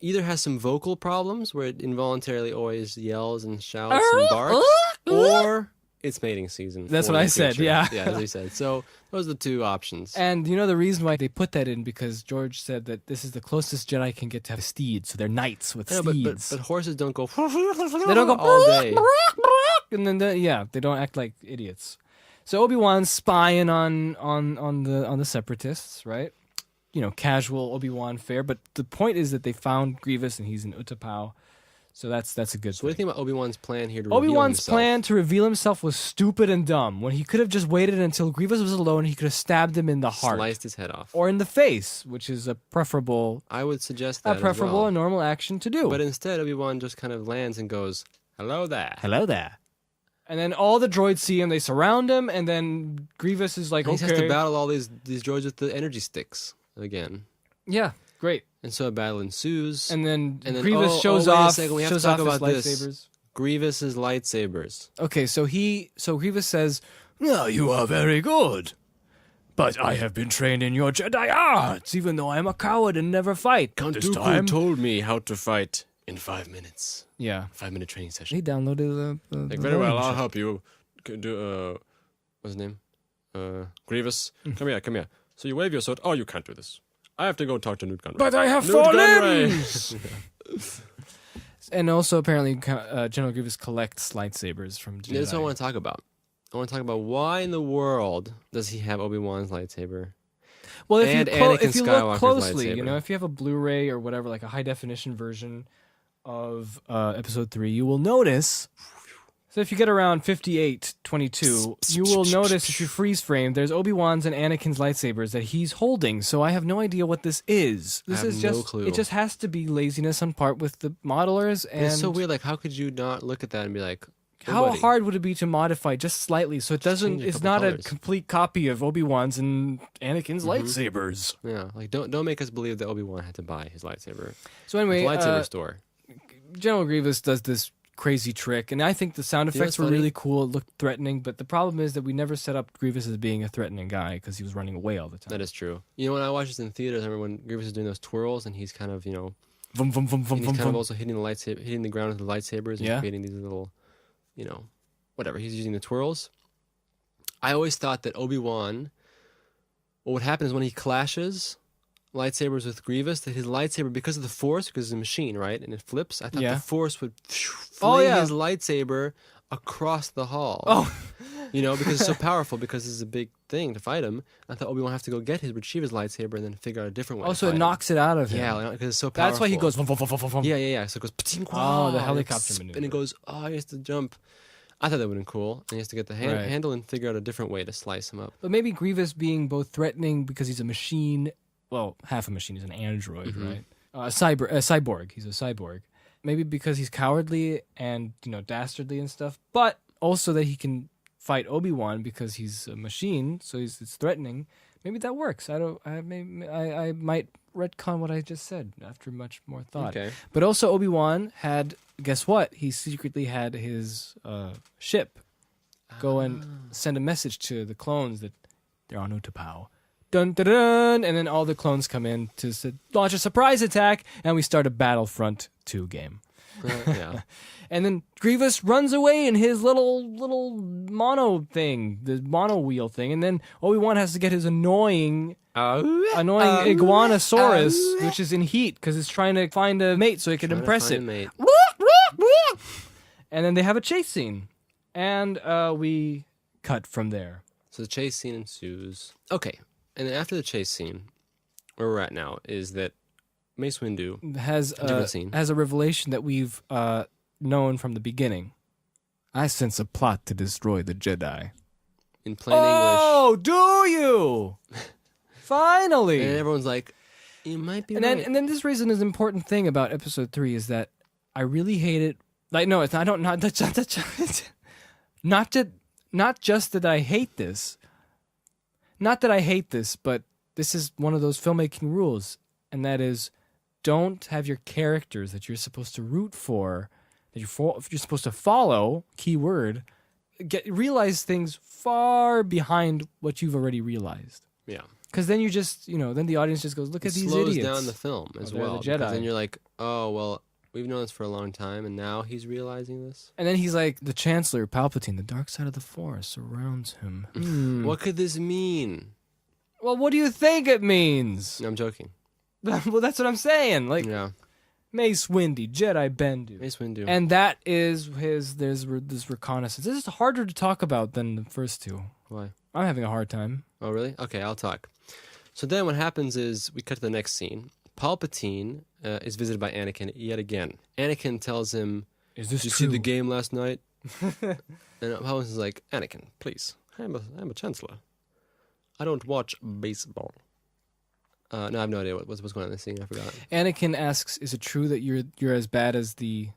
either has some vocal problems where it involuntarily always yells and shouts and barks, or it's mating season. That's what I said, yeah. Yeah, as he said. So those are the two options. And the reason why they put that in, because George said that this is the closest Jedi can get to have steeds, so they're knights with steeds. But horses don't go... They don't go... all day. And then, they don't act like idiots. So Obi-Wan's spying on the separatists, right? Casual Obi-Wan fare. But the point is that they found Grievous, and he's in UtaPOW. So that's a good thing. So what do you think about Obi-Wan's plan here to reveal Obi-Wan's himself? plan to reveal himself was stupid and dumb. When he could have just waited until Grievous was alone, he could have stabbed him in the heart. Sliced his head off. Or in the face, which is a preferable... I would suggest that a normal action to do. But instead, Obi-Wan just kind of lands and goes, hello there. Hello there. And then all the droids see him, they surround him, and then Grievous is like, and okay. he has to battle all these droids with the energy sticks again. Yeah, great. And so a battle ensues. And then Grievous shows wait off. A second. We have shows to talk off about his this. lightsabers. Grievous's lightsabers. Okay, so Grievous says, Now you are very good. But I have been trained in your Jedi arts, even though I'm a coward and never fight. Count This Dooku time? told me how to fight in 5 minutes. Yeah. 5-minute training session. He downloaded the Very well, I'll shit. help you. Do what's his name? Grievous. Come here. So you wave your sword. Oh, you can't do this. I have to go talk to Newt Gunray. But I have Newt 4 Gunray. limbs! And also, apparently, General Grievous collects lightsabers from Jedi. That's what I want to talk about. I want to talk about why in the world does he have Obi-Wan's lightsaber? Well, if and you Anakin look Skywalker's closely, lightsaber. if you have a Blu-ray or whatever, like a high-definition version of Episode 3, you will notice... So if you get around 58:22, you will notice if you freeze frame, there's Obi-Wan's and Anakin's lightsabers that he's holding. So I have no idea what this is. This is just clue. It just has to be laziness on part with the modelers. And It's so weird. Like, how could you not look at that and be like, how buddy. hard would it be to modify just slightly so it doesn't? change a It's couple not colors. a complete copy of Obi-Wan's and Anakin's lightsabers. Yeah, like don't make us believe that Obi-Wan had to buy his lightsaber. So anyway, Lightsaber store. General Grievous does this crazy trick, and I think the sound You know effects were what's funny? really cool. It looked threatening, but the problem is that we never set up Grievous as being a threatening guy because he was running away all the time. That is true. You know, when I watched this in theaters, I remember when Grievous was doing those twirls, and he's kind of, Vum, vum, vum, vum, and he's vum, kind of vum. also hitting the ground with the lightsabers and Yeah. creating these little, whatever. He's using the twirls. I always thought that Obi-Wan, what would happen is when he clashes lightsabers with Grievous, that his lightsaber, because of the Force, because it's a machine, right, and it flips, I thought Yeah. the Force would fling his lightsaber across the hall. Oh, because it's so powerful, because this is a big thing to fight him. I thought Obi-Wan have to go retrieve his lightsaber and then figure out a different way. So it knocks it out of him. Yeah, because it's so powerful. That's why he goes. Vum, vum, vum, vum, vum. Yeah. So it goes. The helicopter maneuver. And it goes. Oh, he has to jump. I thought that would have been cool. And he has to get the handle and figure out a different way to slice him up. But maybe Grievous being both threatening because he's a machine. Well, half a machine. He's an android, right? A cyborg. He's a cyborg. Maybe because he's cowardly and dastardly and stuff, but also that he can fight Obi-Wan because he's a machine, so it's threatening. Maybe that works. I might retcon what I just said after much more thought. Okay. But also Obi-Wan had, guess what? He secretly had his ship go and send a message to the clones that they're on UtaPOW. Dun, dun, dun, and then all the clones come in to launch a surprise attack, and we start a Battlefront 2 game. Yeah. And then Grievous runs away in his little mono thing, the mono wheel thing, and then Obi-Wan has to get his annoying Iguanosaurus, which is in heat because it's trying to find a mate so he can impress it. And then they have a chase scene, and we cut from there. So the chase scene ensues. Okay. And then after the chase scene, where we're at now is that Mace Windu has a revelation that we've known from the beginning. I sense a plot to destroy the Jedi. In plain English. Oh, do you? Finally. And everyone's like, you might be right. And then this raises an important thing about Episode 3 is that I really hate it. Like, no, it's not. I don't. Not just that I hate this. Not that I hate this, but this is one of those filmmaking rules, and that is, don't have your characters that you're supposed to root for, that you're supposed to follow, keyword, realize things far behind what you've already realized. Yeah. Because then you just, then the audience just goes, look at these idiots. It slows down the film as well. The Jedi. Because then you're like, oh, well, we've known this for a long time, and now he's realizing this? And then he's like, the Chancellor, Palpatine, the dark side of the Force surrounds him. What could this mean? Well, what do you think it means? No, I'm joking. Well, that's what I'm saying. Like, yeah. Mace Windu, Jedi Bendu. Mace Windu. And that is there's this reconnaissance. This is harder to talk about than the first two. Why? I'm having a hard time. Oh, really? Okay, I'll talk. So then what happens is we cut to the next scene. Palpatine is visited by Anakin yet again. Anakin tells him, "Is this Did you true? see the game last night?" And Palpatine's like, "Anakin, please. I'm a chancellor. I don't watch baseball." No, I have no idea what's going on in this scene. I forgot. Anakin asks, "Is it true that you're as bad as the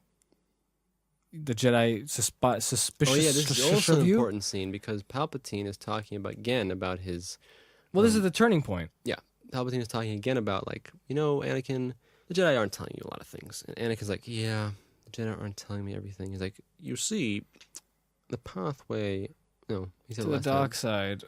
Jedi suspicious Oh yeah, this is also of an you?" important scene because Palpatine is talking about his. Well, this is the turning point. Yeah, Palpatine is talking again about Anakin, the Jedi aren't telling you a lot of things, and Anakin's like, yeah, the Jedi aren't telling me everything. He's like, you see, the pathway. No, he said To the dark side.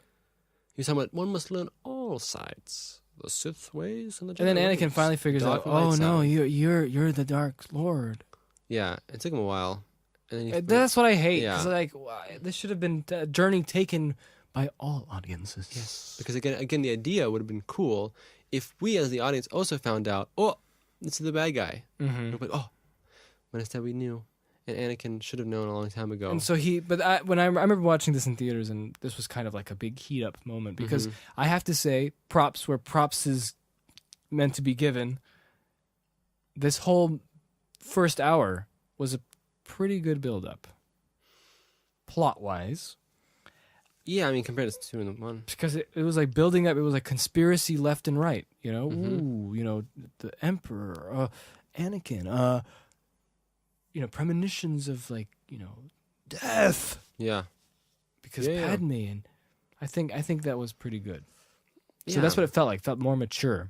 He's talking about one must learn all sides. The Sith ways and the Jedi And then Anakin ways. finally figures Dark out, and light oh no, side. you're the Dark Lord. Yeah, it took him a while. And then That's what I hate. Yeah. Because this should have been a journey taken by all audiences. Yes, because again, the idea would have been cool if we, as the audience, also found out, oh, this is the bad guy. Mm-hmm. We're like, oh, but instead we knew, and Anakin should have known a long time ago. And so I remember watching this in theaters, and this was kind of like a big heat up moment because I have to say, props where props is meant to be given. This whole first hour was a pretty good build up, plot wise. Yeah, I mean, compared to 2 and 1. Because it was like building up, it was like conspiracy left and right, Ooh, the Emperor, Anakin, premonitions of death. Yeah. Because Padme, and I think that was pretty good. So Yeah. that's what it felt like. It felt more mature.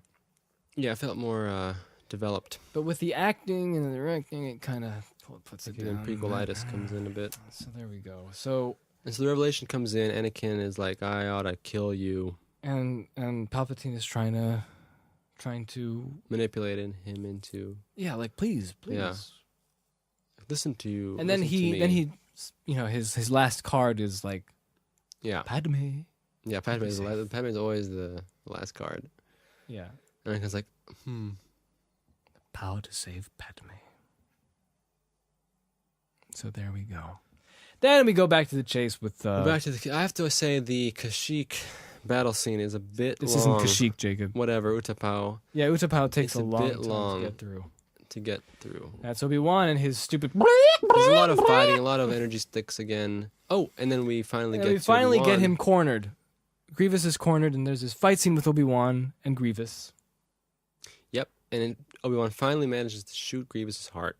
Yeah, it felt more developed. But with the acting and the directing, it kind of puts it Then down. prequelitis comes in a bit. So there we go. So And so the revelation comes in. Anakin is like, I ought to kill you. and Palpatine is trying to Manipulating him into, please. Yeah. listen to you. And then listen to me. his last card is like Yeah. Padme. Yeah, Padme's always the last card. Yeah. And Anakin's like, Power to save Padme. So there we go. Then we go back to the chase with... Back to I have to say the Kashyyyk battle scene is a bit this long. isn't Kashyyyk, Jacob. Whatever, UtaPOW. Yeah, UtaPOW takes It's a long bit time long. to get through. That's Obi-Wan and his stupid... There's a lot of fighting, a lot of energy sticks again. Oh, and then we finally get get him cornered. Grievous is cornered, and there's this fight scene with Obi-Wan and Grievous. Yep, and then Obi-Wan finally manages to shoot Grievous' heart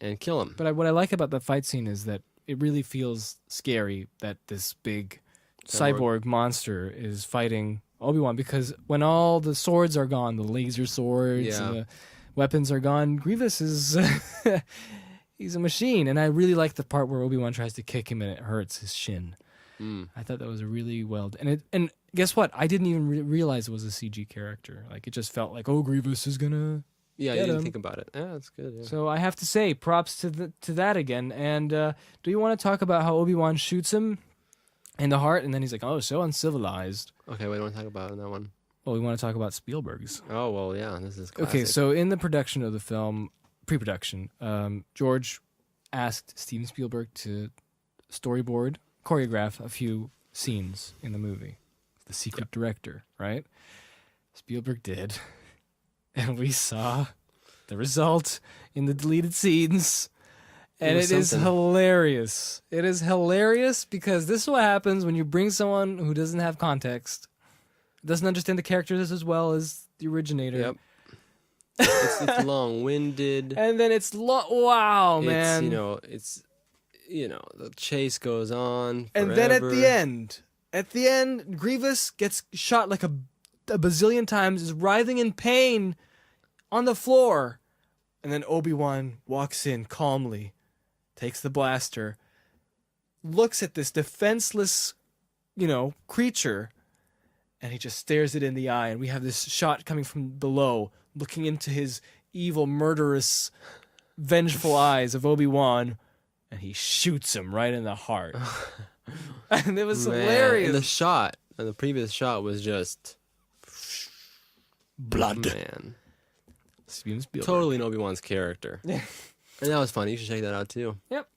and kill him. But what I like about the fight scene is that it really feels scary that this big cyborg monster is fighting Obi-Wan, because when all the swords are gone, the laser swords and the weapons are gone, Grievous is... he's a machine, and I really like the part where Obi-Wan tries to kick him and it hurts his shin. I thought that was a really well... And guess what? I didn't even realize it was a CG character. Like, it just felt like, oh, Grievous is gonna... Yeah, you didn't think about it. Yeah, that's good. Yeah. So I have to say, props to that again. And do you want to talk about how Obi-Wan shoots him in the heart, and then he's like, oh, so uncivilized. Okay, what do you want to talk about in that one? Well, we want to talk about Spielberg's. Oh, well, yeah, this is classic. Okay, so in the production of the film, pre-production, George asked Steven Spielberg to choreograph a few scenes in the movie. The secret director, right? Spielberg did. And we saw the result in the deleted scenes. And it is hilarious. It is hilarious because this is what happens when you bring someone who doesn't have context, doesn't understand the characters as well as the originator. Yep. It's long-winded. And then it's wow, man. The chase goes on forever. And then at the end, Grievous gets shot like a bazillion times, is writhing in pain on the floor. And then Obi-Wan walks in calmly, takes the blaster, looks at this defenseless, creature, and he just stares it in the eye. And we have this shot coming from below, looking into his evil, murderous, vengeful eyes of Obi-Wan, and he shoots him right in the heart. And it was hilarious. And the previous shot was just blood. Man. Steven Spielberg. Totally in Obi-Wan's character. And that was funny. You should check that out too. Yep.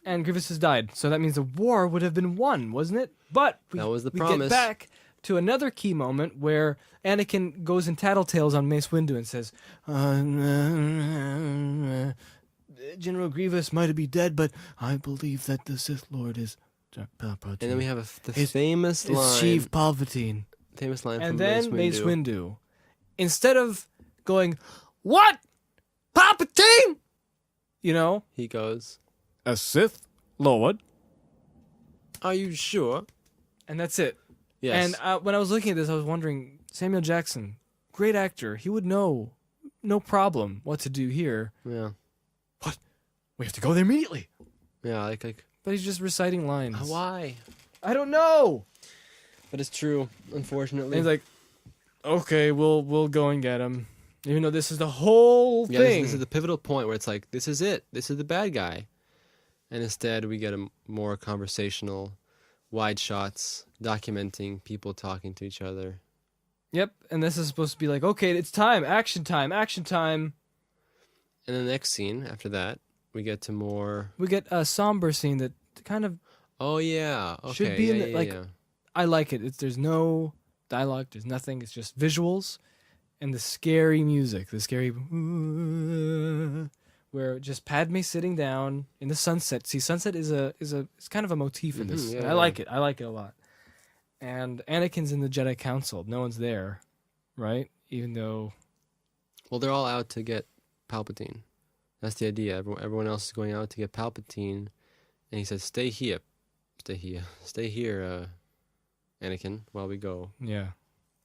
And Grievous has died. So that means the war would have been won, wasn't it? But that was the we promise. Get back to another key moment where Anakin goes in tattletales on Mace Windu and says, General Grievous might be dead, but I believe that the Sith Lord is Palpatine. And then we have the famous line. Chief Palpatine. Famous line and from then Mace Windu, instead of going, what? Palpatine? He goes, A Sith Lord? are you sure? And that's it. Yes. And when I was looking at this, I was wondering, Samuel Jackson, great actor. He would know, no problem, what to do here. Yeah. What? We have to go there immediately. Yeah, like But he's just reciting lines. why? I don't know. But it's true, unfortunately. And he's like, okay, we'll go and get him. Even though this is the whole thing. This is the pivotal point where it's like, this is it. This is the bad guy. And instead, we get a more conversational, wide shots, documenting people talking to each other. Yep, and this is supposed to be like, okay, it's time, action time, action time. And then the next scene, after that, we get to more... We get a somber scene that kind of... Oh, yeah. Okay. Should be in the, like... Yeah. I like it. There's no dialogue, there's nothing, it's just visuals and the scary music, the scary... Where just Padme sitting down in the sunset. See, sunset is it's kind of a motif in this. Yeah, I like it. I like it a lot. And Anakin's in the Jedi Council. No one's there, right? Even though... Well, they're all out to get Palpatine. That's the idea. Everyone else is going out to get Palpatine. And he says, stay here, Anakin, while we go. Yeah.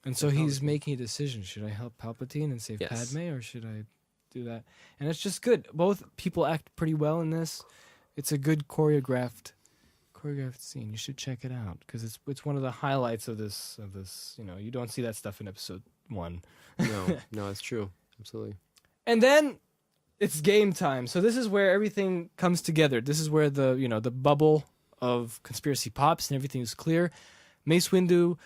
And so he's making a decision. Should I help Palpatine and save Padme, or should I do that? And it's just good. Both people act pretty well in this. It's a good choreographed scene. You should check it out because it's one of the highlights of this. You don't see that stuff in episode 1. No, it's true. Absolutely. And then it's game time. So this is where everything comes together. This is where the bubble of conspiracy pops and everything is clear. Mace Windu,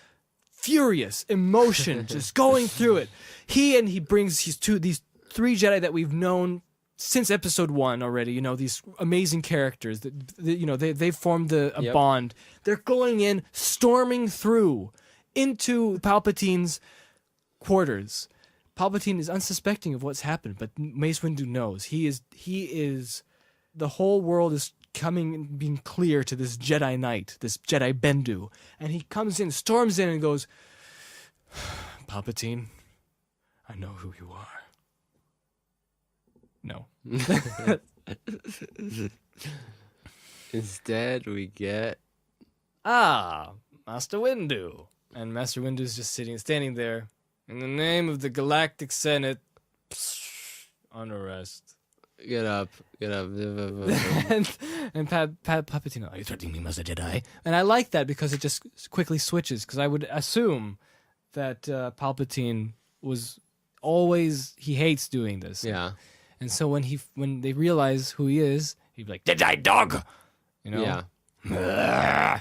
furious, emotion, just going through it. He brings these 3 Jedi that we've known since episode 1 already, you know, these amazing characters that you know, they've formed a Yep. bond. They're going in, storming through into Palpatine's quarters. Palpatine is unsuspecting of what's happened, but Mace Windu knows. He is the whole world is being clear to this Jedi Knight, this Jedi Bendu. And he comes in, storms in, and goes, Palpatine, I know who you are. No. Instead, we get Master Windu. And Master Windu's just standing there. In the name of the Galactic Senate, on arrest. get up. and Palpatine, are you threatening me, Master Jedi? And I like that because it just quickly switches. Because I would assume that Palpatine was always, he hates doing this. Yeah. And so when they realize who he is, he'd be like, Jedi dog! You know? Yeah.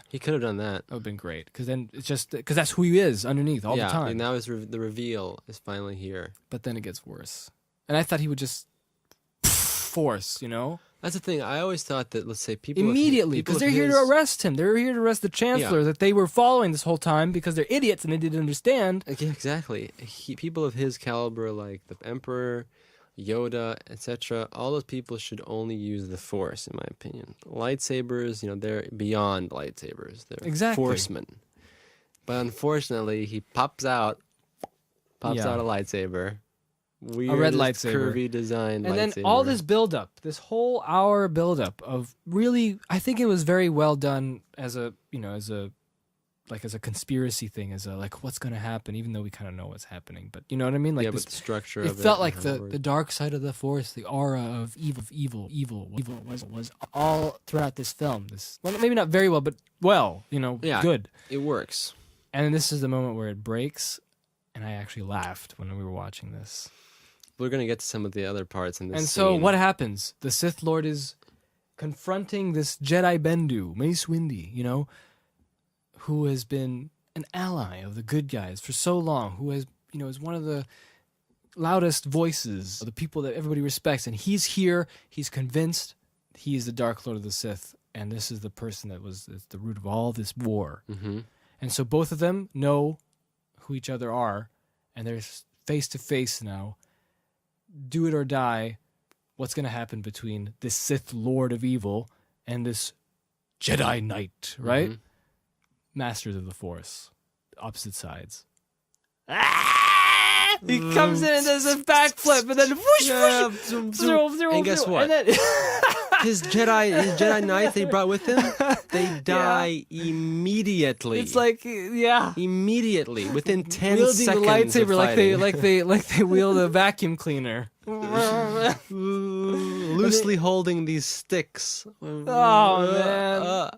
He could have done that. That would have been great. Because then it's just, because that's who he is underneath all the Yeah, time. and now the reveal is finally here. But then it gets worse. And I thought he would just force, you know? That's the thing. I always thought that, let's say, people Immediately, because they're here to arrest him. They're here to arrest the Chancellor that they were following this whole time because they're idiots and they didn't understand. Yeah, exactly. People of his caliber, like the Emperor, Yoda, etc., all those people should only use the Force, in my opinion. Lightsabers, you know, they're beyond lightsabers. They're Exactly. Forcemen. But unfortunately, he pops out a lightsaber. Weird, red lightsaber. curvy design And lightsaber. then all this buildup, this whole hour buildup of really, I think it was very well done as a conspiracy thing, as a, like, what's going to happen, even though we kind of know what's happening. But you know what I mean? Like, yeah, this, but the structure it of felt it like and how it the works. dark side of the Force, the aura of evil was all throughout this film. Well, maybe not very well, but well, you know, Yeah. good. It works. And this is the moment where it breaks, and I actually laughed when we were watching this. We're going to get to some of the other parts in this And so scene. what happens? The Sith Lord is confronting this Jedi Bendu, Mace Windu, you know, who has been an ally of the good guys for so long, who has, you know, is one of the loudest voices of the people that everybody respects. And he's here, he's convinced he is the Dark Lord of the Sith, and this is the person that was the root of all this war. Mm-hmm. And so both of them know who each other are, and they're face to face now. Do it or die. What's going to happen between this Sith Lord of Evil and this Jedi Knight, right? Mhm. Masters of the Force. Opposite sides. He comes in and does a backflip, and then whoosh, Yeah, whoosh, zoom, zoom, zoom. zoom, And guess zoom, what? and then His Jedi Knights they brought with him, they die immediately. it's like, yeah. Immediately, within 10 Wielding seconds the lightsaber of like they wield a vacuum cleaner. loosely holding these sticks. Oh man.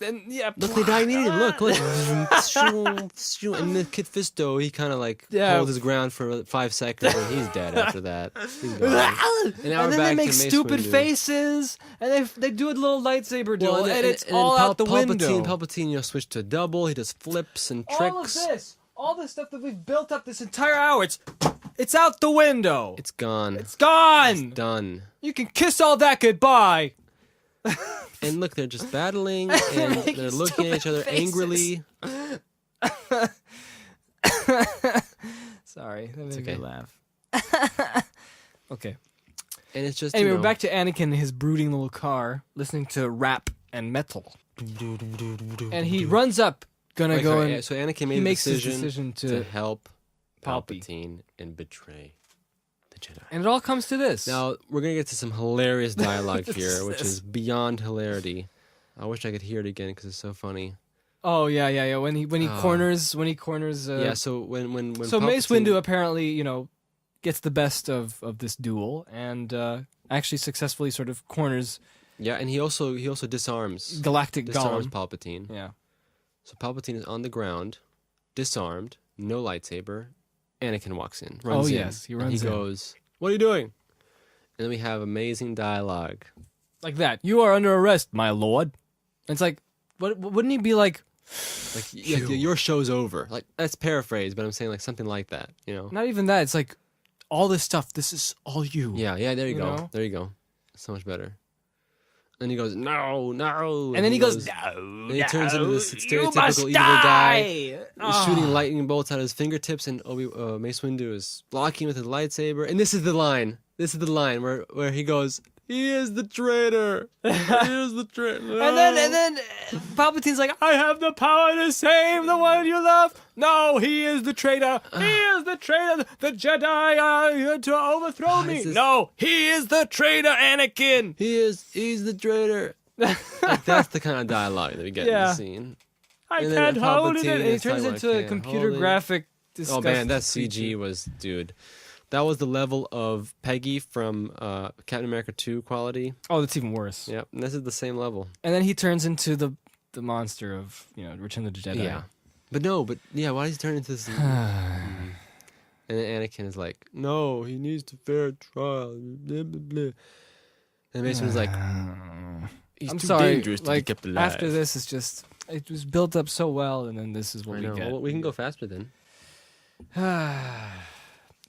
And, yeah, Look, they die immediately. Look. And the Kid Fisto, he kind of like holds his ground for 5 seconds, and he's dead after that. He's gone. And now and we're then back they make to Mace stupid Windu. faces, and they do a little lightsaber duel, Well, and it's all out the window. Palpatine, you know, switched to double. He does flips and All of tricks. all this stuff that we've built up this entire hour, it's out the window. It's gone. It's gone. It's done. You can kiss all that goodbye. And look, they're just battling, and they're looking at each other faces. angrily. Sorry, that made okay. me laugh. Okay. And it's just, Anyway, you know, we're back to Anakin in his brooding little car, listening to rap and metal. And he runs up, gonna go and so Anakin made he the makes his decision decision to help Palpy. Palpatine and betray the Jedi. And it all comes to this. Now, we're going to get to some hilarious dialogue What here, is which this? is beyond hilarity. I wish I could hear it again because it's so funny. Oh yeah. When he corners Yeah, so when so Mace Palpatine- Windu apparently, you know, gets the best of this duel and actually successfully sort of corners Yeah, and he also disarms Galactic Golem. Palpatine. Yeah. So Palpatine is on the ground, disarmed, no lightsaber. Anakin walks in, runs in. yes, he and runs he in. goes, "What are you doing?" And then we have amazing dialogue. Like that. You are under arrest, my lord. And it's like, wouldn't he be like, Like, yeah, your show's over. Like, that's paraphrased, but I'm saying like something like that, you know? not even that, it's like, all this stuff. This is all you. Yeah, there you go. know? There you go. So much better. And he goes, no. And then he goes, No, And he turns into this you stereotypical must evil die. guy, shooting lightning bolts out of his fingertips, and Mace Windu is blocking with his lightsaber. And this is the line. Where he goes, he is the traitor. He is the traitor. And then Palpatine's like, I have the power to save the one you love. No, he is the traitor. He is the traitor. The Jedi are here to overthrow me. No, he is the traitor, Anakin. He's the traitor. Like, that's the kind of dialogue that we get in the scene. I And then can't hold it. Palpatine And he is turns like, into a "I computer can't hold it." graphic. Oh man, that disgusting CG creature. was, dude. That was the level of Peggy from Captain America 2 quality. Oh, that's even worse. Yep, and this is the same level. And then he turns into the monster of Return of the Jedi. Yeah, why does he turn into this? And then Anakin is like, no, he needs to fair trial. Blah, blah, blah. And Mason was like, he's I'm too sorry. dangerous to be kept alive. After this, it was built up so well, and then this is what I we know. get. Well, we can go faster then.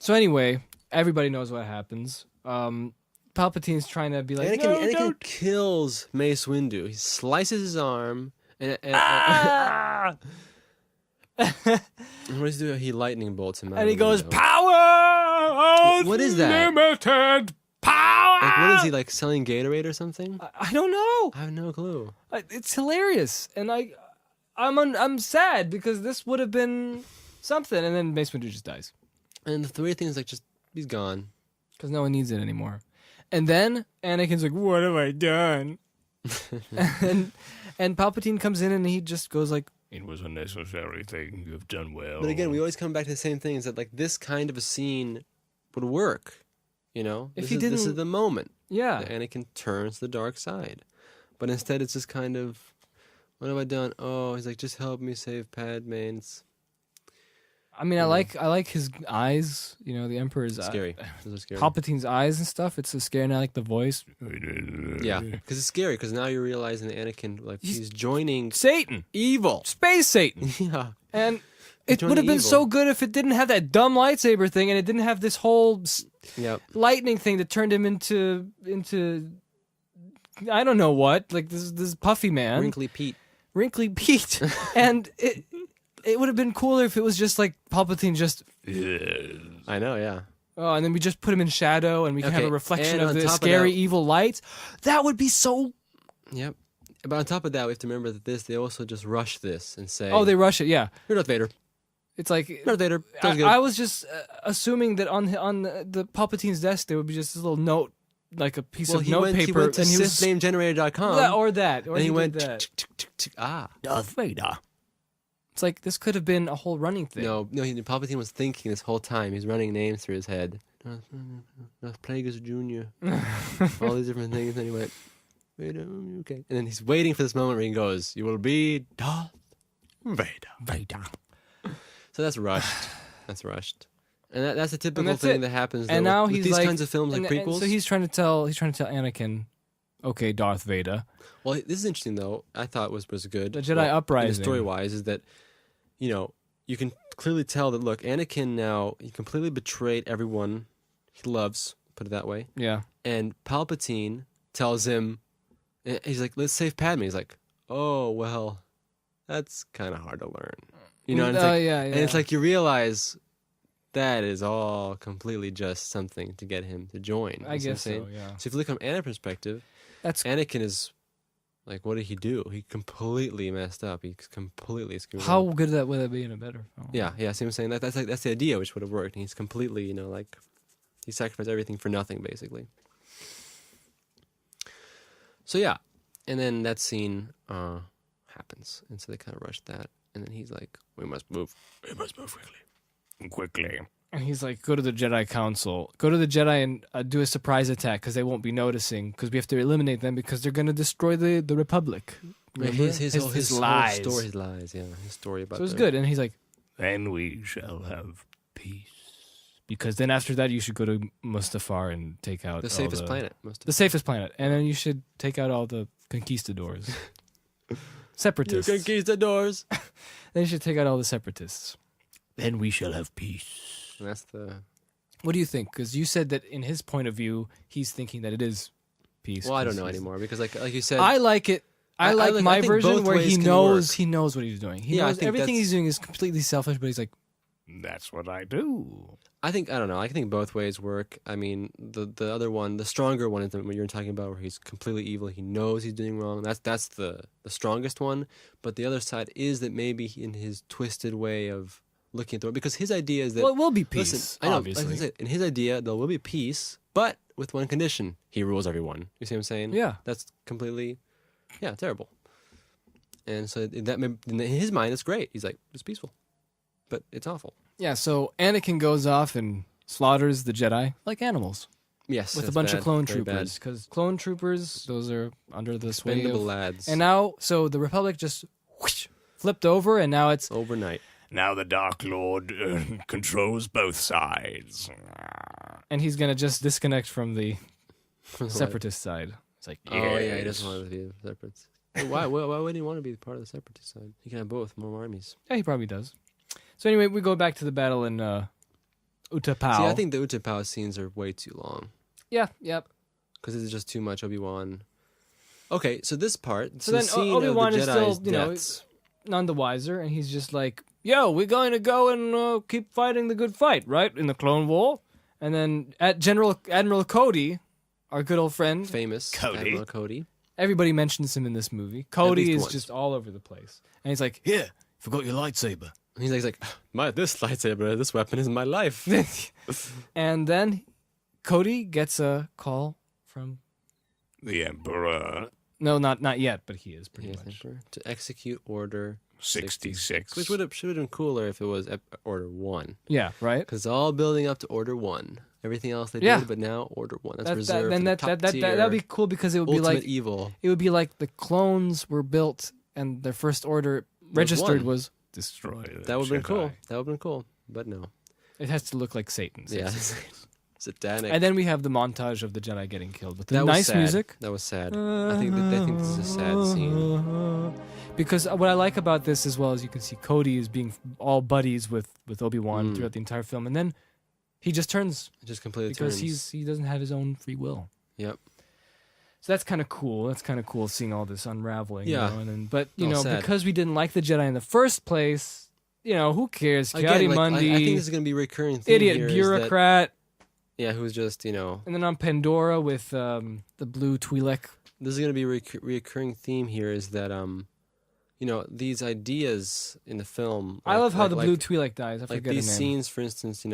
So anyway, everybody knows what happens. Palpatine's trying to be like, Anakin don't. kills Mace Windu. He slices his arm, and what does he do? He lightning bolts him out. And he of the goes, window. power! What is that? Unlimited power! Like, what is he, like, selling Gatorade or something? I don't know. I have no clue. It's hilarious, and I'm sad because this would have been something, and then Mace Windu just dies And the weird thing is, like, just he's gone. because no one needs it anymore. And then Anakin's like, "What have I done?" and Palpatine comes in and he just goes like, It was a necessary thing. You've done well. But again, we always come back to the same thing: is that like this kind of a scene would work. You know, If this he is, this didn't- is the moment "Yeah." that Anakin turns to the dark side. But instead, it's just kind of, what have I done? Oh, he's like, just help me save Padme. And it's I mean, I like his eyes. The Emperor's scary. Those are scary. Palpatine's eyes and stuff. It's so scary, and I like the voice. Yeah, because it's scary. Because now you're realizing that Anakin, like, he's joining Satan, evil. space Satan, Yeah. and it joining would have been evil. so good if it didn't have that dumb lightsaber thing, and it didn't have this whole Yep. lightning thing that turned him into I don't know what, like this puffy man, Wrinkly Pete. Wrinkly Pete, and it would have been cooler if it was just like Palpatine just. I know. Yeah. Oh, and then we just put him in shadow, and we can have a Okay, reflection and of on the top of scary that- evil lights. That would be so. Yep. But on top of that, we have to remember that they also just rush this and say, Oh, they rush it. Yeah, you're Darth Vader. it's like Darth Vader. Sounds good. I was just assuming that on the Palpatine's desk there would be just this little note, like a piece of he notepaper, went to and he was SithNameGenerator.com. or that, or and he went, did that. Darth Vader. It's like this could have been a whole running thing. No, Palpatine was thinking this whole time. He's running names through his head. Darth Plagueis Jr. All these different things. And he went, Vader, okay. And then he's waiting for this moment where he goes, you will be Darth Vader. So that's rushed. That's rushed. And that's a typical that's thing it. that happens And though, now with he's these like, kinds of films like and prequels. so he's trying to tell Anakin, okay, Darth Vader. Well, this is interesting though. I thought was good. The Jedi Uprising. Story wise, is that you can clearly tell that look, Anakin now he completely betrayed everyone he loves. Put it that way. Yeah. And Palpatine tells him, he's like, "Let's save Padme." He's like, "Oh well, that's kind of hard to learn." And it's like, yeah. and it's like you realize that is all completely just something to get him to join. I You see what I'm guess so. saying? Yeah. So if you look from Anakin's perspective, That's Anakin is like, what did he do? He completely messed up. He completely screwed how up. good would that be in a better film? Yeah. See what I'm saying? That's the idea, which would have worked. And he's completely, like, he sacrificed everything for nothing, basically. So yeah, and then that scene happens, and so they kind of rushed that, and then he's like, "We must move Quickly. And he's like, go to the Jedi Council. Go to the Jedi and do a surprise attack because they won't be noticing because we have to eliminate them because they're going to destroy the Republic. Remember? His whole lies. story, his story about. So it's good. And he's like, Then we shall have peace. because then after that you should go to Mustafar and take out the all safest planet. The safest planet. And then you should take out all the conquistadors. Separatists. You conquistadors. Then you should take out all the separatists. Then we shall have peace. And that's the What do you think? Because you said that in his point of view, he's thinking that it is peace. Well, I don't know anymore because, like you said, I like it. I like my think version both where ways he can knows work. he knows what he's doing. He Yeah, I knows think everything that's- he's doing is completely selfish, but he's like, That's what I do. I don't know. I think both ways work. I mean, the other one, the stronger one is the one you're talking about, where he's completely evil. He knows he's doing wrong. That's the strongest one. But the other side is that maybe in his twisted way of looking at the world, because his idea is that well, it will be peace, listen, I know, obviously. like I said, in his idea there will be peace, but with one condition: he rules everyone. You see what I'm saying? Yeah. That's completely, terrible. And so that in his mind, it's great. He's like, it's peaceful, but it's awful. Yeah, so Anakin goes off and slaughters the Jedi like animals Yes, with a that's bunch bad, of clone very bad. troopers. Because clone troopers, those are under the sway Expendable of... lads. And now, so the Republic just whoosh, flipped over, and now it's... Overnight. Now the Dark Lord controls both sides. And he's going to just disconnect from the separatist side. It's like, Oh yeah, he doesn't want to be separate. Why would he want to be part of the separatist side? He can have both, more armies. yeah, he probably does. So anyway, we go back to the battle in UtaPOW. See, I think the UtaPOW scenes are way too long Yeah, yep. because it's just too much Obi-Wan. Okay, so this part, So the then scene Obi-Wan of is the still, Jedi's you know, deaths. none the wiser, and he's just like, yo, we're going to go and keep fighting the good fight, right? In the Clone War. And then Admiral Cody, our good old friend, famous Cody. Admiral Cody. everybody mentions him in this movie. Cody least is once. just all over the place. And he's like, Here, forgot your lightsaber. He's like, this lightsaber, this weapon is my life. and then Cody gets a call from, The Emperor. no, not yet, but he is pretty Yes, much. Emperor, to execute Order 66. which should have been cooler if it was Order 1. Yeah, right? Because it's all building up to Order 1. Everything else they Yeah. did, but now Order 1. That's That, reserved then for the top tier, that'd be cool because it would be ultimate like evil. it would be like the clones were built and their first order registered one. was Destroy the That would have been Jedi. cool. That would have been cool. But no. it has to look like Satan's. Yeah. Satanic. And then we have the montage of the Jedi getting killed with the that was nice sad. music. That was sad. I think this is a sad scene. Because what I like about this as well is you can see Cody is being all buddies with Obi-Wan throughout the entire film, and then he just turns It just completely because turns. he doesn't have his own free will. Yep. So that's kind of cool. That's kind of cool seeing all this unraveling. Yeah. You know? And then, but you All know, sad. because we didn't like the Jedi in the first place, you know, who cares? Again, Kiadi like, Mundi, I think this is going to be a recurring theme idiot here is bureaucrat, that, who's just, and then on Pandora with the blue Twi'lek. this is going to be a recurring theme here is that, these ideas in the film. I love how the blue like, Twi'lek dies. I like forget these her name. scenes, for instance,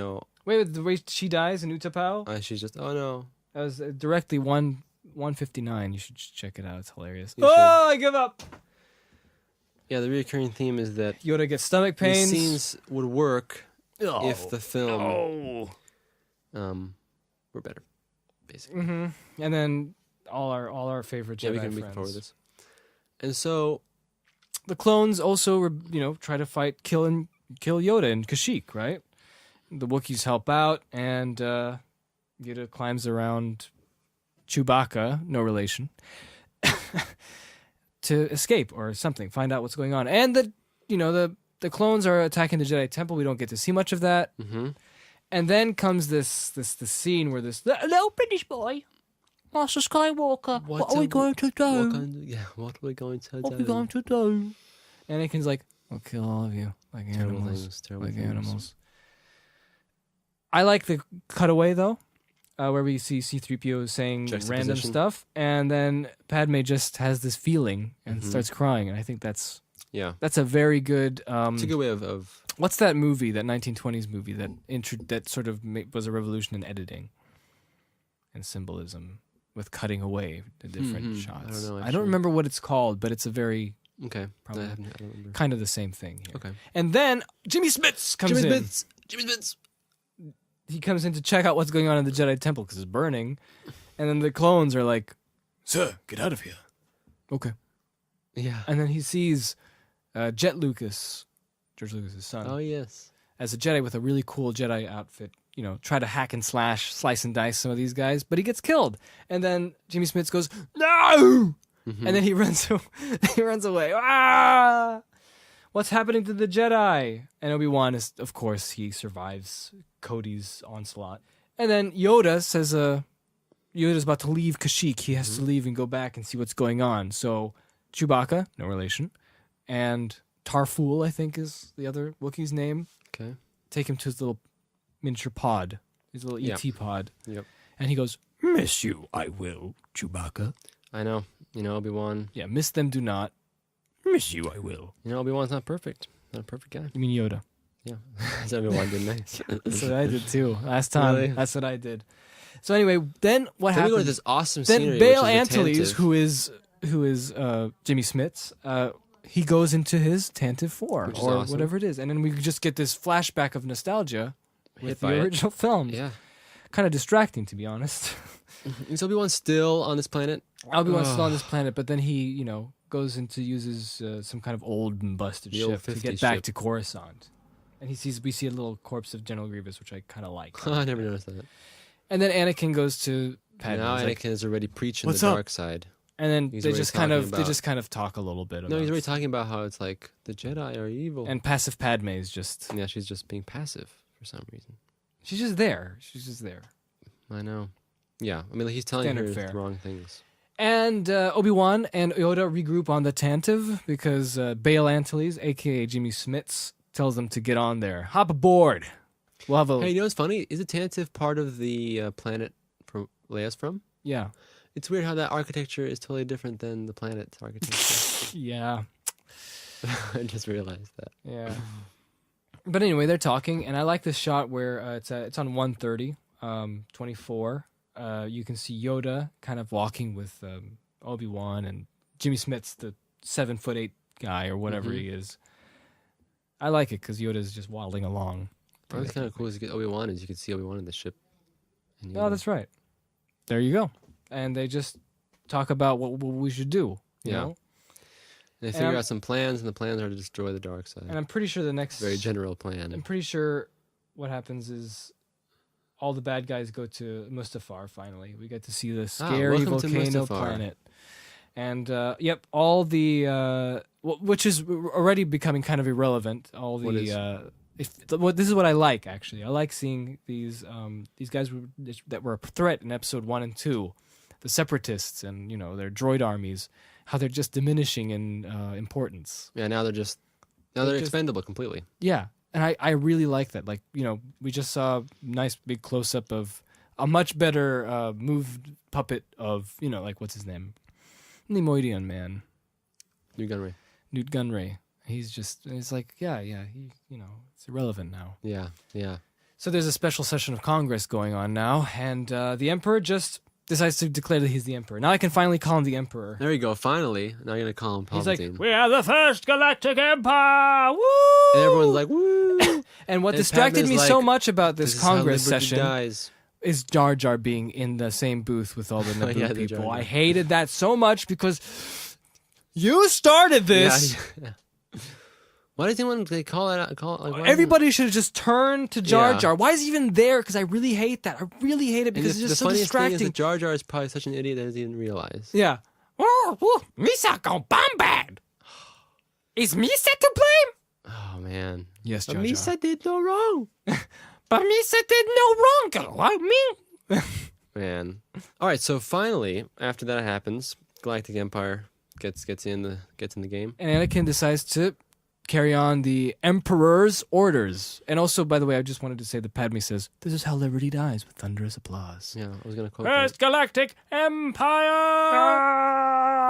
Wait, the way she dies in UtaPOW? she's just, oh no. That was directly 159. You should just check it out. It's hilarious. You Oh, I give up. Yeah, the recurring theme is that Yoda gets stomach these pains. scenes would work Oh, if the film no. were better, basically. And then all our favorite Yeah, Jedi we can friends. forward this. And so, The clones also, try to kill Yoda and Kashyyyk, right? The Wookiees help out, and Yoda climbs around Chewbacca, no relation, to escape or something, find out what's going on. And the clones are attacking the Jedi Temple. We don't get to see much of that. And then comes this scene where this little British boy, Master Skywalker, what are we going to do? What are we going to What are we going to do? Anakin's like, I'll kill all of you like Terrible animals. things, terrible Like things. animals. I like the cutaway, though, where we see C-3PO saying random Juxtaposition. stuff, and then Padme just has this feeling and starts crying, and I think that's a very good... It's a good way of what's that movie, that 1920s movie that sort of was a revolution in editing and symbolism with cutting away the different shots? I don't know, I actually. don't remember what it's called, but it's a very... okay. Probably. I don't remember. kind of the same thing here. Okay. And then Jimmy Smits comes in. Jimmy Smits. He comes in to check out what's going on in the Jedi Temple because it's burning. And then the clones are like, Sir, get out of here. okay. Yeah. And then he sees Jet Lucas, George Lucas's son, Oh yes. as a Jedi with a really cool Jedi outfit, try to hack and slash, slice and dice some of these guys, but he gets killed. And then Jimmy Smits goes, no! And then he runs away. Ah! what's happening to the Jedi? And Obi-Wan is, of course, he survives Cody's onslaught. And then Yoda says, Yoda's about to leave Kashyyyk. He has to leave and go back and see what's going on. So Chewbacca, no relation, and Tarful, I think is the other Wookiee's name. Okay. Take him to his little miniature pod, his little ET pod. Yep. And he goes, Miss you, I will, Chewbacca. I know. Obi-Wan. yeah, miss them, do not. Miss you, I will. Obi-Wan's not perfect. Not a perfect guy. You mean Yoda? Yeah. That's Obi-Wan, didn't I? That's what I did too. Last time, Really? that's what I did. So anyway, then what Then we go to happens? this awesome Then scenery, Bail which is the Antilles, Tantive. who is Jimmy Smits, he goes into his Tantive 4 Which is or awesome. whatever it is, and then we just get this flashback of nostalgia Hit with by the it. original film. Yeah. Kind of distracting, to be honest. Is Obi-Wan still on this planet? Obi-Wan's still on this planet, but then he, goes into uses some kind of old and busted The old ship to 50s get back ship. to Coruscant. And we see a little corpse of General Grievous, which I kind of like. I never noticed that. And then Anakin goes to Padme. Now He's Anakin like- is already preaching "What's the up?" dark side. and then He's they already just kind talking of about- talk a little bit about. No, he's already talking about how it's like the Jedi are evil. And passive Padme is just yeah, she's just being passive for some reason. she's just there. She's just there. I know. Yeah, I mean, he's telling Standard her fare. the wrong things. And Obi-Wan and Yoda regroup on the Tantive because Bail Antilles, a.k.a. Jimmy Smits, tells them to get on there. Hop aboard. We'll have a... Hey, you know what's funny? Is the Tantive part of the planet from Leia's from? Yeah. It's weird how that architecture is totally different than the planet's architecture. Yeah. I just realized that. Yeah. But anyway, they're talking, and I like this shot where it's on 130, 24. You can see Yoda kind of walking with Obi-Wan and Jimmy Smits, the 7'8" guy or whatever he is. I like it because Yoda's just waddling along. What's kind of cool is you get Obi-Wan is you can see Obi-Wan in the ship. And Oh, that's right. There you go. And they just talk about what we should do. You Yeah. know? They And figure I'm- out some plans, and the plans are to destroy the dark side. And I'm pretty sure the next... Very general plan. I'm pretty sure what happens is all the bad guys go to Mustafar finally. We get to see the scary welcome to volcano Mustafar. planet. And, all the... which is already becoming kind of irrelevant. All What is? the... this is what I like, actually. I like seeing these guys that were a threat in episode 1 and 2. The Separatists and, their droid armies. How they're just diminishing in importance. Yeah, now they're They're just- expendable completely. Yeah, and I really like that. Like, we just saw a nice big close-up of a much better moved puppet of, like, what's his name? Nemoidian man. New Gunray. Newt Gunray. It's like, it's irrelevant now. Yeah, yeah. So there's a special session of Congress going on now, and the Emperor just decides to declare that he's the Emperor. Now I can finally call him the Emperor. There you go. Finally, now you're gonna call him Palpatine. He's like, We are the first Galactic Empire! Woo! and everyone's like, "Woo!" And what And distracted Padme's me like, so much about This this is how Congress liberty session dies. is Jar Jar being in the same booth with all the Naboo Yeah, the people. Jar Jar. I hated that so much because you started this. Yeah. Why does anyone call it out? Why Everybody should have just turned to Jar Yeah. Jar. Why is he even there? Because I really hate that. I really hate it And because the it's just so funniest thing is distracting. that Jar Jar is probably such an idiot that he doesn't even realize. Yeah. Misa go bombard! Is Misa to blame? Oh man. Yes, But Jar Jar. Misa did no wrong. But Misa did no wrong, like me. Man. All right. So finally, after that happens, Galactic Empire gets in the game. And Anakin decides to carry on the Emperor's orders. And also, by the way, I just wanted to say that Padme says, "This is how liberty dies, with thunderous applause." Yeah, I was gonna quote First that. Galactic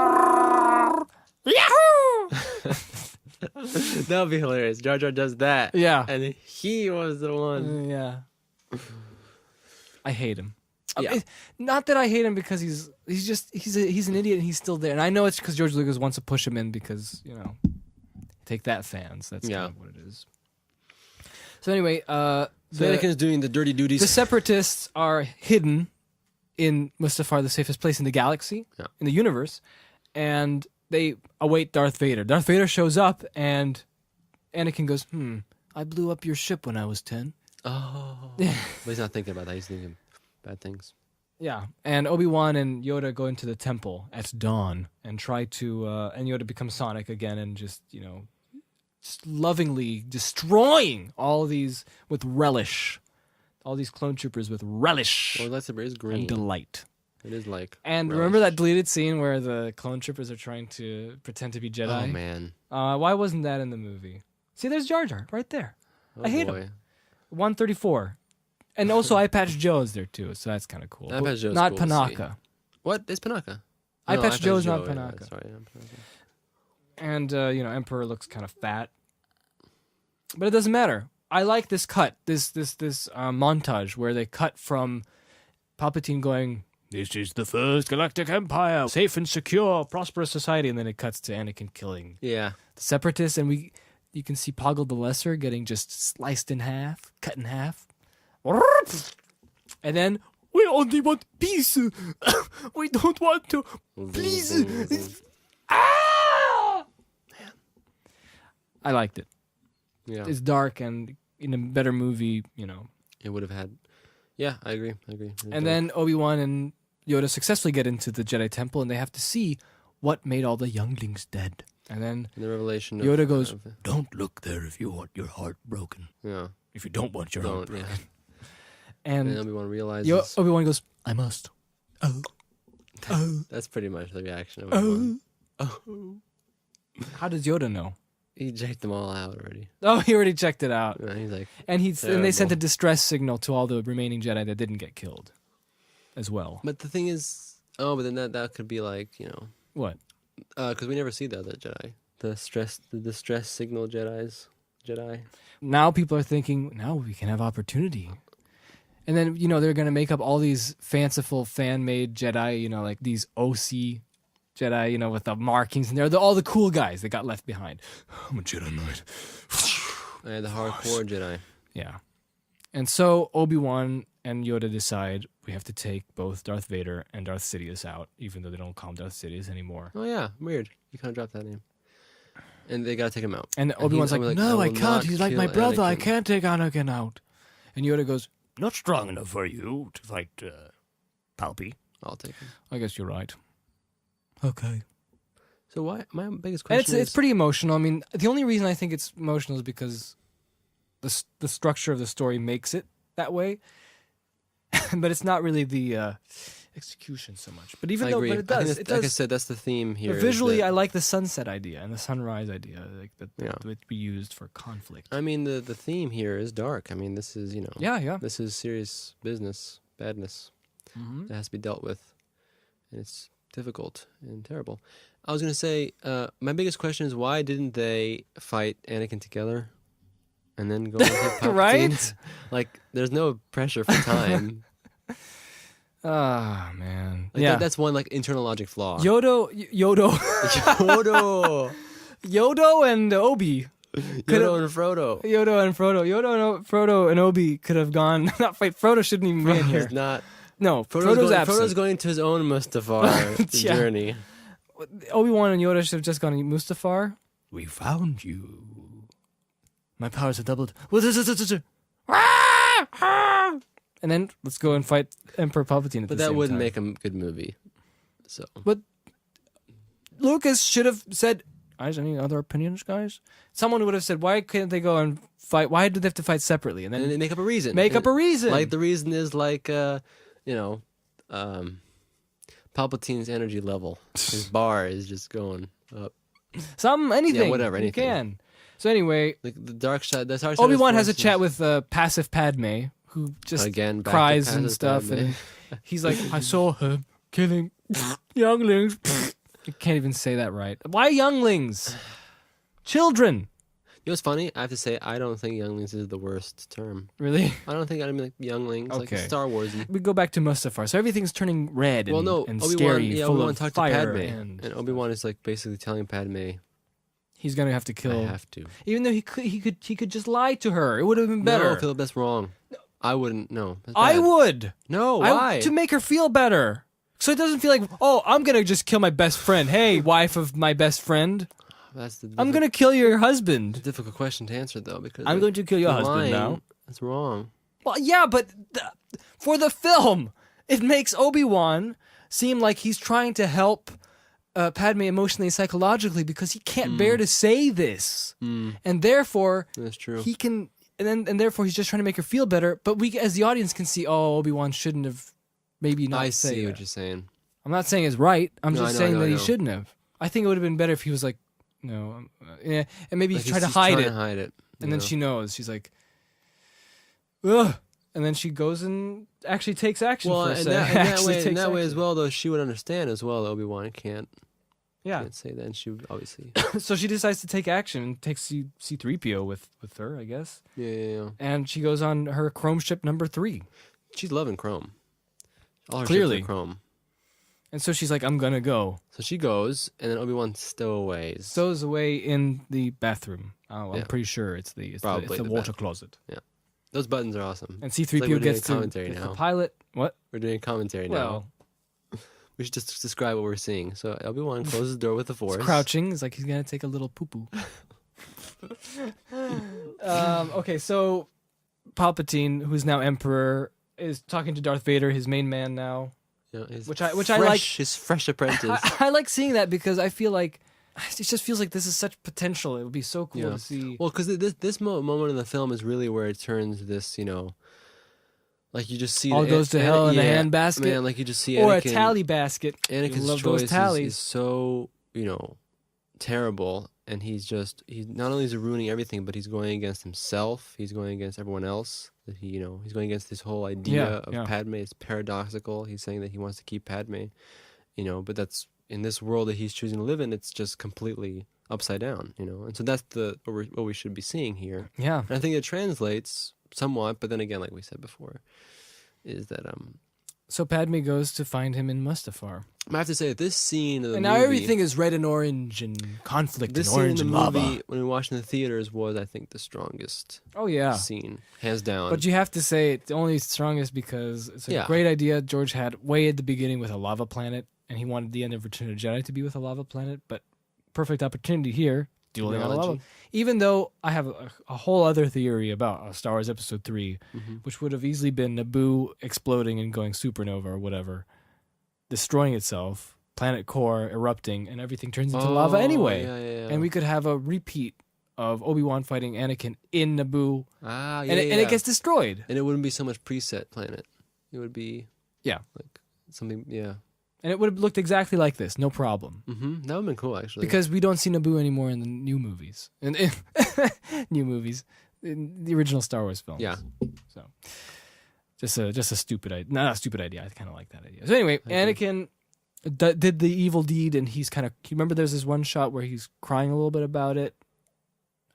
Empire! Yahoo! That would be hilarious. Jar Jar does that. Yeah. And he was the one. Yeah. I hate him. Yeah. Not that I hate him because he's an idiot and he's still there. And I know it's because George Lucas wants to push him in because, take that fans. That's Yeah. kind of what it is. So anyway, So Anakin's doing the dirty duties. the Separatists are hidden in Mustafar, the safest place in the galaxy, Yeah. in the universe, and they await Darth Vader. Darth Vader shows up, and Anakin goes, I blew up your ship when I was 10. Oh. But he's not thinking about that. He's thinking bad things. Yeah, and Obi-Wan and Yoda go into the temple at dawn and try to, and Yoda becomes Sonic again and just, just lovingly destroying all these with relish. All these clone troopers with relish Well, lightsaber is green. and delight. It is like. And relish. remember that deleted scene where the clone troopers are trying to pretend to be Jedi? Oh man. Why wasn't that in the movie? See, there's Jar Jar right there. Oh, I hate boy. him. 134. And also Eye Patch Joe is there too, so that's kind of cool. Eye Patch Joe's not cool to see. Panaka. What? It's Panaka. Eye No, Patch Joe's not Joe, Panaka. Yeah, sorry, I'm Panaka. And Emperor looks kind of fat, but it doesn't matter. I like this cut, this montage where they cut from Palpatine going, "This is the first Galactic Empire, safe and secure, prosperous society," and then it cuts to Anakin killing Yeah. the Separatists, and you can see Poggle the Lesser getting just sliced in half, cut in half, and then we only want peace. We don't want to. Please. Ah! I liked it. Yeah. It's dark, and in a better movie, It would have had. Yeah, I agree. It was And dope. then Obi-Wan and Yoda successfully get into the Jedi Temple, and they have to see what made all the younglings dead. And then And the revelation. Yoda goes, Don't look there if you want your heart broken. Yeah. If you don't want your heart Don't. broken. Yeah. And and Obi-Wan realizes. Obi-Wan goes, I must. That's pretty much the reaction of Obi-Wan. Oh. how does Yoda know? He checked them all out already. Oh, he already checked it out. And he's like, And they sent a Terrible. distress signal to all the remaining Jedi that didn't get killed as well. but the thing is, but then that could be like, What? because we never see the other Jedi. The distress signal Jedi. Now people are thinking, now we can have opportunity. And then, they're going to make up all these fanciful fan-made Jedi, like these OC Jedi, with the markings. And they're all the cool guys that got left behind. I'm a Jedi Knight. And the hardcore Jedi. Yeah. And so Obi-Wan and Yoda decide we have to take both Darth Vader and Darth Sidious out, even though they don't call him Darth Sidious anymore. Oh yeah, weird. You kind of dropped that name. And they gotta take him out. And Obi-Wan's like, Obi-Wan's no, I will can't. not He's like my kill brother. I Anakin." can't take Anakin out. And Yoda goes, Not strong enough for you to fight Palpy. I'll take him. I guess you're right. Okay. So why? My biggest And question it's pretty emotional. I mean, the only reason I think it's emotional is because the structure of the story makes it that way. But it's not really the execution so much. But even I though, agree. but it does. Like I said, that's the theme here. But is visually, that- I like the sunset idea and the sunrise idea, like that Yeah. would be used for conflict. I mean, the theme here is dark. I mean, this is Yeah. this is serious business, badness Mm-hmm. that has to be dealt with, and it's difficult and terrible. I was gonna say, my biggest question is why didn't they fight Anakin together, and then go and hit Palpatine? Right? Like, there's no pressure for time. Ah, man. Like, yeah. that's one like internal logic flaw. Yodo, Yodo, Yodo and Obi. Yodo and Frodo. Frodo and Obi could have gone. Not fight. Frodo shouldn't even be in here. Frodo's not. No, Frodo's absent. Frodo's going to his own Mustafar Yeah. journey. Obi-Wan and Yoda should have just gone to Mustafar. We found you. My powers have doubled. And then let's go and fight Emperor Palpatine at But the that same wouldn't time. make a good movie. So Lucas should have said, guys, any other opinions, guys? Someone would have said, why can't they go and fight? Why do they have to fight separately? And and then they make up a reason. make up a reason. Like the reason is like Palpatine's energy level. His bar is just going up. anything. Yeah, whatever, You anything. can. So anyway, Like the dark side. That's dark side. Obi-Wan of has a Force chat is- with passive Padme, who just again back to cries and passive stuff. Padme. And he's like, I saw her killing younglings. I can't even say that right. Why younglings? Children. You know what's funny? I have to say I don't think younglings is the worst term. Really? I don't think I mean like younglings, like Okay. Star Warsy. We go back to Mustafar. So everything's turning red and, Well, no, and Obi-Wan. scary, Yeah, full Obi-Wan of talked to fire. Padme, And Obi-Wan is like basically telling Padme, he's going to have to kill. "I have to." Even though he could just lie to her. It would have been better. No, Philip, that's wrong. I wouldn't. No, that's I bad. would. No, why? To make her feel better. So it doesn't feel like, oh, I'm going to just kill my best friend. Hey, wife of my best friend. That's the I'm going to kill your husband. difficult question to answer though, because I'm going to kill your the husband line, now. That's wrong. Well, yeah, but for the film, it makes Obi-Wan seem like he's trying to help Padme emotionally and psychologically because he can't bear to say this, and therefore That's true. he can, and therefore he's just trying to make her feel better. But we, as the audience, can see, Obi-Wan shouldn't have, maybe not. I say see that. what you're saying. I'm not saying it's right. I'm No, just I know, saying I know, that I he know. shouldn't have. I think it would have been better if he was like, no, and maybe Like he's trying to he's hide trying it, to hide it. and then she knows. She's like, ugh. And then she goes and actually takes action Well, for a and second. that Actually way, takes as action. well, though, she would understand as well. Obi-Wan can't say that, and she would obviously. So she decides to take action and takes C-3PO with her, I guess. Yeah. And she goes on her Chrome ship number 3. She's loving Chrome. All her Clearly. ships are Chrome. And so she's like, I'm gonna go. So she goes, and then Obi-Wan stowaways. Stows away in the bathroom. Oh, I'm Yeah. pretty sure it's the Probably the water bath- closet. Those buttons are awesome. And It's like we're C-3PO doing gets a to commentary gets now. the pilot. What? We're doing a commentary Well, now. We should just describe what we're seeing. So Obi-Wan closes the door with the Force. he's crouching. It's like he's gonna take a little poo-poo. Okay, so Palpatine, who's now Emperor, is talking to Darth Vader, his main man now. You know, his Which I like. His fresh apprentice. I like seeing that because I feel like it just feels like this is such potential. It would be so cool to see. Well, because this moment in the film is really where it turns this, like you just see All goes to hell in a handbasket. Man, like you just see Or Anakin, a tally basket. Anakin's Love those choice tallies. is so terrible, and he's not only is he ruining everything, but he's going against himself. He's going against everyone else. That he's going against this whole idea of Padme. It's paradoxical. He's saying that he wants to keep Padme, but that's in this world that he's choosing to live in. It's just completely upside down, and so that's what we should be seeing here. Yeah. And I think it translates somewhat, but then again, like we said before, is that So Padme goes to find him in Mustafar. I have to say that this scene of the And movie, now everything is red and orange and conflict this and scene in orange the and movie lava. when we watched in the theaters was, I think, the strongest Oh, yeah. scene, hands down. But you have to say it's only strongest because it's a great idea George had way at the beginning with a lava planet, and he wanted the end of Return of the Jedi to be with a lava planet, but perfect opportunity here, dueling on a lava. Analogy. Even though I have a whole other theory about Star Wars Episode 3, which would have easily been Naboo exploding and going supernova or whatever, destroying itself, planet core erupting, and everything turns into lava anyway. Yeah. And we could have a repeat of Obi-Wan fighting Anakin in Naboo, and and it gets destroyed. And it wouldn't be so much preset planet. It would be like something. Yeah. And it would have looked exactly like this, no problem. That would have been cool, actually. Because we don't see Naboo anymore in the new movies. In the original Star Wars films. Yeah. So just a stupid idea. Not a stupid idea. I kind of like that idea. So anyway, Anakin did the evil deed, and he's kind of. You remember there's this one shot where he's crying a little bit about it.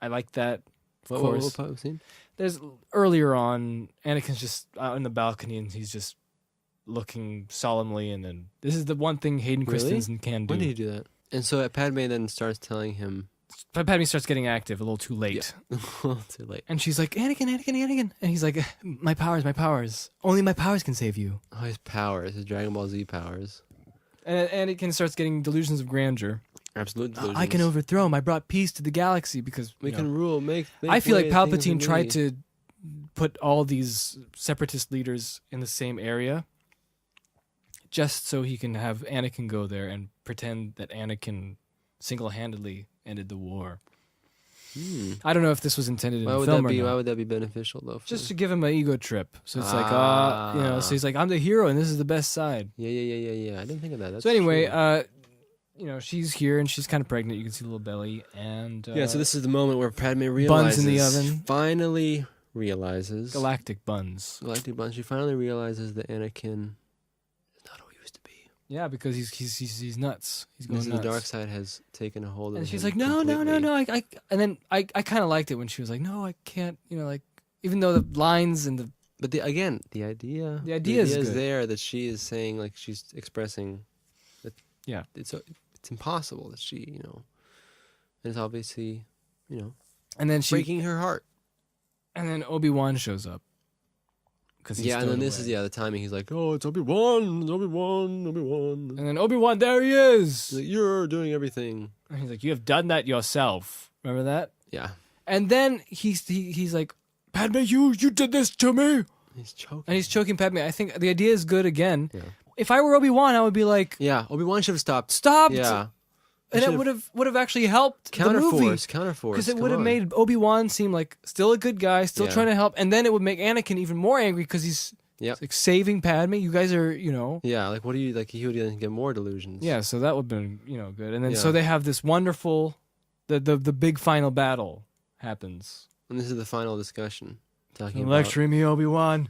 I like that. Of course. What part of the scene? There's earlier on, Anakin's just out in the balcony, and he's just looking solemnly, and then this is the one thing Hayden Christensen can do. When did he do that? And so Padme then starts telling him. But Padme starts getting active a little too late. Too late. And she's like, Anakin. And he's like, my powers. Only my powers can save you. Oh, his powers, his Dragon Ball Z powers. And Anakin starts getting delusions of grandeur. Absolute delusions. I can overthrow him. I brought peace to the galaxy because We can rule, make I feel like way of things in Palpatine tried me. to put all these separatist leaders in the same area just so he can have Anakin go there and pretend that Anakin single-handedly ended the war. I don't know if this was intended in Why the would film that be? or Why not. would that be beneficial though? Just to give him an ego trip. So it's like, so he's like, I'm the hero and this is the best side. Yeah. I didn't think of that. That's So anyway, true. she's here and she's kind of pregnant. You can see a little belly. And yeah. So this is the moment where Padme realizes, buns in the oven. finally realizes Galactic buns. Galactic buns. She finally realizes that Anakin is not who he used to be. Yeah, because he's nuts. He's going This is nuts. the dark side has taken a hold of him. And she's like, no. completely. And then I kind of liked it when she was like, no, I can't. Even though the lines and the But the idea is is good. there that she is saying, like she's expressing that it's impossible that she is obviously and then she breaking her heart. and then Obi-Wan shows up. And then this is the timing. He's like, oh, it's Obi-Wan, And then Obi-Wan, there he is. Like, you're doing everything. And he's like, you have done that yourself. Remember that? Yeah. And then he's like, Padme, you did this to me. He's choking. And he's choking Padme. I think the idea is good again, if I were Obi-Wan, I would be like, Yeah, Obi-Wan should have stopped. stopped. Yeah. And it would have actually helped the movie. Counterforce. Because it would have made Obi-Wan seem like still a good guy, still trying to help. And then it would make Anakin even more angry because he's like saving Padme. You guys are, Yeah, like what do you, like he would get more delusions. Yeah, so that would have been, good. And then so they have this wonderful, the big final battle happens. And this is the final discussion. Talking about... Lecturing me, Obi-Wan.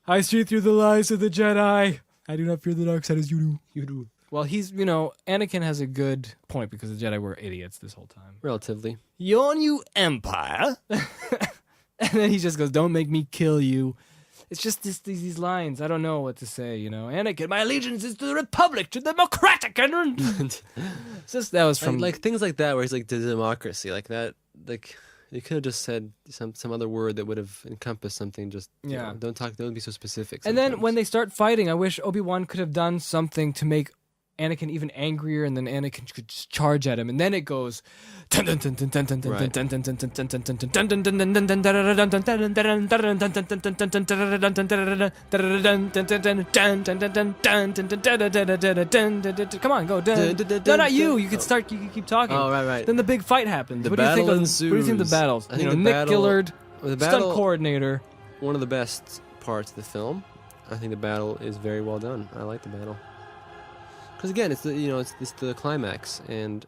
I see through the lies of the Jedi. I do not fear the dark side as you do. You do. Well, he's, Anakin has a good point because the Jedi were idiots this whole time. Relatively. Your new empire. And then he just goes, don't make me kill you. It's just these lines. I don't know what to say, Anakin, my allegiance is to the Republic, to the democratic. It's just, that was from... Like things like that where he's like, the democracy, like that, like... You could have just said some other word that would have encompassed something. Just don't be so specific. And then when they start fighting, I wish Obi-Wan could have done something to make Anakin even angrier, and then Anakin could just charge at him, and then it goes. Come on, go. No, not you. You could start. You could keep talking. Oh, right. Then the big fight happens. What do you think of the battles? I think Nick Gillard, the battle, stunt coordinator. One of the best parts of the film. I think the battle is very well done. I like the battle. Because again, it's it's the climax, and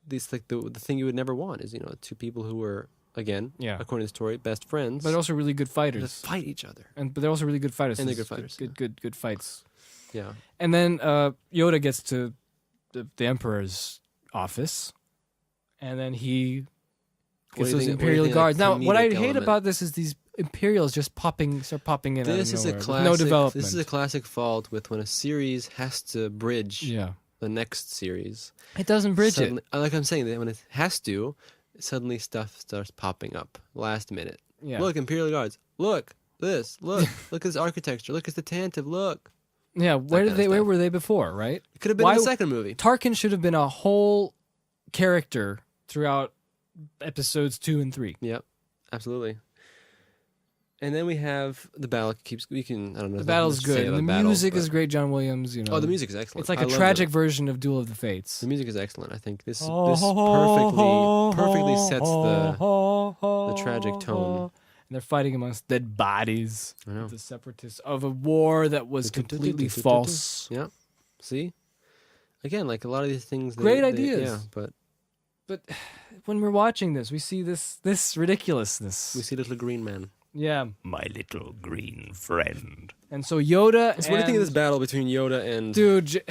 this like the thing you would never want is two people who were according to the story, best friends, but also really good fighters. That fight each other, but they're also really good fighters. And they're good fighters. Good fights. Yeah. And then Yoda gets to the Emperor's office, and then he gets those Imperial guards. Now, what I hate about this is these Imperials just start popping in. This is a classic. No development. This is a classic fault with when a series has to bridge the next series. It doesn't bridge it. Like I'm saying, when it has to, suddenly stuff starts popping up last minute. Yeah. Look, Imperial guards. Look this. Look at this architecture. Look, it's the Tantive. Look. Yeah. Where were they before? Right. It could have been in the second movie. Tarkin should have been a whole character throughout episodes 2 and 3. Yep. Absolutely. And then we have the battle I don't know. The battle's good. And the music is great, John Williams. Oh, the music is excellent. It's like a tragic version of Duel of the Fates. The music is excellent. I think this perfectly sets the tragic tone. And they're fighting amongst dead bodies. I know. The separatists of a war that was completely false. Yeah. See? Again, like a lot of these things. Great ideas. Yeah, but when we're watching this, we see this ridiculously. We see little green man. Yeah. My little green friend. And so Yoda. So what do you think of this battle between Yoda and? Dude,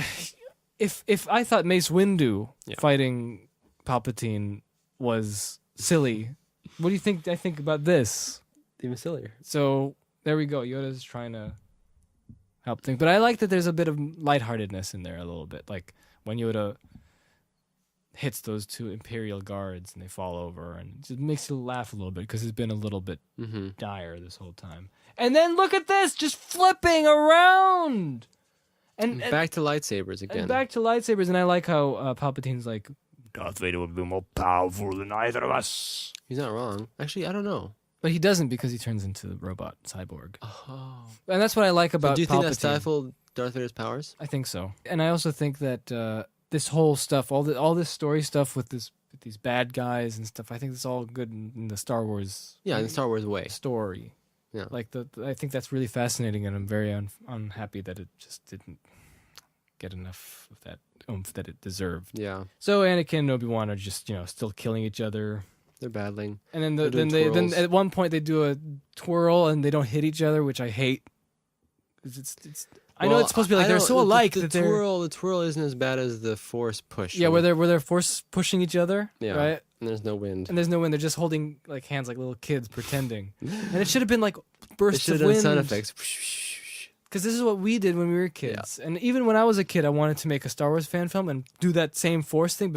if I thought Mace Windu fighting Palpatine was silly, what do you think I think about this? Even sillier. So there we go. Yoda's trying to help things, but I like that there's a bit of lightheartedness in there a little bit, like when Yoda hits those 2 Imperial guards and they fall over, and it just makes you laugh a little bit because it's been a little bit dire this whole time. And then look at this, just flipping around, and back to lightsabers again. And back to lightsabers, and I like how Palpatine's like, Darth Vader would be more powerful than either of us. He's not wrong. Actually, I don't know. But he doesn't, because he turns into the robot cyborg. Oh. And that's what I like about Palpatine. Do you think that stifled Darth Vader's powers? I think so. And I also think that this whole stuff, all this story stuff with these bad guys and stuff, I think it's all good in the Star Wars. Yeah, in the Star Wars way. Story. Yeah. Like I think that's really fascinating, and I'm very unhappy that it just didn't get enough of that oomph that it deserved. Yeah. So Anakin and Obi-Wan are just still killing each other. They're battling. And then at one point they do a twirl and they don't hit each other, which I hate. I know it's supposed to be like they're so alike that the twirl isn't as bad as the force push. Yeah, where they're force pushing each other. Yeah. Right. And there's no wind. They're just holding like hands like little kids pretending. And it should have been like bursts of wind. It should have done sound effects. Because this is what we did when we were kids. Yeah. And even when I was a kid, I wanted to make a Star Wars fan film and do that same force thing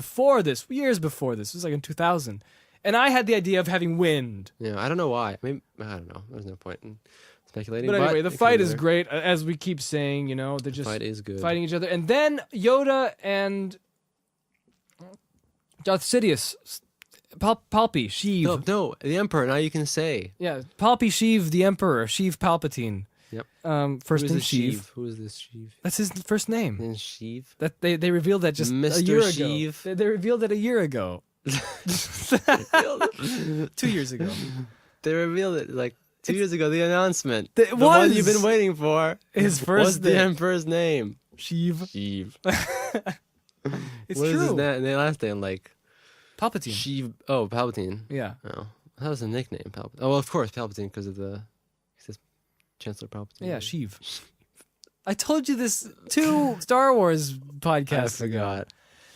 years before this. It was like in 2000. And I had the idea of having wind. Yeah, I don't know why. Maybe, I don't know. There's no point in speculating. But anyway, the fight is great, as we keep saying. They're just fight is good. Fighting each other. And then Yoda and Darth Sidious, Palpy, Sheev. No, the Emperor. Now you can say. Yeah, Palpy, Sheev, the Emperor, Sheev Palpatine. Yep. First Who name is this Sheev. Who is this Sheev? That's his first name. Then Sheev. That they revealed that just a Mr. year Sheev. ago. They revealed it a year ago. 2 years ago. They revealed it like 2 years ago. The announcement. It the one was. you've been waiting for. His first What's the name. Emperor's name? Sheev. Sheev. It's What is his true. their last name? Like Palpatine. Sheev. Oh, Palpatine. Yeah. Oh, that was a nickname. Palpatine. Oh, well, of course, Palpatine because of the Chancellor Palpatine. Yeah, Sheev. I told you this 2 Star Wars podcasts I ago. forgot.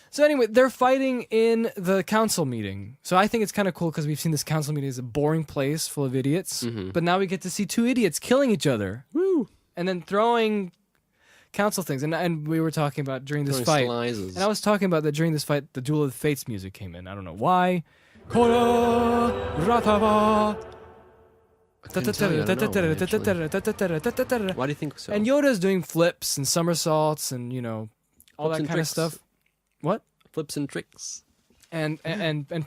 So anyway, they're fighting in the council meeting. So I think it's kind of cool because we've seen this council meeting as a boring place full of idiots. But now we get to see 2 idiots killing each other. Woo! And then throwing council things. And we were talking about during this fight. Slices. And I was talking about that during this fight, the Duel of the Fates music came in. I don't know why. Kora Ratava. I couldn't tell you, I don't know, actually. Why do you think so? And Yoda's doing flips and somersaults and, all Flips that and kind of tricks. stuff. What? Flips and tricks. And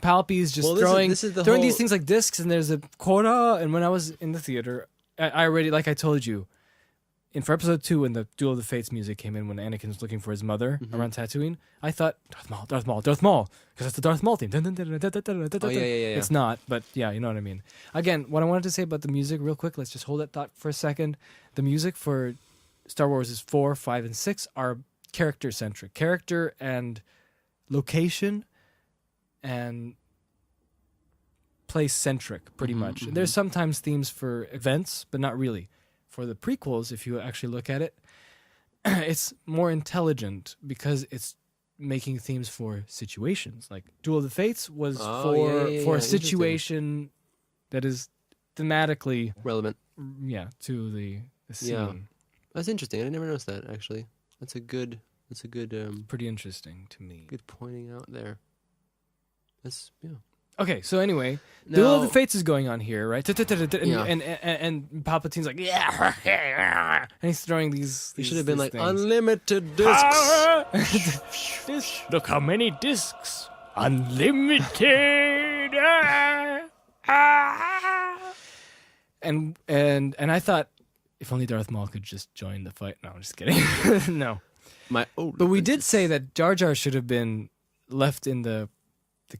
Palpy's just Well, throwing this is the these whole- things like discs, and there's a quota. And when I was in the theater, I already, like I told you, for episode 2, when the Duel of the Fates music came in, when Anakin was looking for his mother around Tatooine, I thought, Darth Maul, because that's the Darth Maul theme. Oh, yeah. It's not, but yeah, you know what I mean. Again, what I wanted to say about the music real quick, let's just hold that thought for a second. The music for Star Wars is 4, 5, and 6 are character-centric. Character and location and place-centric, pretty much. There's sometimes themes for events, but not really. For the prequels, if you actually look at it, it's more intelligent because it's making themes for situations. Like Duel of the Fates was for a situation that is thematically Relevant. to the scene. Yeah. That's interesting. I never noticed that actually. That's a good Pretty interesting to me. good pointing out there. That's Okay, so anyway, Now- Duel of the Fates is going on here, right? And Palpatine's like, and he's throwing these. You should have been like things. unlimited discs. Look how many discs. Unlimited. And I thought, if only Darth Maul could just join the fight. No, I'm just kidding. No, but we did say that Jar Jar should have been left in the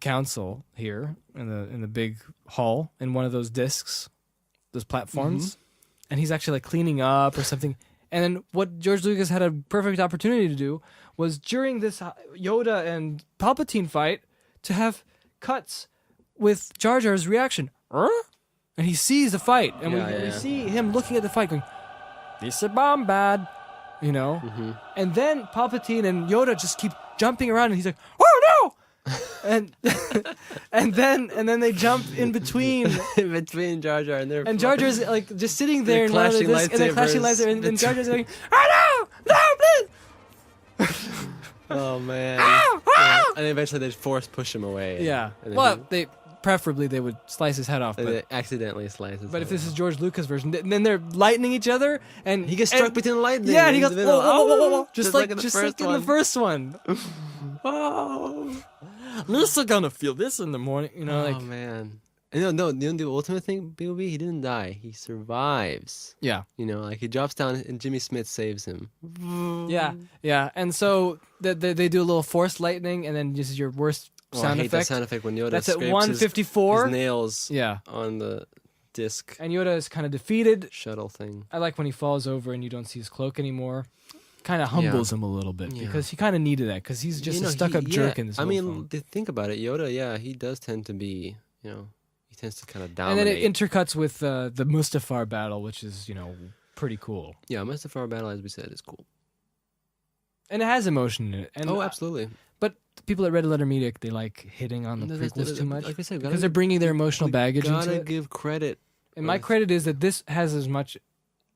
council here in the big hall in one of those discs, those platforms, and he's actually like cleaning up or something. And then what George Lucas had a perfect opportunity to do was during this Yoda and Palpatine fight to have cuts with Jar Jar's reaction. And he sees the fight, and we see him looking at the fight going, "This is bomb bad," And then Palpatine and Yoda just keep jumping around, and he's like, "Oh no!" and then they jump in between, between Jar Jar and Jar Jar's like just sitting there They're in one of the clashing discs, and they're clashing lightsabers. lightsabers, and Jar Jar's going, "Oh no, please!" Oh man. Yeah. And eventually they force push him away. Yeah. And then Well, preferably they would slice his head off, they but accidentally slice his if head this off. is George Lucas version, then they're lightning each other, and He gets struck between lightning. Yeah, and he in goes, the middle. whoa, whoa, whoa, whoa, just like in the in first the one. first one. Oh. Lisa gonna feel this in the morning, Oh man. And no, the ultimate thing, Bubbye, he didn't die. He survives. Yeah, Like he drops down and Jimmy Smits saves him. yeah, and so they do a little force lightning, and then this is your worst Oh, I sound hate that effect. sound effect when Yoda That's at scrapes 154. his nails Yeah, on the disc and Yoda is kind of defeated. shuttle thing. I like when he falls over and you don't see his cloak anymore. Kind of humbles him a little bit Yeah. because he kind of needed that because he's just a stuck-up jerk in this. I whole mean, film. think about it. Yoda, he does tend to be, he tends to kind of And dominate. then it intercuts with the Mustafar battle, which is pretty cool, yeah, Mustafar battle, as we said, is cool. and it has emotion in it. And Absolutely. But the people at Red Letter Media, they like hitting on the prequels too much Like I said, because they're bringing their emotional baggage into Gotta it. give credit. And my credit is that this has as much,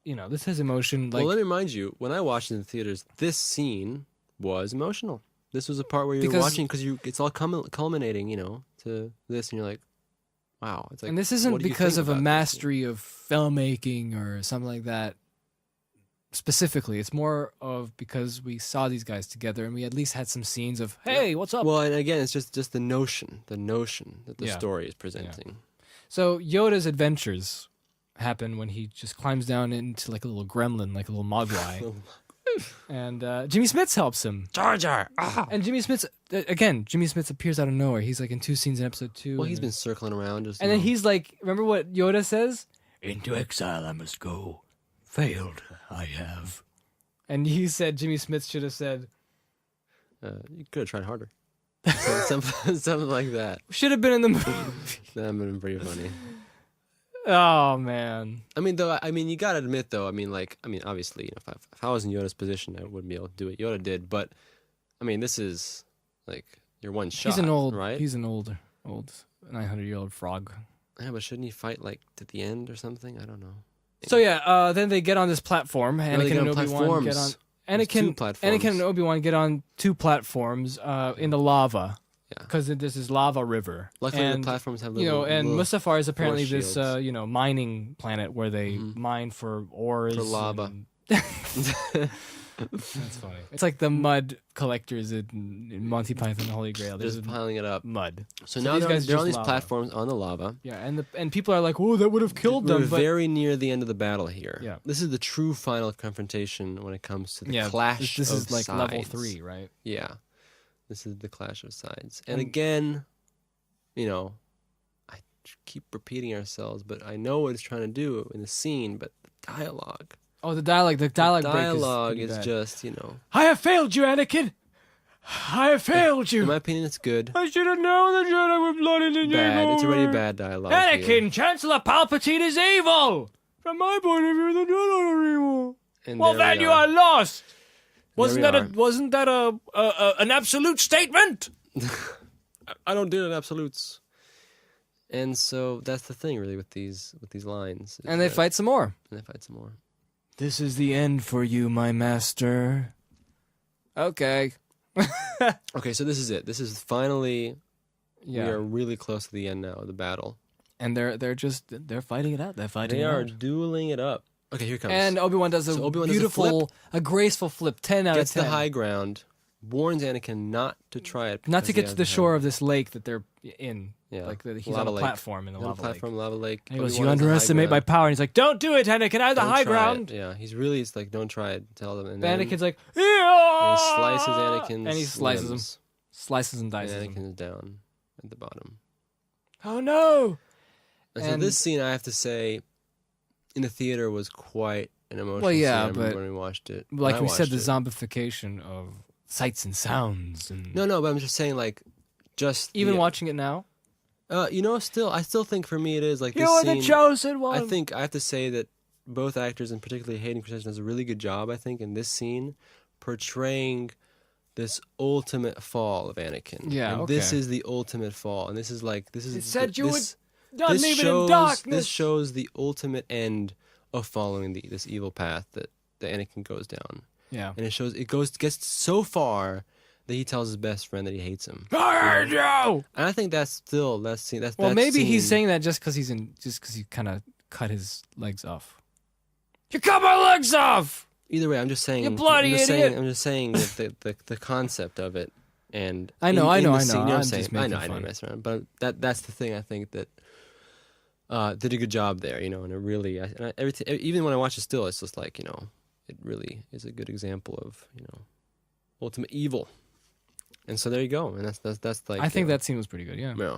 this has emotion. Like Well, let me remind you, when I watched it in the theaters, this scene was emotional. This was a part where you're Because- watching because it's all culminating, to this, and you're like, wow. It's like, and this what isn't do you because think of a about this? mastery of filmmaking or something like that. Specifically, it's more of because we saw these guys together and we at least had some scenes of, hey, what's up? Well, and again, it's just the notion that the Yeah. story is presenting. So Yoda's adventures happen when he just climbs down into like a little gremlin, like a little mogwai. And Jimmy Smits helps him. Jar Jar. Ah. And Jimmy Smits, again, Jimmy Smits appears out of nowhere. He's like in 2 scenes in episode 2. Well, he's been circling around. Just, and then he's like, remember what Yoda says? Into exile I must go. Failed I have. And he said, Jimmy Smits should have said, you could have tried harder. Something like that. should have been in the movie. That would have been pretty funny. Oh, man. I mean, you gotta admit, though. Obviously, you know, if I was in Yoda's position, I wouldn't be able to do it. Yoda did, but I mean, this is like your one shot. He's an old 900-year-old frog. Yeah, but shouldn't he fight like to the end or something? I don't know. So yeah, then they get on this platform. Anakin and Obi-Wan get on. Anakin and Obi-Wan get on 2 platforms in the lava. Yeah, because this is lava river. Luckily, the platforms have little, and little Mustafar is apparently force this mining planet where they mine for ores, for lava. That's funny. It's like the mud collectors in Monty Python and the Holy Grail. They're just piling it up. Mud. So now they're on these platforms on the lava. Yeah, and people are like, "Oh, that would have killed them." We're very near the end of the battle here. Yeah, this is the true final confrontation when it comes to the clash. This of is like sides. level 3, right? Yeah, this is the clash of sides. And again, you know, I keep repeating ourselves, but I know what it's trying to do in the scene. But the dialogue. Oh, the dialogue. The dialogue break is just, you know. I have failed you, Anakin. I have failed you. In my opinion, it's good. I should have known the Jedi were blooded and bad. It's already bad dialogue. Anakin, here. Chancellor Palpatine is evil. From my point of view, the Jedi are evil. And well, then you are lost. Wasn't that an absolute statement? I don't deal in absolutes. And so that's the thing, really, with these lines. And they fight some more. This is the end for you, my master. Okay. Okay, so this is it. This is finally. Yeah. We are really close to the end now of the battle. And they're fighting it out. They are dueling it up. Okay, here it comes. And Obi-Wan does a beautiful, a graceful flip. 10 out of 10. Gets the high ground. Warns Anakin not to try it. Not to get to the shore of this lake that they're in. Yeah. Like he's on a platform in the lava lake. And he goes, you underestimate my power. And he's like, don't do it, Anakin. I have the high ground. Yeah, he's like, don't try it. Tell them. And Anakin's like, yeah! And he slices Anakin's and he slices limbs. him. Slices and dices and Anakin's down at the bottom. Oh, no! And so this scene, I have to say, in the theater was quite an emotional scene. But when we watched it. Like we said, the zombification of sights and sounds. And No, but I'm just saying, like, even watching it now? I still think for me it is like you this are scene, the chosen one. I think I have to say that both actors, and particularly Hayden Christensen, does a really good job, I think, in this scene, portraying this ultimate fall of Anakin. Yeah, and this is the ultimate fall, and this is. It said you would not leave it in darkness. This shows the ultimate end of following this evil path that Anakin goes down. Yeah, and gets so far that he tells his best friend that he hates him. I hate you! And I think that's still well, maybe he's saying that just because he kind of cut his legs off. You cut my legs off! Either way, I'm just saying. You bloody idiot! I'm just saying that the concept of it, and I know. I know. But that's the thing. I think that did a good job there, you know, and it really, even when I watch it still, it's just like, you know, it really is a good example of, you know, ultimate evil. And so there you go, and that's like. I think that scene was pretty good, yeah. Yeah.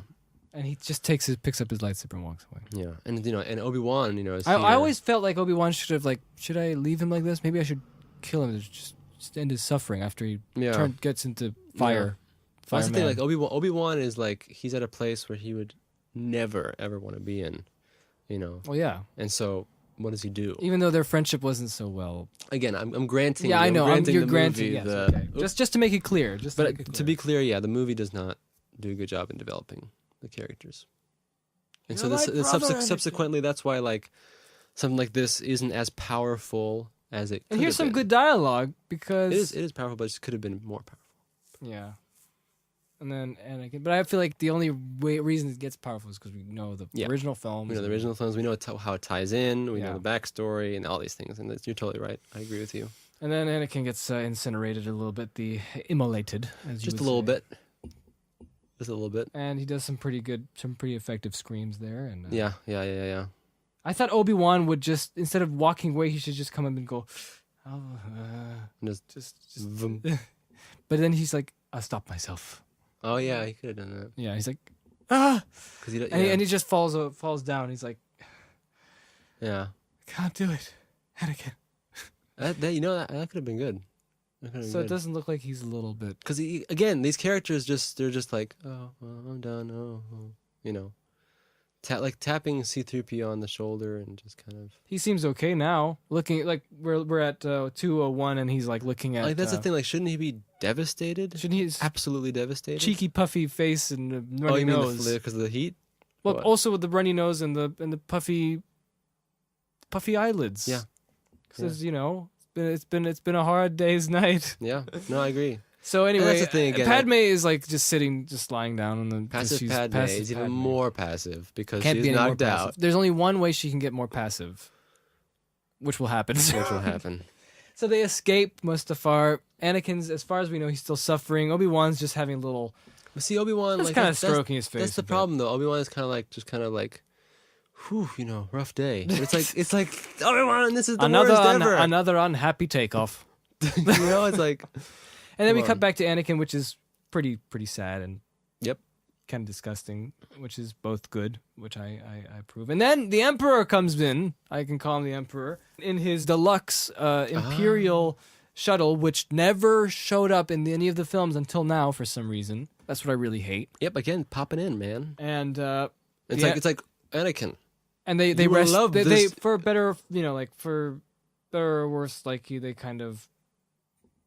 And he just picks up his lightsaber and walks away. Yeah, and you know, and Obi-Wan, you know, is I always felt like Obi-Wan should I leave him like this? Maybe I should kill him to just end his suffering after he gets into fire. Yeah. That's the thing, like Obi-Wan is like, he's at a place where he would never ever want to be in, you know. Well, yeah. And so, what does he do? Even though their friendship wasn't so well. Again, I'm granting. Yeah, I know. You're granting. Yes, okay. Just to make it clear. To be clear, yeah, the movie does not do a good job in developing the characters. And subsequently, that's why like something like this isn't as powerful as it. And here's some good dialogue because it is powerful, but it could have been more powerful. Yeah. And then Anakin, but I feel like the only reason it gets powerful is because we know the original films. We know the original films. We know how it ties in. We know the backstory and all these things. And you're totally right. I agree with you. And then Anakin gets incinerated a little bit, immolated, just a little bit. Just a little bit. And he does some pretty effective screams there. And yeah. I thought Obi-Wan would just, instead of walking away, he should just come up and go, oh, just. Vroom. But then he's like, I'll stop myself. Oh yeah, he could have done that. Yeah, he's like, ah, 'Cause he, and he just falls down. He's like, yeah. I can't do it, Anakin. That that could have been good. So it doesn't look like he's a little bit. Because again, these characters they're just like, oh, well, I'm done. You know, tapping C-3PO on the shoulder and just kind of. He seems okay now. Looking like we're at 201, and he's like looking at. Like that's the thing. Like, shouldn't he be devastated? Shouldn't he? Absolutely devastated. Cheeky, puffy face and runny Oh, you mean nose. because of the heat? Well, What? also with the runny nose and the puffy eyelids. Yeah. Because it's been a hard day's night. Yeah. No, I agree. So anyway, that's the thing again, Padme is like just lying down on the Passive Padme is even more passive because Can't she's be any more knocked passive. out. There's only one way she can get more passive, which will happen. Which will happen. So they escape Mustafar. Anakin's, as far as we know, he's still suffering. Obi-Wan's just having a little. But see, Obi-Wan, Just like kind of stroking his face. That's the a bit. problem, though. Obi-Wan is kind of like, whew, rough day. But it's like Obi-Wan, this is the worst ever. Another unhappy takeoff. It's like. And then we Come cut on. back to Anakin, which is pretty sad and Yep. kind of disgusting, which is both good, which I approve. And then the Emperor comes in. I can call him the Emperor in his deluxe Imperial shuttle, which never showed up in any of the films until now for some reason. That's what I really hate. Yep. Again, popping in, man. And It's like Anakin. and they You will rest love they this. for better like for better or worse, like they kind of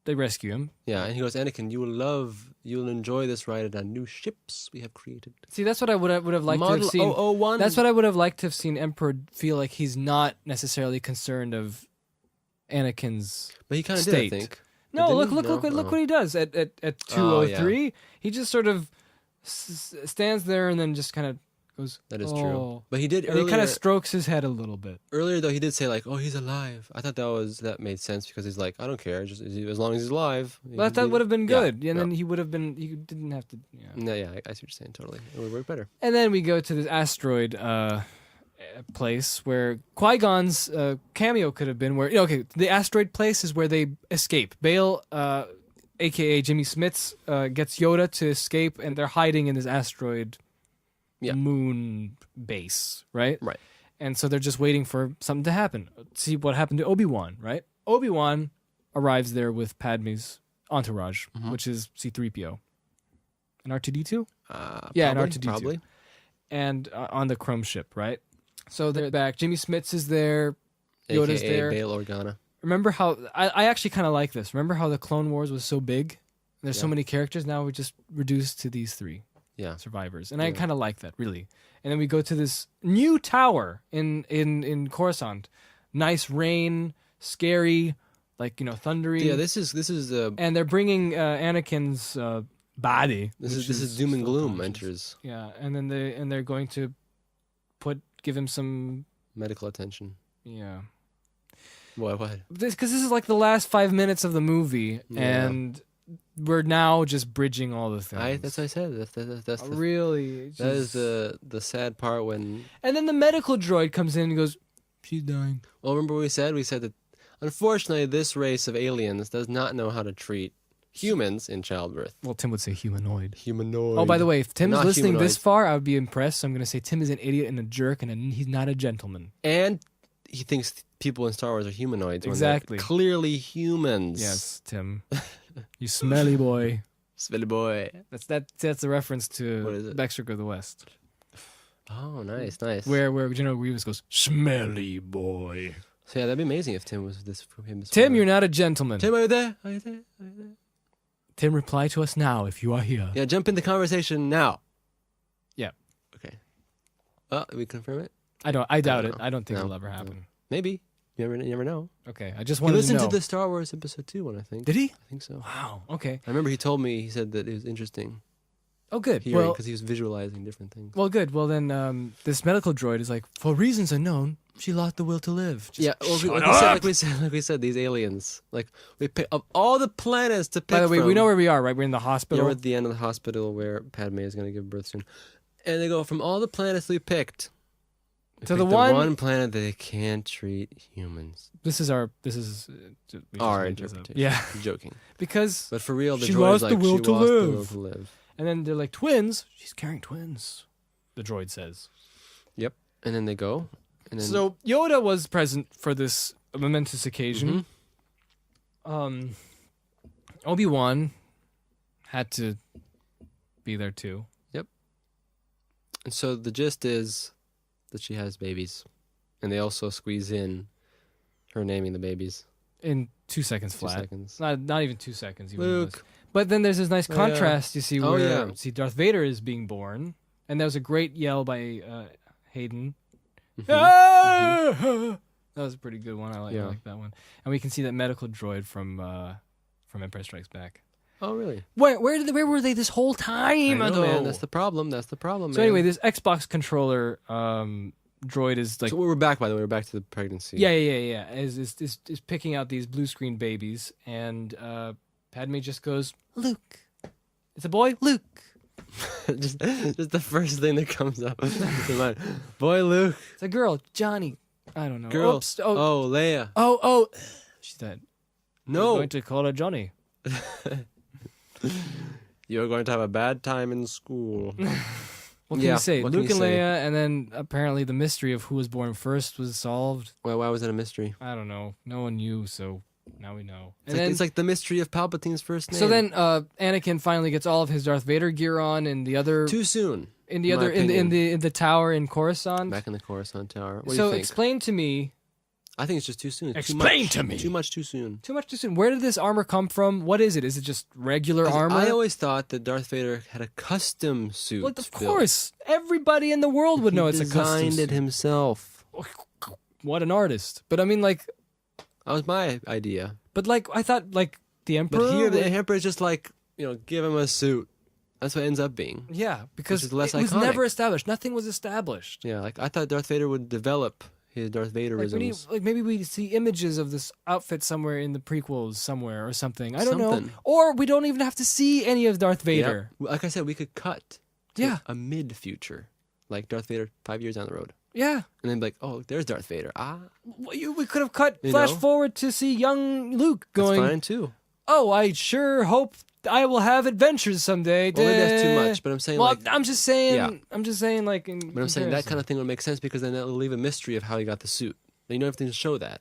they rescue him. Yeah, and he goes, Anakin, you'll enjoy this ride on our new ships we have created. See, that's what I would have liked to Model have seen. 001. That's what I would have liked to have seen Emperor feel like he's not necessarily concerned of Anakin's. But he kind of did, I state. think. No, Didn't look he? what he does at 203. He just sort of stands there and then just kind of goes. That is "Oh." true. But he did And earlier. he kind of strokes his head a little bit. Earlier though, he did say like, "Oh, he's alive." I thought that made sense because he's like, "I don't care, just as long as he's alive." But that would have been good. Yeah, And then he would have been. He didn't have to. Yeah. No, yeah, I see what you're saying. Totally, it would work better. And then we go to this asteroid place where Qui-Gon's cameo could have been. Where the asteroid place is where they escape. Bale, aka Jimmy Smits, gets Yoda to escape, and they're hiding in this asteroid moon base, right? Right. And so they're just waiting for something to happen. See what happened to Obi-Wan, right? Obi-Wan arrives there with Padme's entourage, which is C-3PO. And R2-D2? Yeah, and R2-D2. Probably. And on the Chrome ship, right? So they're back. Jimmy Smits is there. Yoda's AKA there. Bail Organa. Remember how... I actually kind of like this. Remember how the Clone Wars was so big? There's so many characters. Now we're just reduced to these three survivors. And I kind of like that, really. And then we go to this new tower in Coruscant. Nice rain, scary, thundery. Yeah, this is And they're bringing Anakin's body. this which is doom and still gloom conscious. enters. Yeah, and then they're going to give him some Medical attention. What? because this is like the last 5 minutes of the movie, Yeah. and we're now just bridging all the things. That's what I said. That's the, Really. that is the sad part when. And then the medical droid comes in and goes, "She's dying." Well, remember what we said? We said that unfortunately this race of aliens does not know how to treat humans in childbirth. Well, Tim would say humanoid. Humanoid. Oh, by the way, if Tim's Not listening this humanoid. far, I would be impressed. So I'm going to say Tim is an idiot and a jerk, and he's not a gentleman. And he thinks people in Star Wars are humanoids. when they're Exactly. clearly humans. Yes, Tim. You smelly boy. Smelly boy. That's a reference to What is it? Backstreet of the West, Oh, nice. where General Grievous goes, Smelly boy. So yeah, that'd be amazing if Tim was this. "Tim, you're not a gentleman." Tim, are you there? Are you there? Are you there? Tim, reply to us now if you are here. Yeah, jump in the conversation now. Yeah. Okay. Oh, did we confirm it? I doubt don't it. know. I don't think No, it'll ever happen. Maybe. You never know. Okay, I just He wanted to listened know. to the Star Wars episode 2 one, I think. Did he? I think so. Wow. Okay. I remember he told me, he said that it was interesting Oh, good. hearing Well, because he was visualizing different things. good. Well, then this medical droid is like, for reasons unknown, she lost the will to live. Just- Yeah, well, like we said, these aliens. Like we pick of all the planets to pick. By the way, from, we know where we are, right? We're in the Yeah, hospital. we're at the end of the hospital where Padme is going to give birth soon, and they go from all the planets we picked. To the the one planet that they can't treat humans. This is our we just made this up. interpretation. Yeah, I'm joking. because But for real, the She droid's lost the like, will she to lost the live. will to live. and then they're like twins. She's carrying twins. The droid says. Yep. And then they go. And then So Yoda was present for this momentous occasion. Mm-hmm. Obi-Wan had to be there too. And so the gist is that she has babies. And they also squeeze in her naming the babies. In 2 seconds 2 flat. seconds. Not even 2 seconds. Even Luke. less. But then there's this nice Oh, yeah. contrast you see Oh, where yeah. see Darth Vader is being born, and there was a great yell by Hayden. Mhm. Ah! That was a pretty good one. I Yeah. like that one. And we can see that medical droid from Empire Strikes Back. Oh, really? Where were they this whole time? I know, though? man. That's the problem. That's the problem, So man. anyway, this Xbox controller droid is like so we're back, by the way. We're back to the pregnancy. yeah. Is picking out these blue screen babies, and Padme just goes, Luke. It's a boy, Luke. just the first thing that comes up to mind. Boy, Luke. It's a girl, Johnny. I don't know. Girl. Oops. Oh, Leia. Oh. She said, "We're No. going to call her Johnny." You're going to have a bad time in school. What can Yeah, you say? what can Luke you and say? Leia, and then apparently the mystery of who was born first was solved. Well, why was it a mystery? I don't know. No one knew, so now we know. It's like the mystery of Palpatine's first name. So then Anakin finally gets all of his Darth Vader gear on, and the other too soon. in the in my other in the tower in Coruscant. Back in the Coruscant Tower. What do So you think? explain to me. I think it's just too soon. It's Explain too much, to me. Too much too soon. Too much too soon. Where did this armor come from? What is it? Is it just regular 'Cause armor? I always thought that Darth Vader had a custom suit. Well, of built. course, everybody in the world would know He it's a custom. designed it suit. himself. What an artist! But I mean, like, That was my idea. I thought like the Emperor. But here, the would- Emperor is just like, give him a suit. That's what it ends up being. yeah, because is less it was iconic. never established. Nothing was established. Yeah, like I thought Darth Vader would develop his Darth Like, Vaderisms. maybe we see images of this outfit somewhere in the prequels somewhere or something. I don't know. Something. Or we don't even have to see any of Darth Vader. Yep. Like I said, we could cut to Yeah. a mid-future. Like Darth Vader 5 years down the road. Yeah. And then be like, oh, there's Darth Vader. We could have cut You flash know? forward to see young Luke That's going, fine too. "Oh, I sure hope I will have adventures someday." Well, maybe that's too much, but I'm saying Well, like... I'm just saying. Yeah. I'm just saying, like. But I'm saying that kind of thing would make sense because then that will leave a mystery of how he got the suit. Then you don't have to show that.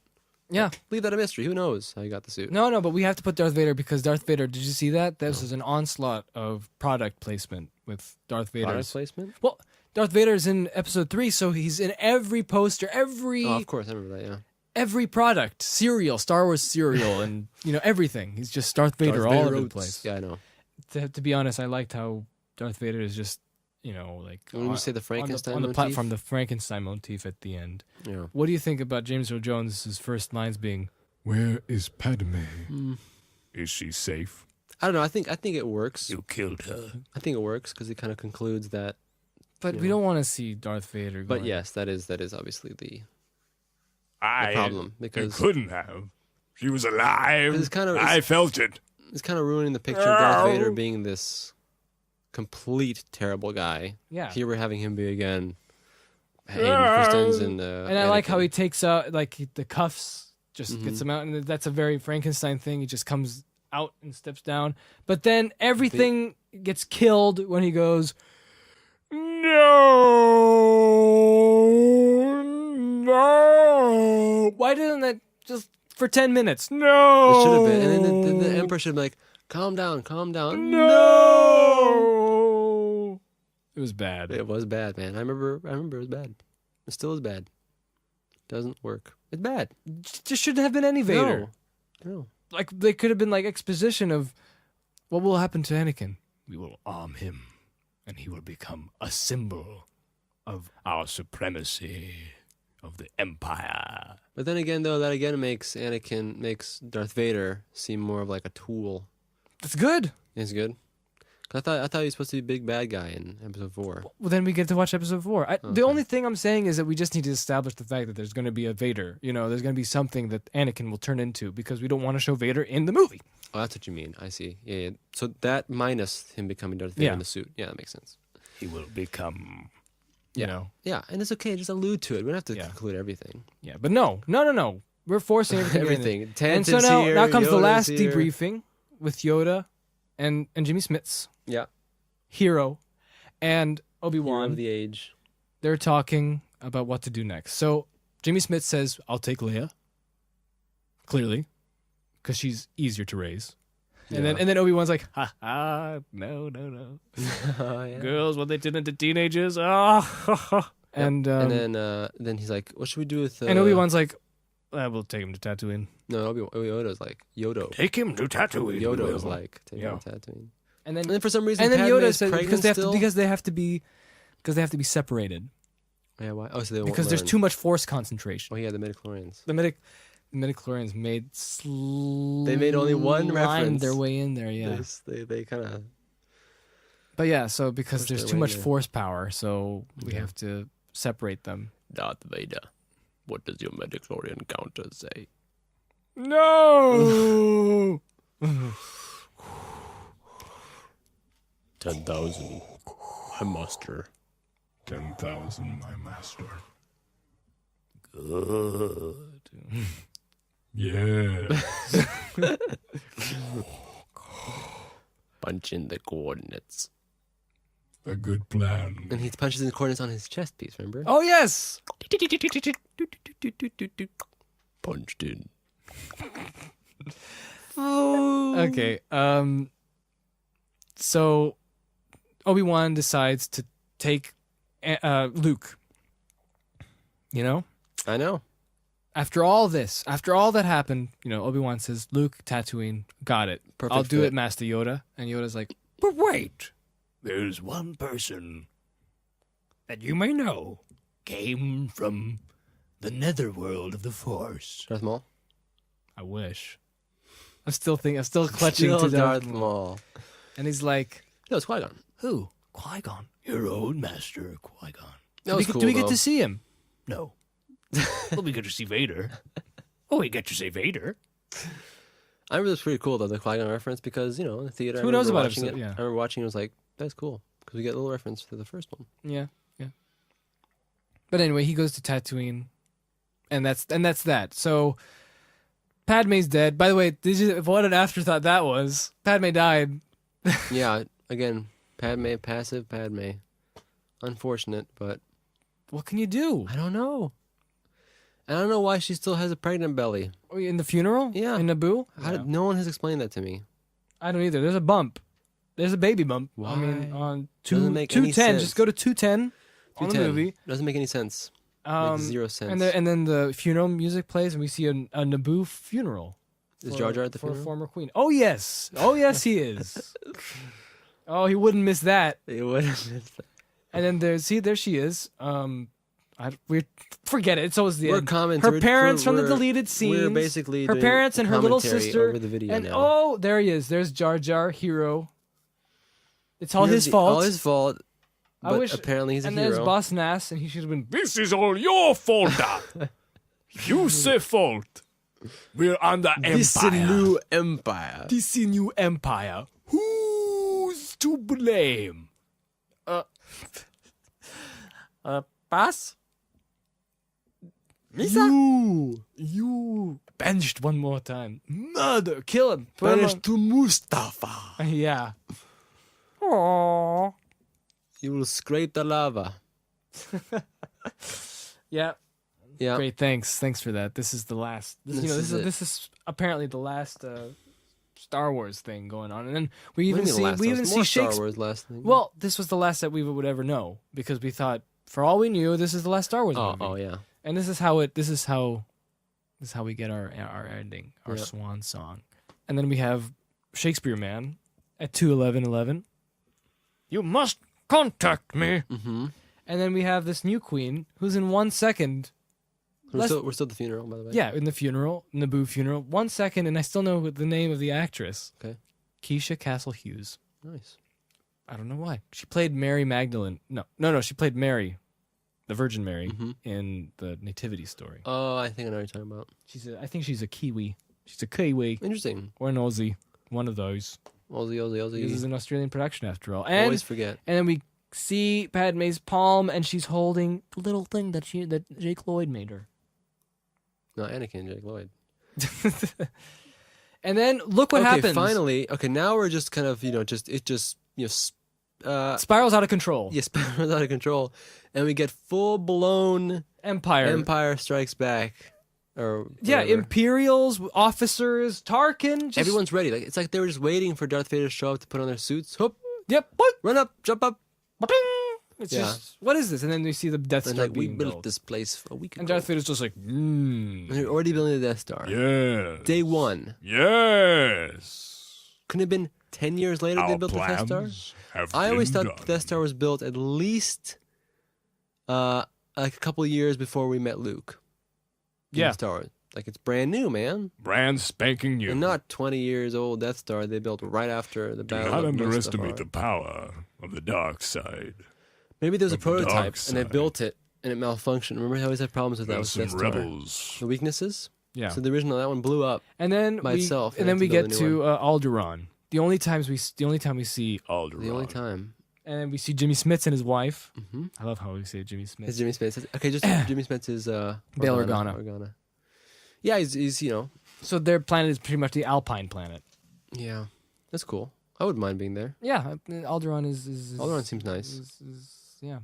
Yeah. Leave that a mystery. Who knows how he got the suit? No, but we have to put Darth Vader because Darth Vader. Did you see that? This is an onslaught of product placement with Darth Vader. Product placement? Well, Darth Vader's in Episode 3, so he's in every poster, every Oh, of course. I remember that, yeah. every product, cereal, Star Wars cereal, and everything. He's just Darth Vader all over the oats. place. Yeah, I know. To be honest, I liked how Darth Vader is just like When you say the Frankenstein on the motif? platform, the Frankenstein motif at the end. Yeah. What do you think about James Earl Jones' first lines being, Where is Padme? Is she safe? I don't know. I think it works. You killed her. I think it works because it kind of concludes that. but we don't want to see Darth Vader going. But yes, that is obviously the I problem You because couldn't have. She was alive. It's kind of- I felt it. it's kind of ruining the picture of Darth Vader being this complete terrible guy. Yeah. Here we're having him be again Hayden Christensen and And I like how Anakin. he takes out the cuffs, just Mm-hmm. gets them out, and that's a very Frankenstein thing. He just comes out and steps down, but then everything gets killed when he goes, no. Why didn't that just for 10 minutes? No. It should have been, and then the Emperor should be like, "Calm down, calm down." No. It was bad. It was bad, man. I remember it was bad. It still is bad. Doesn't work. It's bad. Just shouldn't have been any Vader. No. Like they could have been like exposition of what will happen to Anakin. We will arm him, and he will become a symbol of our supremacy, of the Empire. But then again, though, that again makes Darth Vader seem more of like a tool. That's good. It's good. 'Cause I thought he was supposed to be a big bad guy in Episode 4. Well, then we get to watch Episode 4. The only thing I'm saying is that we just need to establish the fact that there's going to be a Vader. There's going to be something that Anakin will turn into because we don't want to show Vader in the movie. Oh, that's what you mean. I see. Yeah. So that minus him becoming Darth Vader Yeah. in the suit. Yeah, that makes sense. He will become You know. Yeah, and it's okay. Just allude to it. We don't have to Yeah. conclude everything. Yeah, but no. We're forcing everything. Everything. And so now comes the last debriefing with Yoda and Jimmy Smits, Yeah. Hero, and Hero Obi-Wan. of the age. They're talking about what to do next. So Jimmy Smits says, "I'll take Leia." Clearly, because she's easier to raise. And then Obi-Wan's like, "Ha ha, no. Oh, yeah. Girls, what they did into teenagers." Ah. And then he's like, "What should we do with?" and Obi-Wan's like, "We'll take him to Tatooine." No, Yoda's like Yodo. Take him to Tatooine. Yodo Will. is like taking him to Tatooine. And And then for some reason, then Padme Yoda is says pregnant still. because they have to be separated Yeah, why? Oh, so they won't because there's learn. too much force concentration. Oh yeah, the midichlorians. The midichlorians made They made only one reference. their way in there, yeah. They kind of. But yeah, so because Pushed there's their too way much in. force power, so we Yeah. have to separate them. Darth Vader, what does your midichlorian counter say? No. 10,000. My master. 10,000, my master. Good. Yeah. Punch in the coordinates. A good plan. And he punches in the coordinates on his chest piece, remember? Oh yes. Punched in. Okay. So Obi-Wan decides to take Luke. You know? I know. After all that happened, Obi-Wan says, "Luke, Tatooine, got it. Perfect I'll do fit. it, Master Yoda." And Yoda's like, But wait, there's one person that you may know came from the netherworld of the Force. Darth Maul? "I wish." I'm still clutching Still to Darth Darth Maul. And he's like, No, it's Qui-Gon. "Who? Qui-Gon." Your old master, Qui-Gon. That was cool, Do we get though. to see him? No. Well, we get to see Vader. Oh, we get to see Vader. I remember it was pretty cool, though, the Qui-Gon reference, because, in the theater, Who I knows remember about watching episode- it. yeah. I remember watching it, I was like, that's cool, because we get a little reference to the first one. Yeah. But anyway, he goes to Tatooine, and that's that. So Padme's dead. By the way, what an afterthought that was. Padme died. Yeah, again, Padme, passive Padme. Unfortunate, but What can you do? I don't know. I don't know why she still has a pregnant belly. In the funeral? Yeah. In Naboo? No one has explained that to me. I don't either. There's a bump. There's a baby bump. I mean, Why? on Doesn't make any 210. sense. Just go to 210 on the 210. movie. Doesn't make any sense. Makes zero sense. And then the funeral music plays, and we see a Naboo funeral. Is Jar Jar at the for funeral? a former queen? Oh yes, he is. Oh, he wouldn't miss that. It would have been. And then there she is. We forget it. It's always the We're end. commenting. Her parents from the deleted scenes. We're basically her doing parents and her little commentary sister. over the video and now. there he is. There's Jar Jar, hero. It's all Here's his fault. All his fault. I But wish- apparently he's a and there's hero. Boss Nass, and he should have been. This is all your fault, Dad. You say fault. We're on the This Empire. new empire. This new empire. Who's to blame? Boss. You benched one more time. Murder, kill him. Put him on- to Mustafa. Yeah. Aww. You will scrape the lava. Yeah. Yeah. Great. Thanks for that. This is the last. This is apparently the last Star Wars thing going on, and then we even see Star Wars last thing. Well, this was the last that we would ever know because we thought, for all we knew, this is the last Star Wars movie. Oh yeah. And this is how we get our ending, our swan song. And then we have Shakespeare Man at 2:11:11. You must contact me. Mm-hmm. And then we have this new queen who's in 1 second. We're still at the funeral, by the way. Yeah, in the funeral, Naboo funeral. 1 second, and I still know the name of the actress. Okay. Keisha Castle Hughes. Nice. I don't know why. She played Mary Magdalene. No. She played Mary, the Virgin Mary, in the Nativity story. Oh, I think I know what you're talking about. I think she's a Kiwi. She's a Kiwi Interesting. or an Aussie. One of those. Aussie. This is an Australian production after all. And Always forget. And then see Padme's palm, and she's holding the little thing that Jake Lloyd made her. No, Anakin, Jake Lloyd. And then look what happens. Finally. Okay, now we're just kind of, spirals out of control. Yeah, spirals out of control, and we get full blown Empire Strikes Back. Or whatever. Imperials, officers, Tarkin. Everyone's ready. Like it's like they were just waiting for Darth Vader to show up to put on their suits. Hoop. Yep. Run up, jump up. It's just, what is this? And then we see the Death Star we being built built. this place a week ago. And Darth Vader's just like, And they're already building the Death Star. Yes. Day one. Yes. Couldn't it have been 10 years later they built the Death Star? I always thought the Death Star was built at least like a couple of years before we met Luke. Yeah. Star Wars. Like it's brand new, man. Brand spanking new. And not 20 years old Death Star they built right after the Do battle. not of underestimate Mustafar. the power of the dark side. Maybe there was a of the dark prototype and they side. built it and it malfunctioned. Remember they always had problems with that There's with some Death Star. rebels. The weaknesses? yeah. So the original, that one blew up. And then by itself, and then they we had to get build a new to Alderaan. The only time we see, Alderaan. The only time. and then we see Jimmy Smits and his wife. Mm-hmm. I love how we say Jimmy Smits. It's Jimmy Smits. Okay, just Jimmy Smits is Bail Organa. Yeah, he's So their planet is pretty much the Alpine planet. yeah, that's cool. I wouldn't mind being there. Yeah, Alderaan is Alderaan seems nice. Yeah.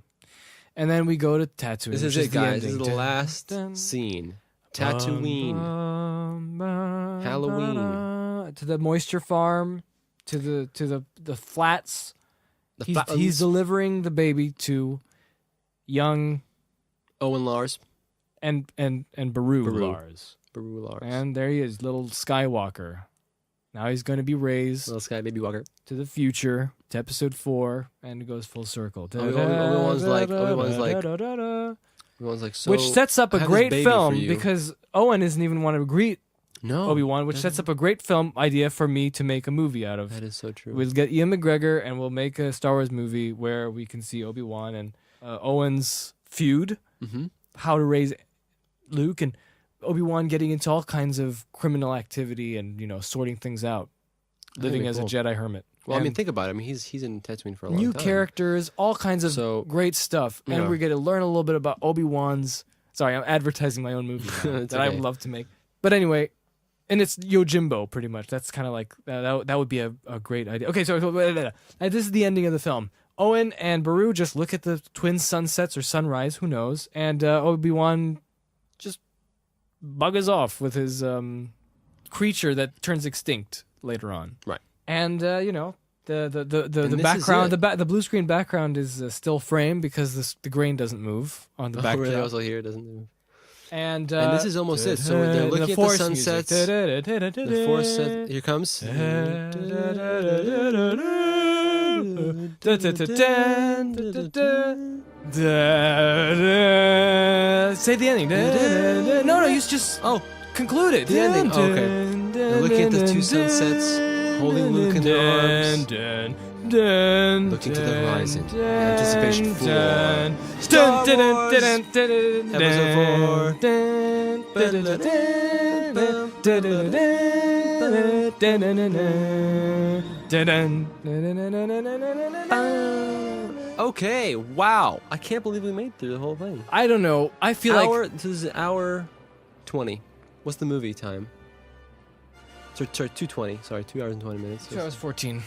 And then we go to Tatooine. This is which it, guys. This is ending. the last scene. Tatooine. Halloween. To the moisture farm, to the flats. The He's delivering the baby to young Owen Lars. and Beru Lars. Beru Lars. And there he is, little Skywalker. Now he's going to be raised Little Sky Baby Walker. to the future, to episode 4, and it goes full circle. Obi-Wan's like, so. which sets up I a have this great baby for film you. because Owen doesn't even want to greet No. Obi-Wan, which sets up a great film idea for me to make a movie out of. That is so true. We'll get Ian McGregor and we'll make a Star Wars movie where we can see Obi-Wan and Owen's feud, Mm-hmm. how to raise Luke, and Obi-Wan getting into all kinds of criminal activity and, sorting things out, living as a Jedi hermit. Well, I And mean, think about it. I mean, he's in Tatooine for a long new time. characters, all kinds of So, great stuff. And yeah. we're going to learn a little bit about Obi-Wan's... Sorry, I'm advertising my own movie now It's that I okay. would love to make. But anyway, and it's Yojimbo, pretty much. That's kind of like... That would be a great idea. Okay, so this is the ending of the film. Owen and Beru just look at the twin sunsets or sunrise, who knows, and Obi-Wan just buggers off with his creature that turns extinct later on. Right. And, the this background, is the blue screen background is still framed because the grain doesn't move on the Oh, background. really? Also here, doesn't it? And this is almost it. So they're looking at the Force sunsets. music. The Force set. Here comes. Say the ending. No, you just concluded. The ending. Oh, okay. They're looking at the two sunsets, holding Luke in their arms, looking to the horizon. Anticipation for Star Wars Okay, wow. I can't believe we made it through the whole thing. I don't know. I feel like This is hour 20. What's the movie time? Sorry, 2:20. Sorry, 2 hours and 20 minutes. 2 hours 14.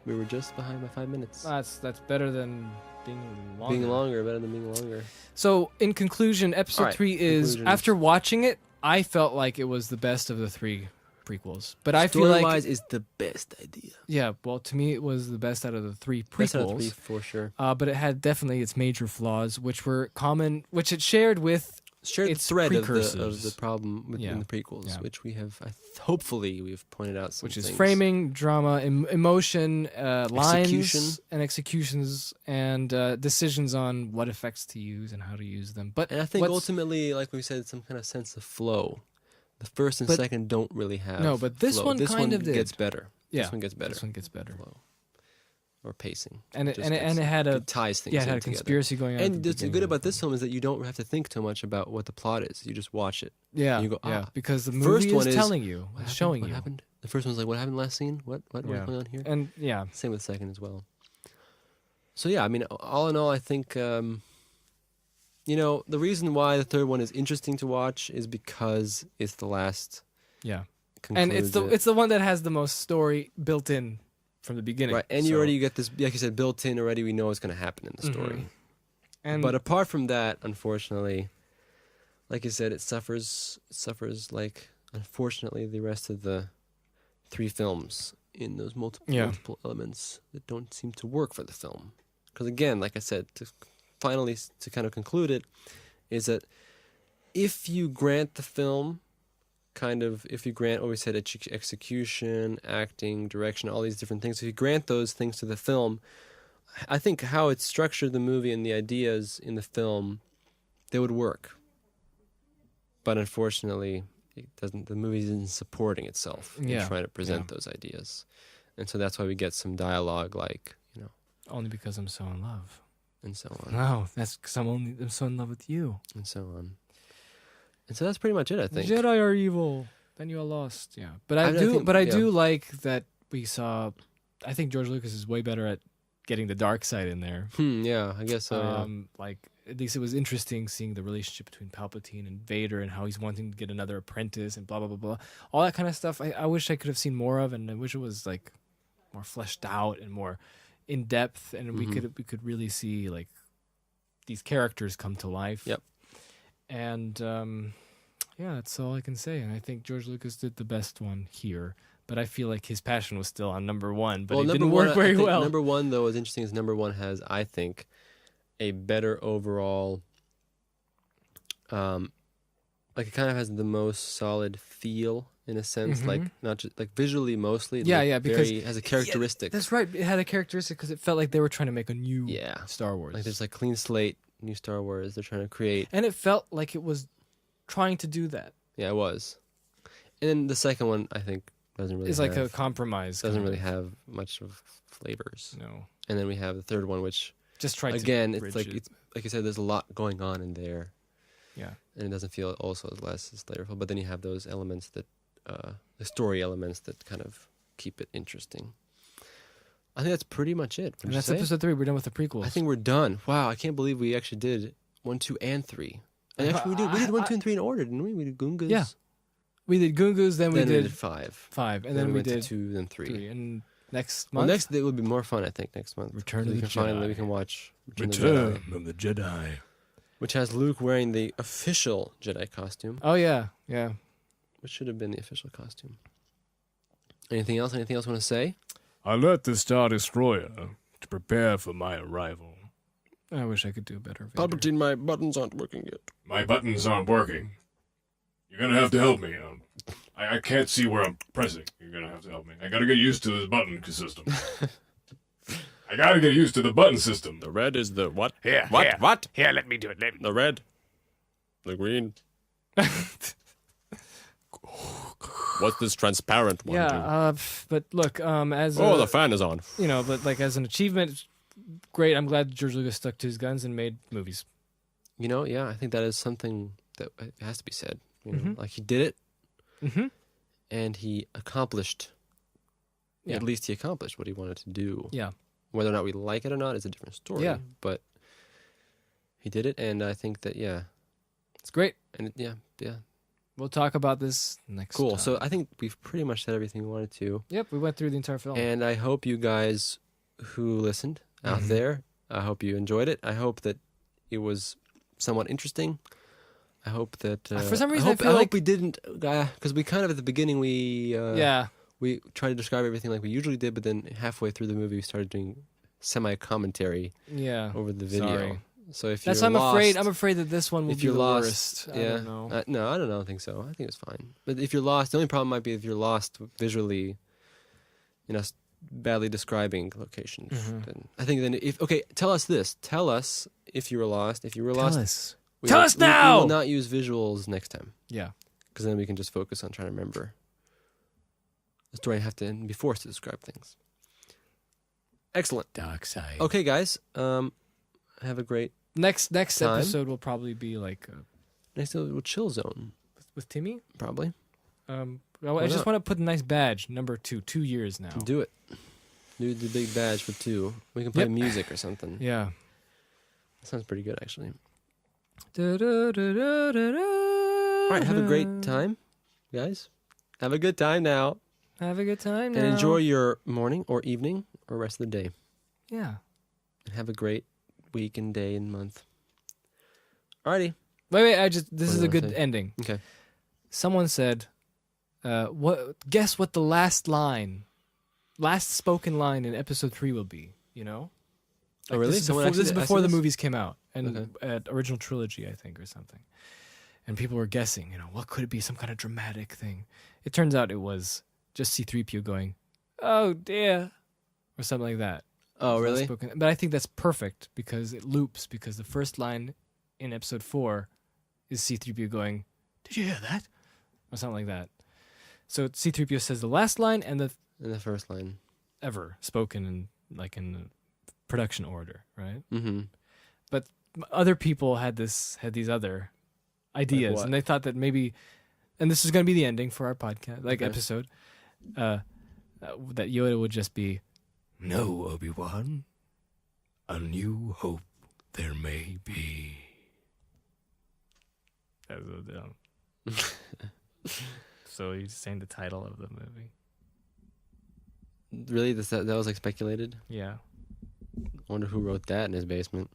We were just behind by 5 minutes. That's better than being longer. Being longer, better than being longer. So, in conclusion, episode All right, 3 is, conclusions. after watching it, I felt like it was the best of the 3 prequels. But I feel like... Story-wise, is the best idea. Yeah, well, to me, it was the best out of the 3 prequels. Best out of 3, for sure. But it had definitely its major flaws, which were common, which it shared with Shared its thread of precursors. the problem in the prequels, Yeah. which we have, hopefully, we've pointed out some which is things. framing, drama, emotion, lines, Execution. and executions, and decisions on what effects to use and how to use them. But And I think what's- ultimately, like we said, some kind of sense of flow. The first and But- second don't really have No, but this flow. one This kind one of did. gets better. Yeah, This one gets better. This one gets better. Flow. Or pacing. And it Just and it had a it ties things yeah, it had in a together. conspiracy going on. at And the what's beginning good of about the this film is that you don't have to think too much about what the plot is. You just watch it. Yeah, you go, yeah, because the First movie one is is, telling you, What it's happened? showing What you. happened? The first one's like, what happened last scene? What Yeah. was going on here? And yeah, Same with the second as well. So yeah, I mean, all in all, I think the reason why the third one is interesting to watch is because it's the last. Yeah, and it's the one that has the most story built in from the beginning. Right, and you already get this, like you said, built in already. We know what's going to happen in the story. But apart from that, unfortunately, like you said, it suffers like, unfortunately, the rest of the 3 films in those multiple elements that don't seem to work for the film. Because again, like I said, to kind of conclude it, is that if you grant the film, if you grant what we said, execution, acting, direction, all these different things, if you grant those things to the film, I think how it's structured, the movie and the ideas in the film, they would work. But unfortunately, it doesn't. The movie isn't supporting itself in trying to present those ideas, and so that's why we get some dialogue like, only because I'm so in love, and so on. No, that's because I'm so in love with you, and so on. And so that's pretty much it, I think. The Jedi are evil, then you are lost. Yeah, but I do like that we saw. I think George Lucas is way better at getting the dark side in there. Yeah, I guess so. Like, at least it was interesting seeing the relationship between Palpatine and Vader and how he's wanting to get another apprentice and blah blah blah blah. All that kind of stuff. I wish I could have seen more of, and I wish it was like more fleshed out and more in depth, and we could really see like these characters come to life. Yep. And that's all I can say. And I think George Lucas did the best one here. But I feel like his passion was still on number 1, but it didn't work very well. Number 1, though, is interesting. Is number 1 has, I think, a better overall. Like, it kind of has the most solid feel in a sense, like not just like visually mostly. Because it has a characteristic. That's right. It had a characteristic because it felt like they were trying to make a new Star Wars. Like there's like clean slate, new Star Wars. They're trying to create, and it felt like it was trying to do that. Yeah, it was. And then the second one, I think, doesn't really. It's like a compromise. Doesn't really have much of flavors. No. And then we have the third one, which just tried again, to it's like you said, there's a lot going on in there. Yeah. And it doesn't feel also as flavorful. But then you have those elements that, the story elements that kind of keep it interesting. I think that's pretty much it. And that's episode 3. We're done with the prequels. I think we're done. Wow, I can't believe we actually did 1, 2, and 3. And actually, we did 1, 2, and 3 in order, didn't we? We did Goongas. Yeah. We did Goongas, then we did 5. And then we went did to 2, then 3. And next month? Well, next it would be more fun, I think, next month. Return of the Jedi. Finally, we can watch Return of the Jedi. Which has Luke wearing the official Jedi costume. Oh, yeah. Yeah. Which should have been the official costume. Anything else? Anything else you want to say? I left the Star Destroyer to prepare for my arrival. I wish I could do better. Palpatine, my buttons aren't working yet. My buttons aren't working. You're going to have to help me. I can't see where I'm pressing. You're going to have to help me. I got to get used to this button system. I got to get used to the button system. The red is the what? Here. What? Here. What? Here, let me do it. The red. The green. What's this transparent one? But look, as the fan is on. But like as an achievement, it's great. I'm glad George Lucas stuck to his guns and made movies. I think that is something that has to be said. Like he did it, and he accomplished. Yeah. At least he accomplished what he wanted to do. Yeah. Whether or not we like it or not is a different story. Yeah. But he did it, and I think that it's great. And yeah. We'll talk about this next time. So I think we've pretty much said everything we wanted to. Yep, we went through the entire film. And I hope you guys who listened out there, I hope you enjoyed it. I hope that it was somewhat interesting. I hope that... for some reason, I hope we didn't... Because we kind of, at the beginning, we tried to describe everything like we usually did, but then halfway through the movie, we started doing semi-commentary over the video. Sorry. So if that's you're lost, I'm afraid that this one will be the worst. Yeah. I don't know. No, I don't think so. I think it's fine. But if you're lost, the only problem might be if you're lost visually, badly describing locations. Then I think tell us this. Tell us if you were lost. If you were lost, tell us now. We will not use visuals next time. Yeah. Because then we can just focus on trying to remember the story and have to be forced to describe things. Excellent. Dark side. Okay, guys. Have a great next time. episode will probably be like next episode will Chill Zone with Timmy. Probably. I just want to put a nice badge. Number 2 years now. Do it. Do the big badge for 2. We can play Yep. music or something. Yeah. That sounds pretty good, actually. All All right, have a great time, guys. Have a good time now. Have a good time now. And enjoy your morning or evening or rest of the day. Yeah. And have a great week and day and month. Alrighty. Wait. This What is do a you good wanna say? ending. Okay. Someone said, guess what the last spoken line in episode 3 will be, you know? Oh, really? This is Someone before, actually this is asked before you the this? movies came out, and Okay. at original trilogy, I think, or something. And people were guessing, you know, what could it be? Some kind of dramatic thing. It turns out it was just C-3PO going, "Oh dear," or something like that. Oh, It's not really? spoken- But I think that's perfect because it loops. Because the first line in episode 4 is C-3PO going, "Did you hear that?" or something like that. So C-3PO says the last line and the In the first line. ever spoken in the production order, right? Mm-hmm. But other people had these other ideas, what? and they thought that maybe, and this is going to be the ending for our podcast, Okay. episode, that Yoda would just be, "No, Obi-Wan, a new hope there may be." That's so dumb. So he's saying the title of the movie. Really? That was like speculated? Yeah. I wonder who wrote that in his basement.